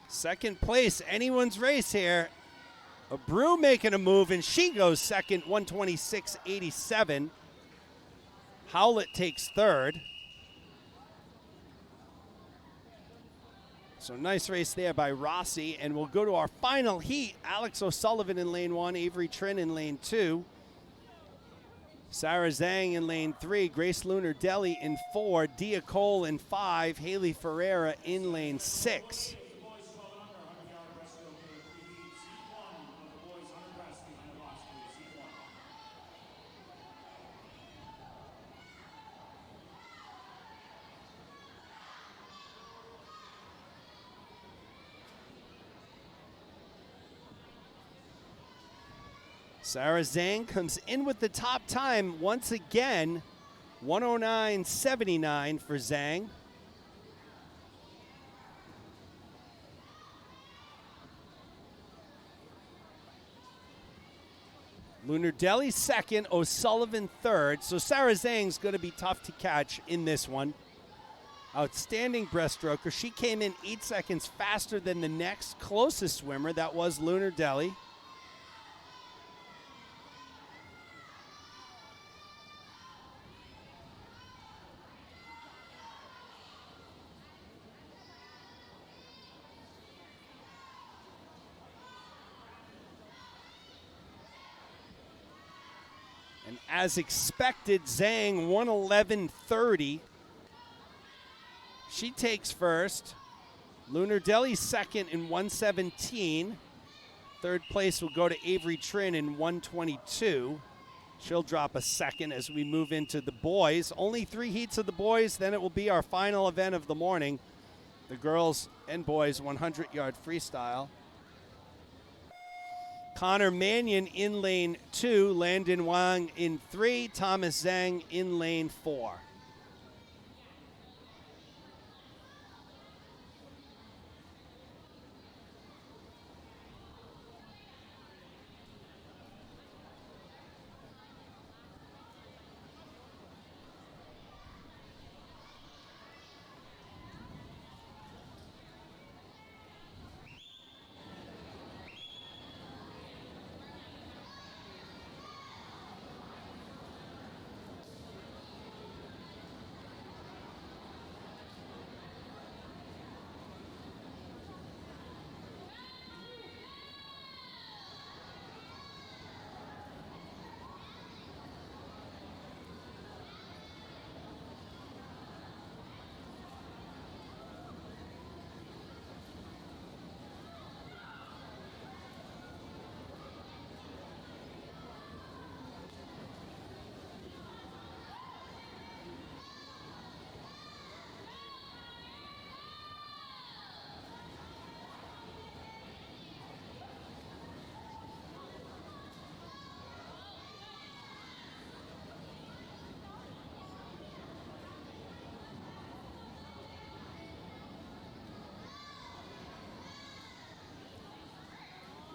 Second place, anyone's race here. Abreu making a move, and she goes second, 126.87. Howlett takes third. So nice race there by Rossi, and we'll go to our final heat. Alex O'Sullivan in lane 1, Avery Trin in lane 2. Sarah Zhang in lane 3, Grace Lunar Deli in 4, Dia Cole in 5, Haley Ferreira in lane 6. Sarah Zhang comes in with the top time once again, 109.79 for Zhang. Lunardelli second, O'Sullivan third. So Sarah Zhang's going to be tough to catch in this one. Outstanding breaststroker. She came in 8 seconds faster than the next closest swimmer. That was Lunardelli. And as expected, Zhang 111.30. She takes first. Lunardelli second in 117. Third place will go to Avery Trin in 122. She'll drop a second as we move into the boys. Only 3 heats of the boys, then it will be our final event of the morning. The girls and boys 100-yard freestyle. Connor Mannion in lane 2, Landon Wang in 3, Thomas Zhang in lane 4.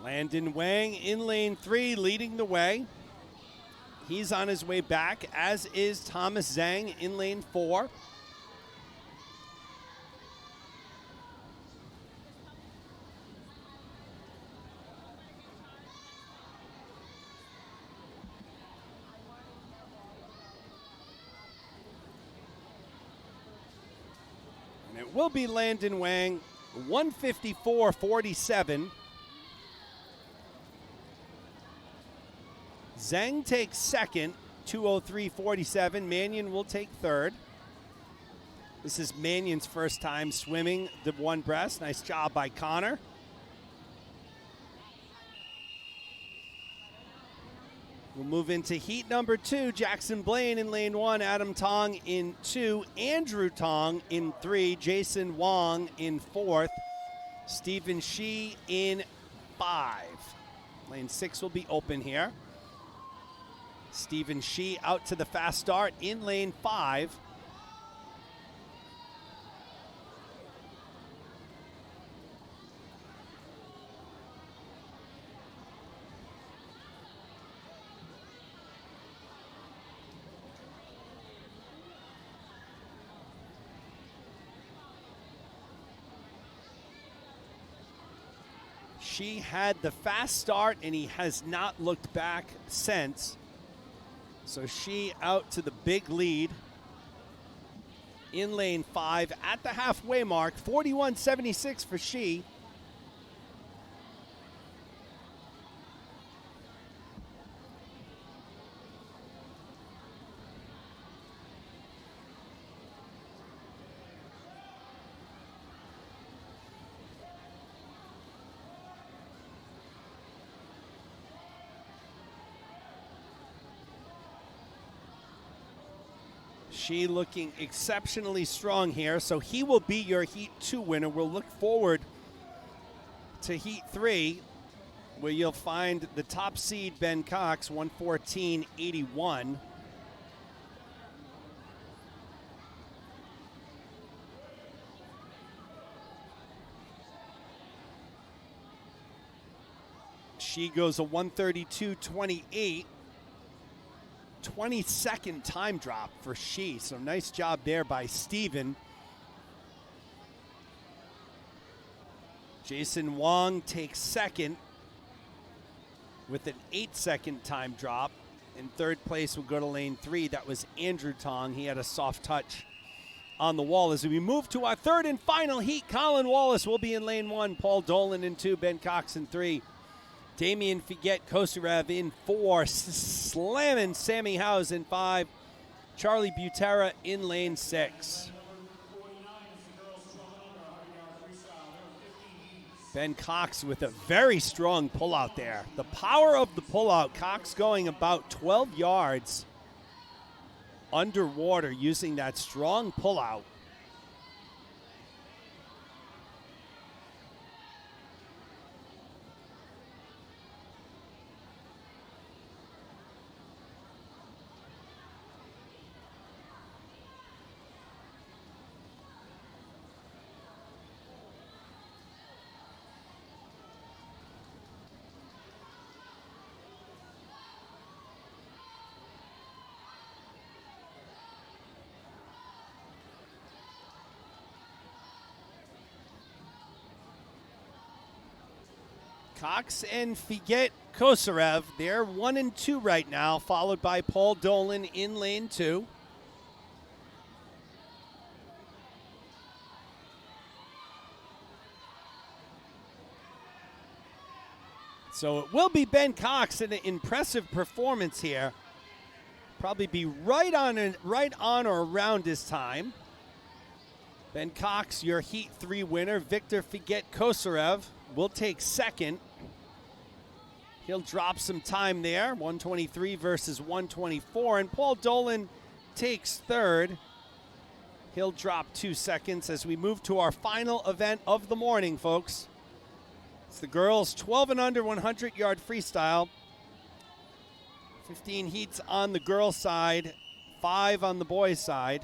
Landon Wang in lane 3, leading the way. He's on his way back, as is Thomas Zhang in lane 4. And it will be Landon Wang, 154.47. Zhang takes second, 203.47. Mannion will take third. This is Mannion's first time swimming the one breast. Nice job by Connor. We'll move into heat number 2. Jackson Blaine in lane 1, Adam Tong in 2, Andrew Tong in 3, Jason Wong in 4th, Stephen Shi in 5. Lane 6 will be open here. Stephen Shi out to the fast start in lane 5. Shi had the fast start and he has not looked back since. So Shi out to the big lead in lane 5 at the halfway mark, 41.76 for Shi. Shi looking exceptionally strong here, so he will be your Heat 2 winner. We'll look forward to Heat 3 where you'll find the top seed Ben Cox, 114.81. She goes a 132.28. 22nd time drop for she. So nice job there by Steven. Jason Wong takes second with an 8-second time drop. In third place will go to lane 3. That was Andrew Tong. He had a soft touch on the wall. As we move to our third and final heat, Colin Wallace will be in lane 1. Paul Dolan in 2. Ben Cox in 3. Damian Figet Kosarev in 4. Slamming Sammy Howes in 5. Charlie Butera in lane 6. Ben Cox with a very strong pullout there. The power of the pullout, Cox going about 12 yards underwater using that strong pullout. Cox and Figet Kosarev, they're 1 and 2 right now, followed by Paul Dolan in lane 2. So it will be Ben Cox in an impressive performance here. Probably be right on or around his time. Ben Cox, your Heat 3 winner. Victor Figet Kosarev will take second. He'll drop some time there, 123 versus 124. And Paul Dolan takes third. He'll drop 2 seconds as we move to our final event of the morning, folks. It's the girls 12 and under 100-yard freestyle. 15 heats on the girls' side, 5 on the boys' side.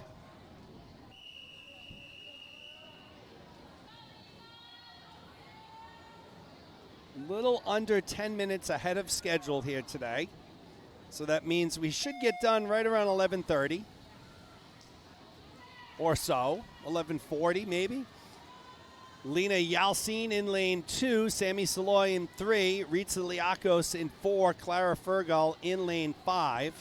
Little under 10 minutes ahead of schedule here today. So that means we should get done right around 11:30 or so, 11:40 maybe. Lena Yalcin in lane 2, Sammy Saloy in 3, Ritza Liakos in 4, Clara Fergal in lane 5.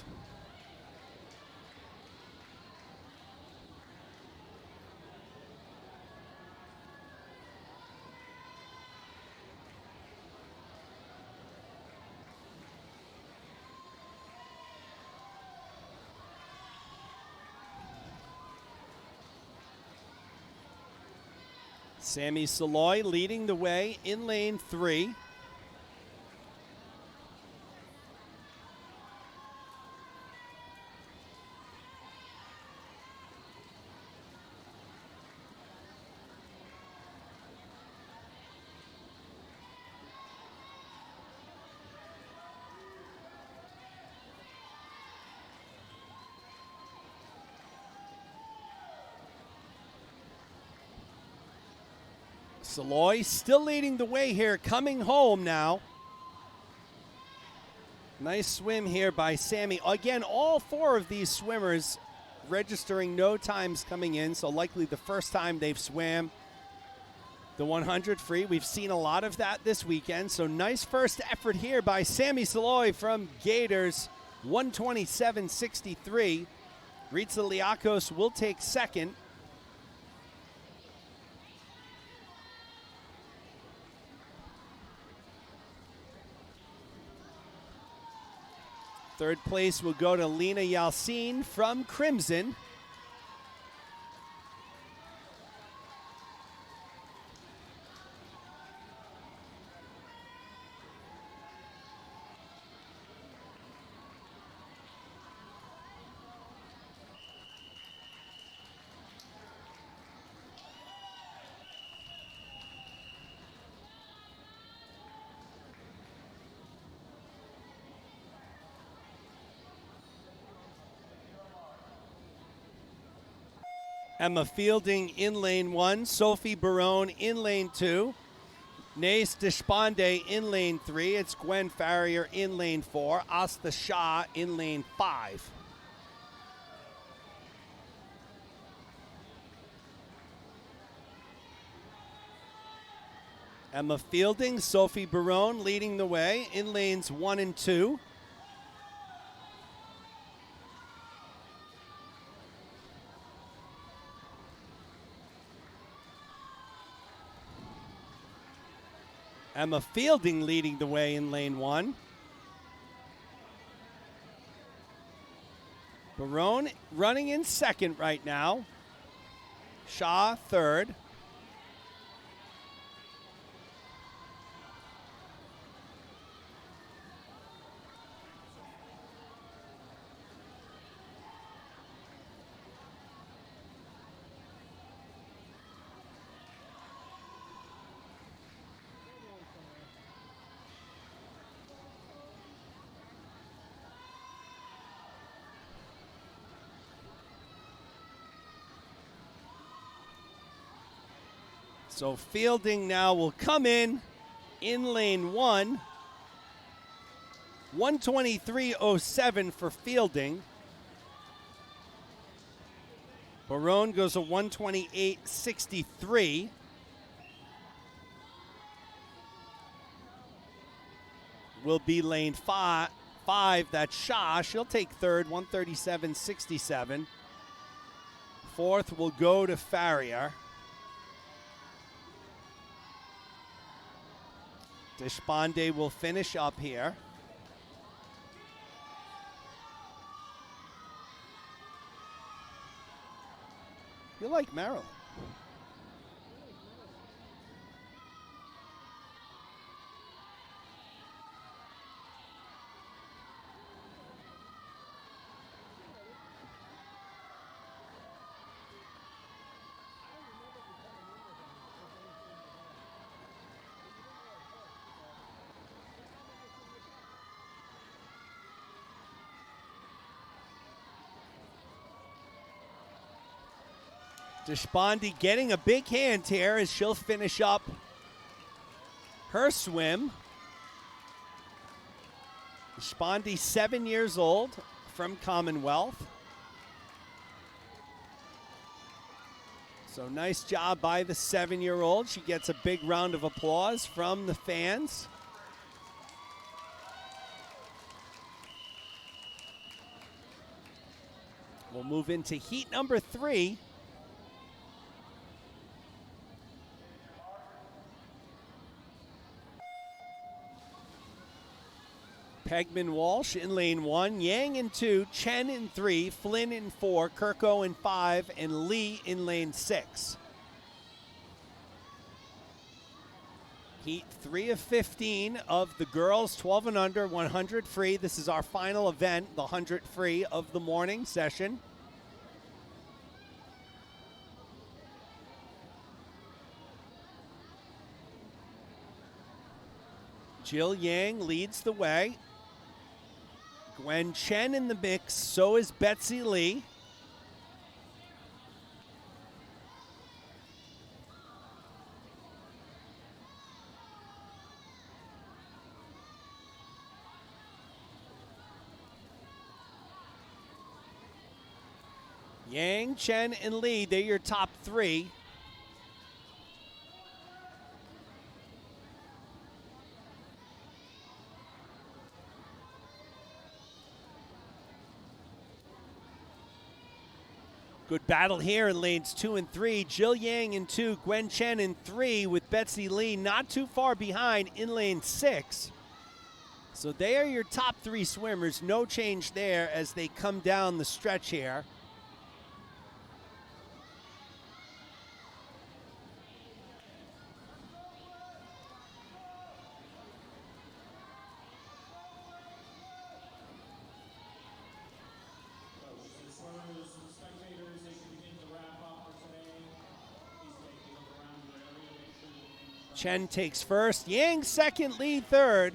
Sammy Saloy leading the way in lane 3. Saloy still leading the way here, coming home now. Nice swim here by Sammy. Again, all 4 of these swimmers registering no times coming in, so likely the first time they've swam the 100 free. We've seen a lot of that this weekend, so nice first effort here by Sammy Saloy from Gators, 127.63. Ritza Liakos will take second. Third place will go to Lena Yalcin from Crimson. Emma Fielding in lane 1, Sophie Barone in lane 2, Nace Deshpande in lane 3, it's Gwen Farrier in lane 4, Asta Shah in lane 5. Emma Fielding, Sophie Barone leading the way in lanes 1 and 2. Emma Fielding leading the way in lane 1. Barone running in second right now. Shah third. So Fielding now will come in lane 1. 123.07 for Fielding. Barone goes a 128.63. Will be lane 5. That's Shah. She'll take third, 137.67. Fourth will go to Farrier. Deshpande will finish up here. You like Maryland. Deshpande getting a big hand here as she'll finish up her swim. Deshpande, 7 years old, from Commonwealth. So nice job by the 7-year-old. She gets a big round of applause from the fans. We'll move into heat number 3. Pegman Walsh in lane 1, Yang in 2, Chen in 3, Flynn in 4, Kirko in 5, and Lee in lane 6. Heat 3 of 15 of the girls, 12 and under, 100 free. This is our final event, the 100 free of the morning session. Jill Yang leads the way. Gwen Chen in the mix, so is Betsy Lee. Yang, Chen, and Lee, they're your top 3. Good battle here in lanes 2 and 3. Jill Yang in 2, Gwen Chen in 3, with Betsy Lee not too far behind in lane 6. So they are your top 3 swimmers. No change there as they come down the stretch here. Chen takes first, Yang second, Lee third.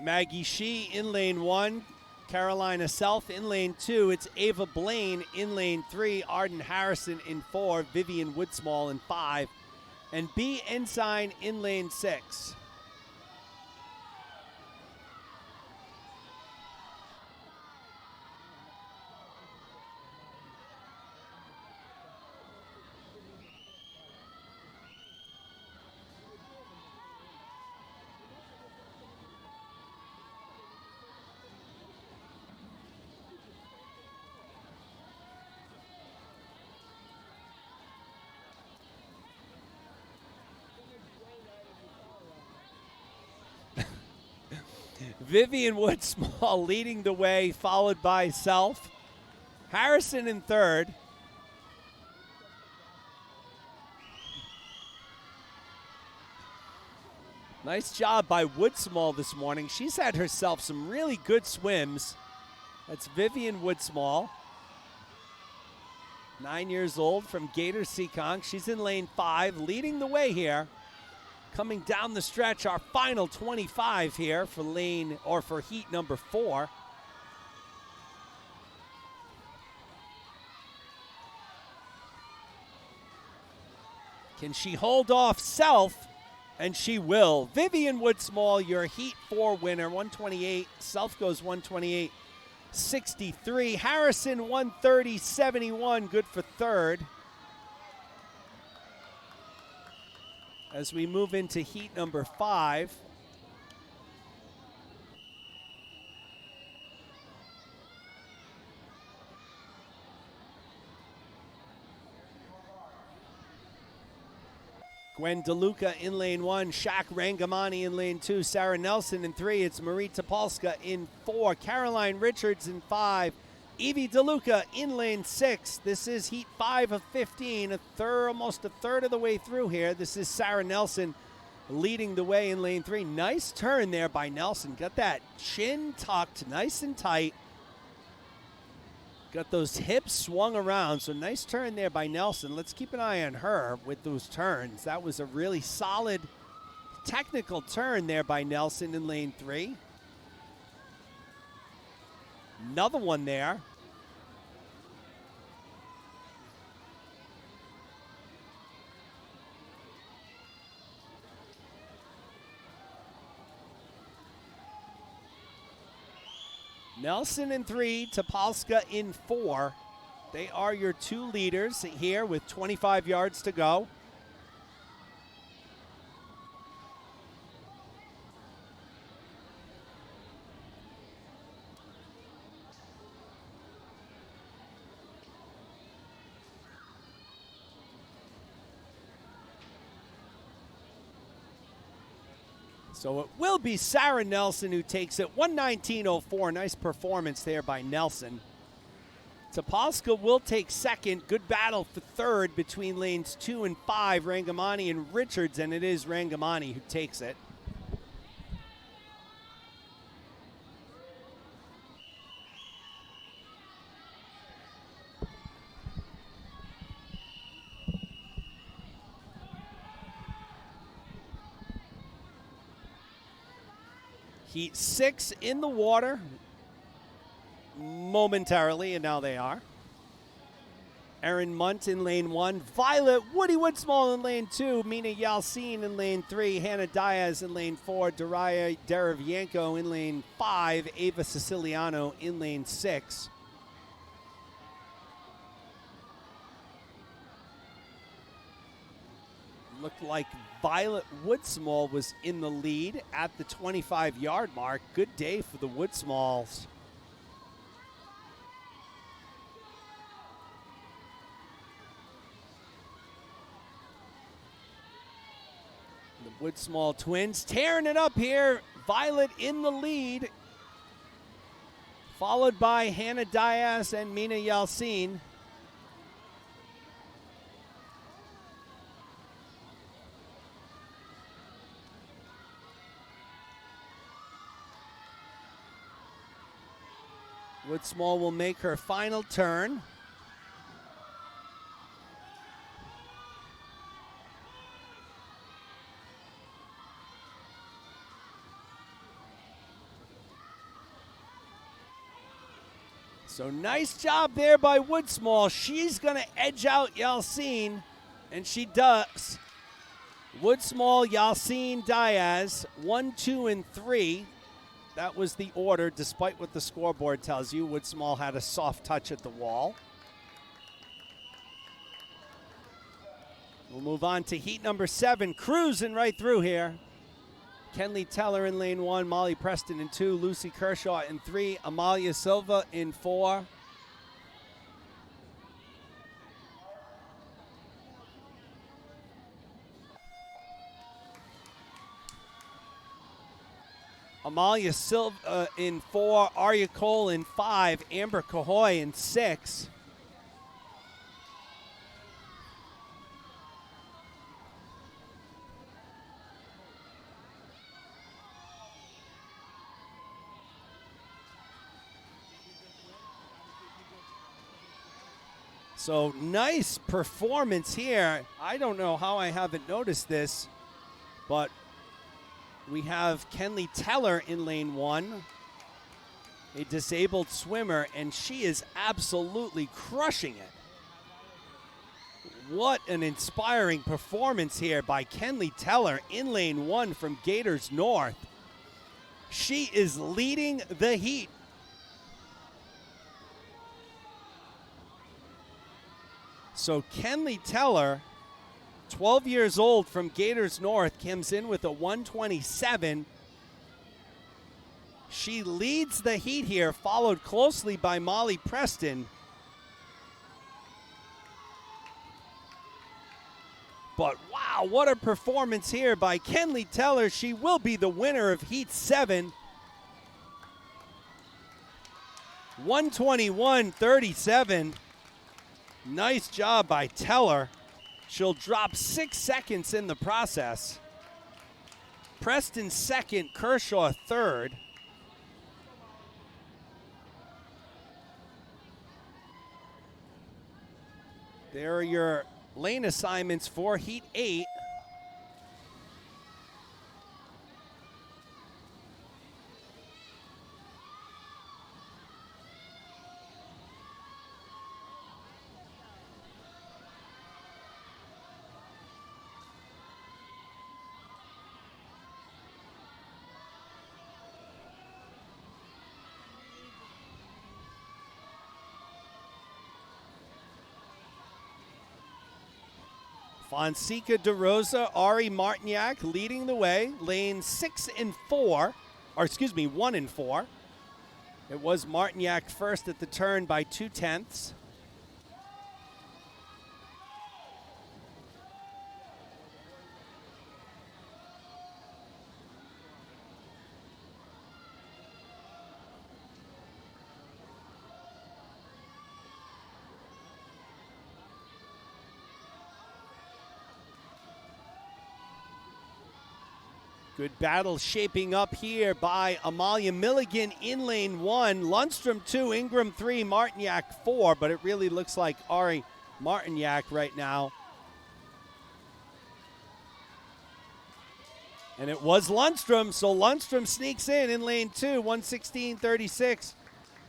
Maggie Shee in lane 1. Carolina Self in lane 2. It's Ava Blaine in lane 3. Arden Harrison in 4. Vivian Woodsmall in 5. And B Ensign in lane 6. Vivian Woodsmall leading the way, followed by Self. Harrison in 3rd. Nice job by Woodsmall this morning. She's had herself some really good swims. That's Vivian Woodsmall, 9 years old from Gators Seekonk. She's in lane 5, leading the way here. Coming down the stretch, our final 25 here for heat number 4. Can she hold off Self? And she will. Vivian Woodsmall, your heat 4 winner, 128. Self goes 128.63. Harrison 130.71, good for 3rd. As we move into heat number 5. Gwen DeLuca in lane 1, Shaq Rangamani in lane 2, Sarah Nelson in 3, it's Marie Topolska in 4, Caroline Richards in 5, Evie DeLuca in lane 6. This is heat 5 of 15, almost a third of the way through here. This is Sarah Nelson leading the way in lane 3. Nice turn there by Nelson. Got that chin tucked nice and tight. Got those hips swung around, so nice turn there by Nelson. Let's keep an eye on her with those turns. That was a really solid technical turn there by Nelson in lane 3. Another one there. Nelson in 3, Topolska in 4. They are your 2 leaders here with 25 yards to go. So it will be Sarah Nelson who takes it, 119.04. Nice performance there by Nelson. Topolska will take 2nd. Good battle for 3rd between lanes 2 and 5, Rangamani and Richards, and it is Rangamani who takes it. Heat 6 in the water momentarily, and now they are. Erin Munt in lane 1. Violet Woody Woodsmall in lane 2. Mina Yalcin in lane 3. Hannah Diaz in lane 4. Daria Derevyanko in lane 5. Ava Siciliano in lane 6. Looked like Violet Woodsmall was in the lead at the 25-yard mark. Good day for the Woodsmalls. The Woodsmall twins tearing it up here. Violet in the lead, followed by Hannah Diaz and Mina Yalcin. Woodsmall will make her final turn. So nice job there by Woodsmall. She's going to edge out Yalcin, and she does. Woodsmall, Yalcin, Diaz, 1, 2, and 3. That was the order, despite what the scoreboard tells you. Woodsmall had a soft touch at the wall. We'll move on to heat number 7, cruising right through here. Kenley Teller in lane 1, Molly Preston in 2, Lucy Kershaw in 3, Amalia Silva in 4. Amalia Silva in 4, Arya Cole in 5, Amber Cahoy in 6. So nice performance here. I don't know how I haven't noticed this, but we have Kenley Teller in lane 1, a disabled swimmer, and she is absolutely crushing it. What an inspiring performance here by Kenley Teller in lane 1 from Gators North. She is leading the heat. So Kenley Teller, 12 years old from Gators North, comes in with a 127. She leads the heat here, followed closely by Molly Preston. But wow, what a performance here by Kenley Teller. She will be the winner of Heat 7. 121.37. Nice job by Teller. She'll drop 6 seconds in the process. Preston second, Kershaw third. There are your lane assignments for Heat 8. Fonseca DeRosa, Ari Martignac leading the way, lane 6 and 4, or excuse me, 1 and 4. It was Martignac first at the turn by 0.2. Good battle shaping up here by Amalia Milligan in lane 1. Lundstrom 2, Ingram 3, Martignac 4, but it really looks like Ari Martignac right now. And it was Lundstrom, so Lundstrom sneaks in lane 2, 116.36.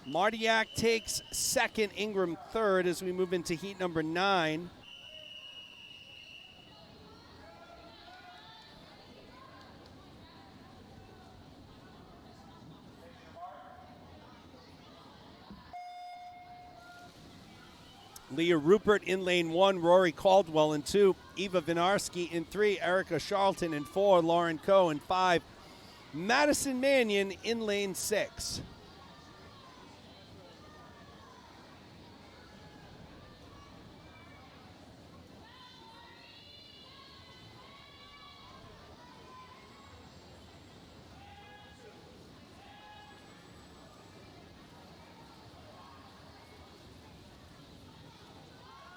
Martignac takes second, Ingram third as we move into heat number 9. Leah Rupert in lane 1, Rory Caldwell in 2, Eva Vinarski in 3, Erica Charlton in 4, Lauren Coe in 5, Madison Mannion in lane 6.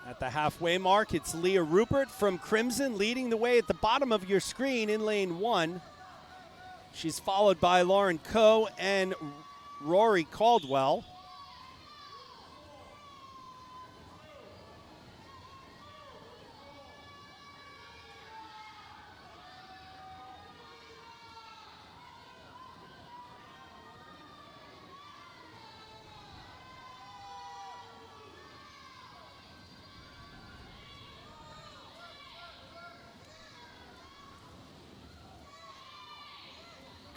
At the halfway mark, it's Leah Rupert from Crimson leading the way at the bottom of your screen in lane 1. She's followed by Lauren Coe and Rory Caldwell.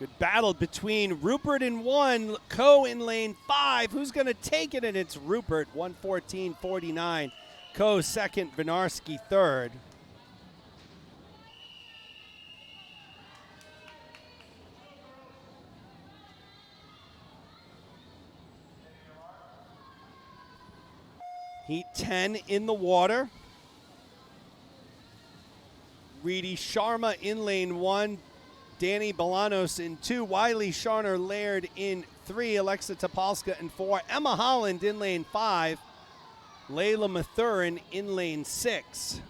Good battle between Rupert in 1, Coe in lane 5. Who's going to take it? And it's Rupert, 1:14.49. Coe second, Vinarski third. Heat 10 in the water. Reedy Sharma in lane 1. Danny Bolanos in 2. Wiley Sharner Laird in 3. Alexa Topolska in 4. Emma Holland in lane 5. Layla Mathurin in lane 6.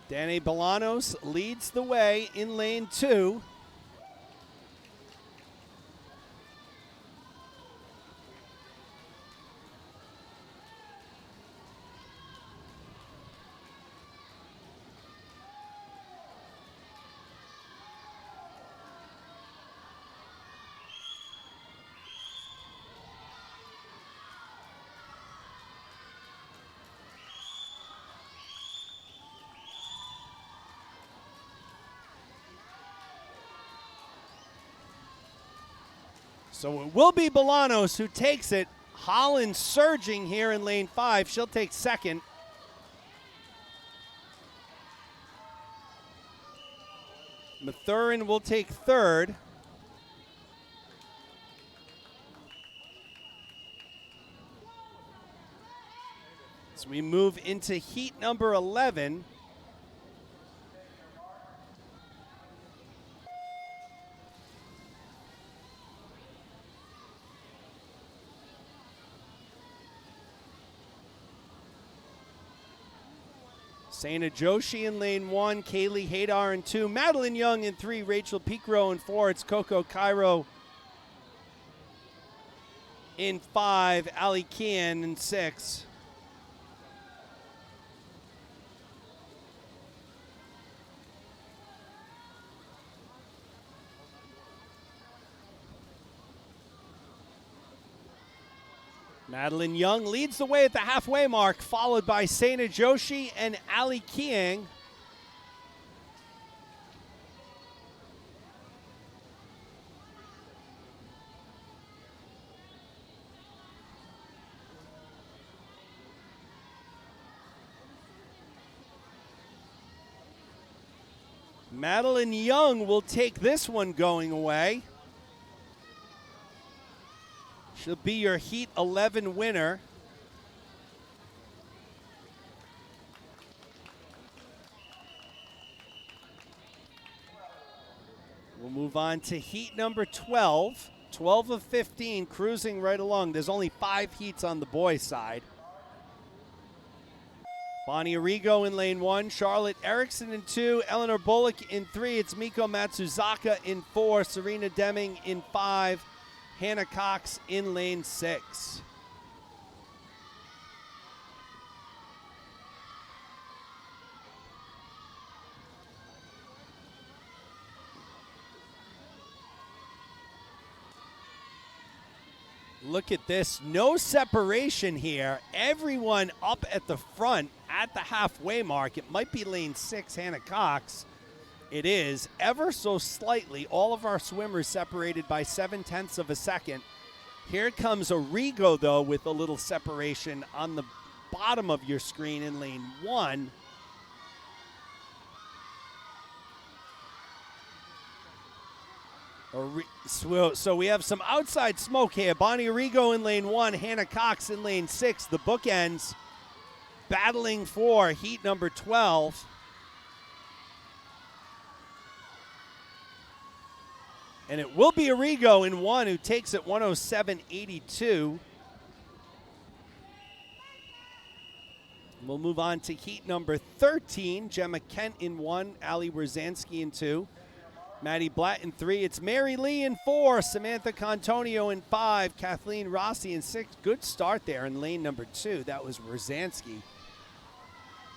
Danny Bolanos leads the way in lane 2. So it will be Bolanos who takes it. Holland surging here in lane 5. She'll take second. Mathurin will take third. So we move into heat number 11. Saina Joshi in lane 1, Kaylee Hadar in 2, Madeline Young in 3, Rachel Picro in 4, it's Coco Cairo in 5, Ali Kian in 6. Madeline Young leads the way at the halfway mark, followed by Saina Joshi and Ali Kiang. Madeline Young will take this one going away. She'll be your Heat 11 winner. We'll move on to Heat number 12. 12 of 15, cruising right along. There's only 5 heats on the boys' side. Bonnie Arrigo in lane 1, Charlotte Erickson in 2, Eleanor Bullock in 3, it's Miko Matsuzaka in 4, Serena Deming in 5, Hannah Cox in lane 6. Look at this, no separation here. Everyone up at the front at the halfway mark. It might be lane 6, Hannah Cox. It is ever so slightly. All of our swimmers separated by 0.7 of a second. Here comes Arrigo, though, with a little separation on the bottom of your screen in lane 1. So we have some outside smoke here. Bonnie Arrigo in lane 1, Hannah Cox in lane 6. The bookends battling for heat number 12. And it will be Arrigo in 1 who takes it 107.82. We'll move on to heat number 13. Gemma Kent in 1, Ali Wierzanski in 2. Maddie Blatt in 3. It's Mary Lee in 4. Samantha Contonio in 5. Kathleen Rossi in 6. Good start there in lane number 2. That was Wierzanski.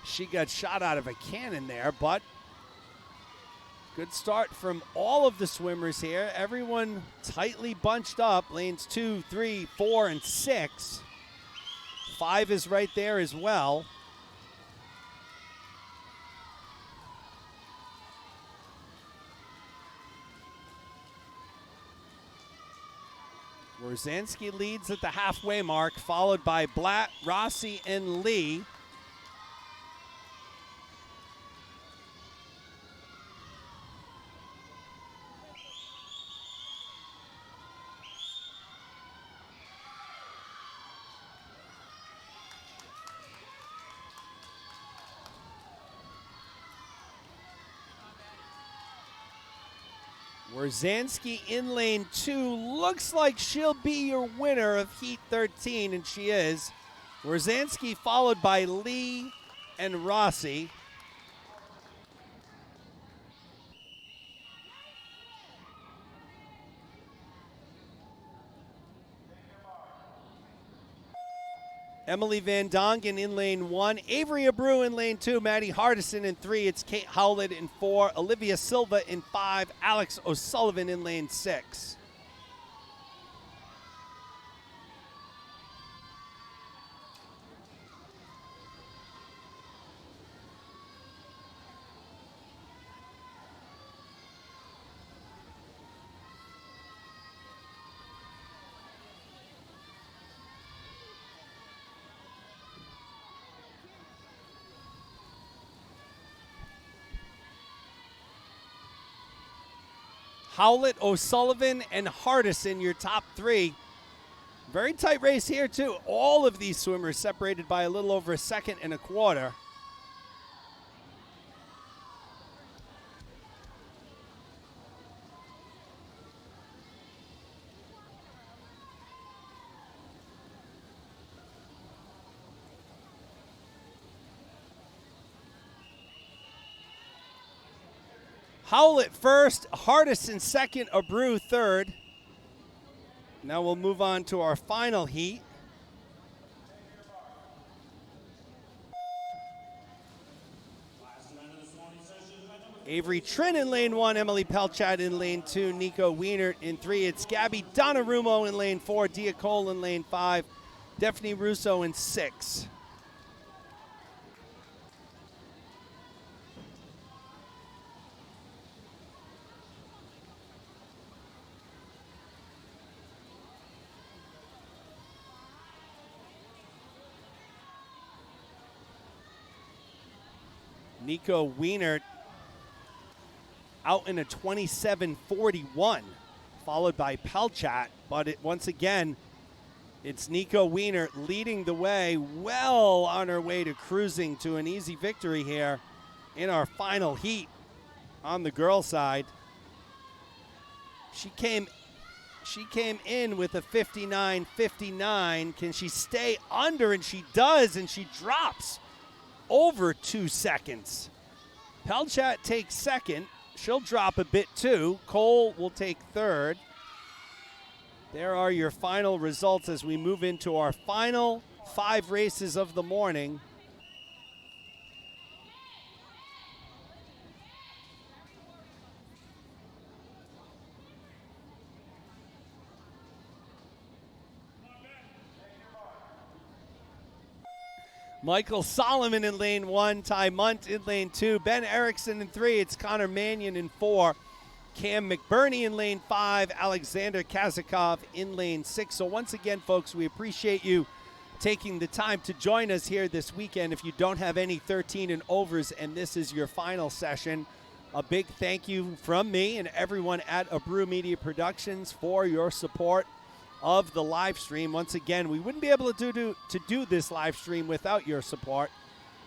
She got shot out of a cannon there, but good start from all of the swimmers here. Everyone tightly bunched up. Lanes 2, 3, 4, and 6. 5 is right there as well. Warzanski leads at the halfway mark, followed by Blatt, Rossi, and Lee. Warzanski in lane 2. Looks like she'll be your winner of Heat 13, and she is. Warzanski followed by Lee and Rossi. Emily Van Dongen in lane 1. Avery Abreu in lane 2. Maddie Hardison in 3. It's Kate Howlett in 4. Olivia Silva in 5. Alex O'Sullivan in lane 6. Howlett, O'Sullivan, and Hardison, your top 3. Very tight race here, too. All of these swimmers separated by a little over a second and a quarter. Howlett first, Hardison second, Abreu third. Now we'll move on to our final heat. Avery Trin in lane 1, Emily Pelchat in lane 2, Nico Wienert in 3. It's Gabby Donnarummo in lane 4, Dia Cole in lane 5, Daphne Russo in 6. Nico Wienert out in a 27:41, followed by Pelchat. But once again, it's Nico Wienert leading the way, well on her way to cruising to an easy victory here in our final heat on the girls' side. She came in with a 59:59. Can she stay under? And she does, and she drops over 2 seconds. Pelchat takes second. She'll drop a bit too. Cole will take third. There are your final results as we move into our final 5 races of the morning. Michael Solomon in lane 1, Ty Munt in lane 2, Ben Erickson in 3, it's Connor Mannion in 4, Cam McBurney in lane 5, Alexander Kazakov in lane 6. So once again, folks, we appreciate you taking the time to join us here this weekend. If you don't have any 13 and overs and this is your final session, a big thank you from me and everyone at Abreu Media Productions for your support of the live stream. Once again, we wouldn't be able to do this live stream without your support,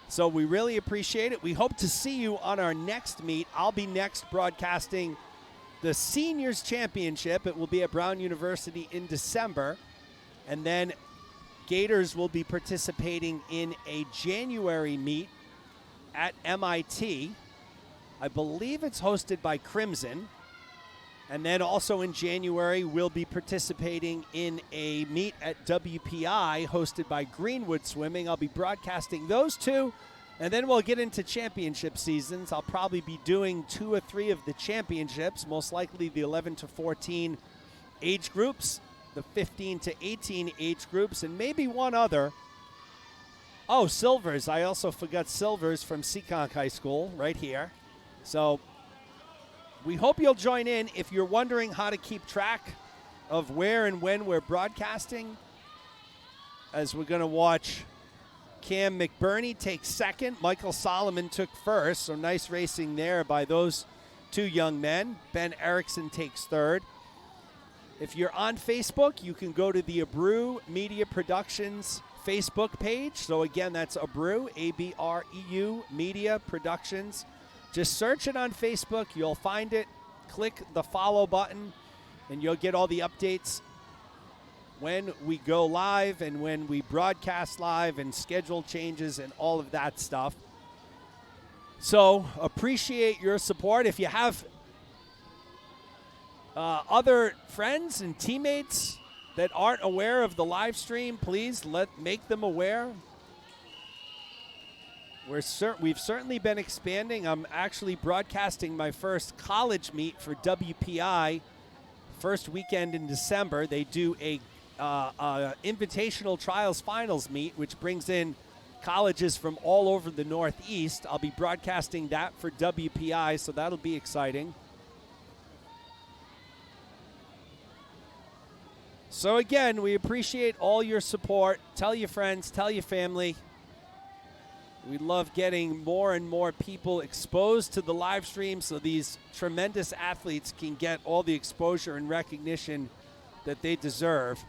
so we really appreciate it. We hope to see you on our next meet. I'll be next broadcasting the Seniors Championship. It will be at Brown University in December, and then Gators will be participating in a January meet at MIT. I believe it's hosted by Crimson. And then also in January, we'll be participating in a meet at WPI hosted by Greenwood Swimming. I'll be broadcasting those 2, and then we'll get into championship seasons. I'll probably be doing 2 or 3 of the championships, most likely the 11 to 14 age groups, the 15 to 18 age groups, and maybe one other. Oh, Silvers. I also forgot Silvers from Seekonk High School right here. So we hope you'll join in. If you're wondering how to keep track of where and when we're broadcasting, as we're going to watch Cam McBurney take second. Michael Solomon took first, so nice racing there by those two young men. Ben Erickson takes third. If you're on Facebook, you can go to the Abreu Media Productions Facebook page. So again, that's Abreu, A-B-R-E-U, Media Productions. Just search it on Facebook. You'll find it. Click the follow button, and you'll get all the updates when we go live and when we broadcast live and schedule changes and all of that stuff. So appreciate your support. If you have other friends and teammates that aren't aware of the live stream, please make them aware. We've certainly been expanding. I'm actually broadcasting my first college meet for WPI first weekend in December. They do a invitational trials finals meet, which brings in colleges from all over the Northeast. I'll be broadcasting that for WPI, so that'll be exciting. So again, we appreciate all your support. Tell your friends, tell your family. We love getting more and more people exposed to the live stream so these tremendous athletes can get all the exposure and recognition that they deserve.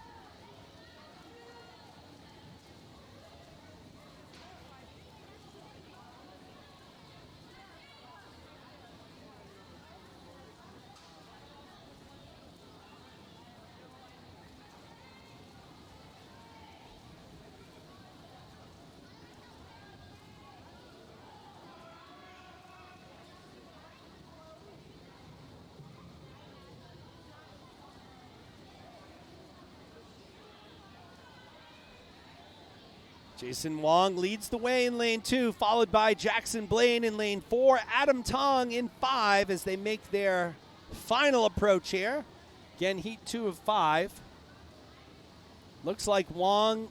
Jason Wong leads the way in lane 2, followed by Jackson Blaine in lane 4, Adam Tong in 5 as they make their final approach here. Again, heat 2 of 5. Looks like Wong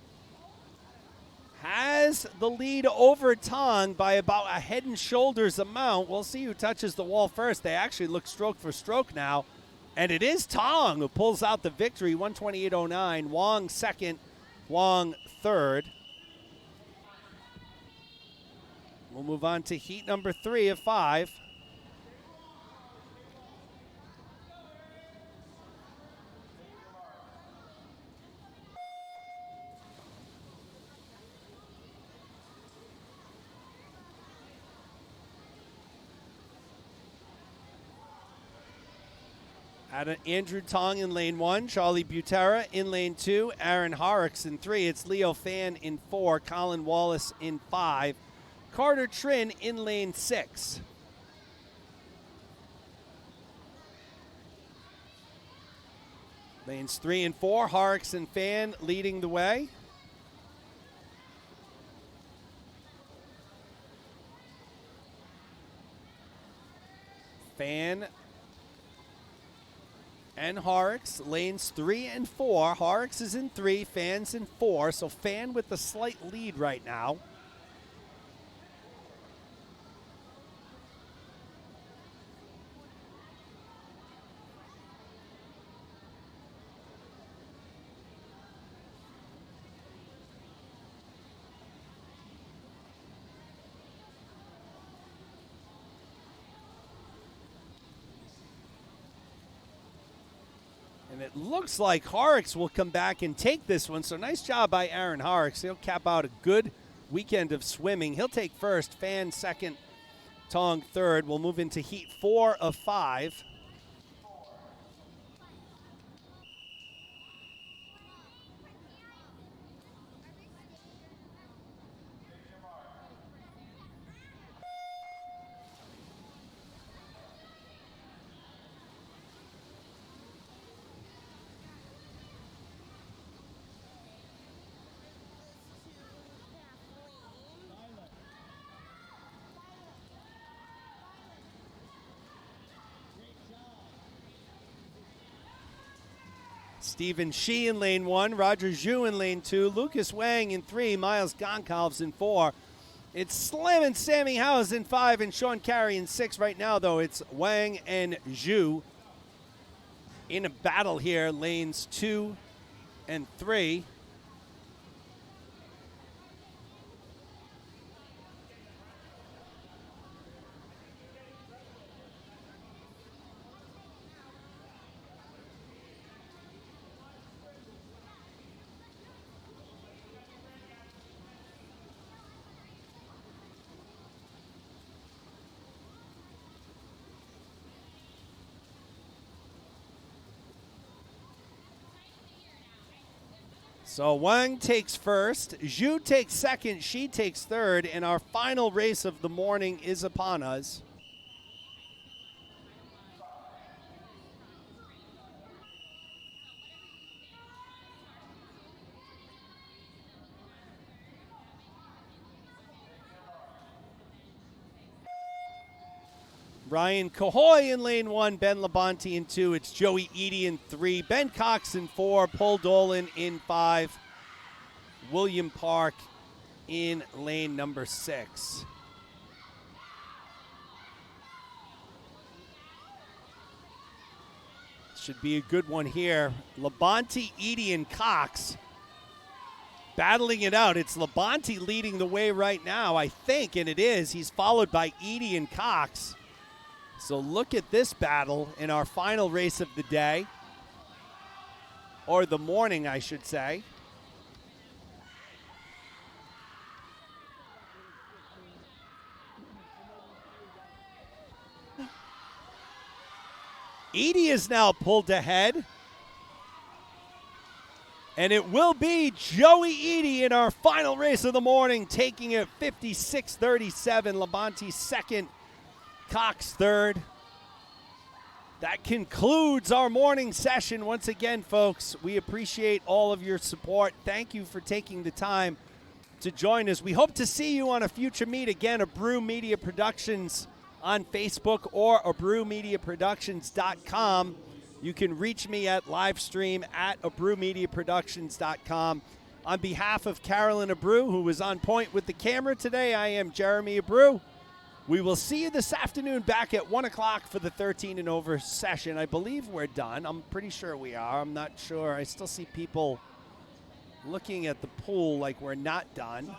has the lead over Tong by about a head and shoulders amount. We'll see who touches the wall first. They actually look stroke for stroke now. And it is Tong who pulls out the victory, 128.09. Wong second, Wong third. We'll move on to heat number 3 of 5. Andrew Tong in lane 1, Charlie Butera in lane 2, Aaron Horrocks in 3. It's Leo Fan in 4, Colin Wallace in 5. Carter Trin in lane 6. Lanes 3 and 4, Horrocks and Fan leading the way. Fan and Horrocks, lanes 3 and 4. Horrocks is in 3, Fan's in 4, so Fan with the slight lead right now. And it looks like Horrocks will come back and take this one. So nice job by Aaron Horrocks. He'll cap out a good weekend of swimming. He'll take first, Fan second, Tong third. We'll move into heat 4 of 5. Stephen Shi in lane 1, Roger Zhu in lane 2, Lucas Wang in 3, Miles Goncalves in 4. It's Slim and Sammy Howes in 5 and Sean Carey in 6. Right now, though, it's Wang and Zhu in a battle here, lanes 2 and 3. So Wang takes first, Zhu takes second, Shi takes third, and our final race of the morning is upon us. Ryan Cahoy in lane 1, Ben Labonte in 2. It's Joey Eady in 3, Ben Cox in 4, Paul Dolan in 5, William Park in lane number 6. Should be a good one here. Labonte, Eady, and Cox battling it out. It's Labonte leading the way right now, I think, and it is. He's followed by Eady and Cox. So look at this battle in our final race of the day, or the morning, I should say. Eady is now pulled ahead, and it will be Joey Eady in our final race of the morning, taking it 56-37. Labonte second, Cox third. That concludes our morning session. Once again, folks, we appreciate all of your support. Thank you for taking the time to join us. We hope to see you on a future meet. Again, Abreu Media Productions on Facebook or abrewmediaproductions.com. You can reach me at livestream at abrewmediaproductions.com. On behalf of Carolyn Abreu, who was on point with the camera today, I am Jeremy Abreu. We will see you this afternoon back at 1 o'clock for the 13 and over session. I believe we're done. I'm pretty sure we are. I'm not sure. I still see people looking at the pool like we're not done.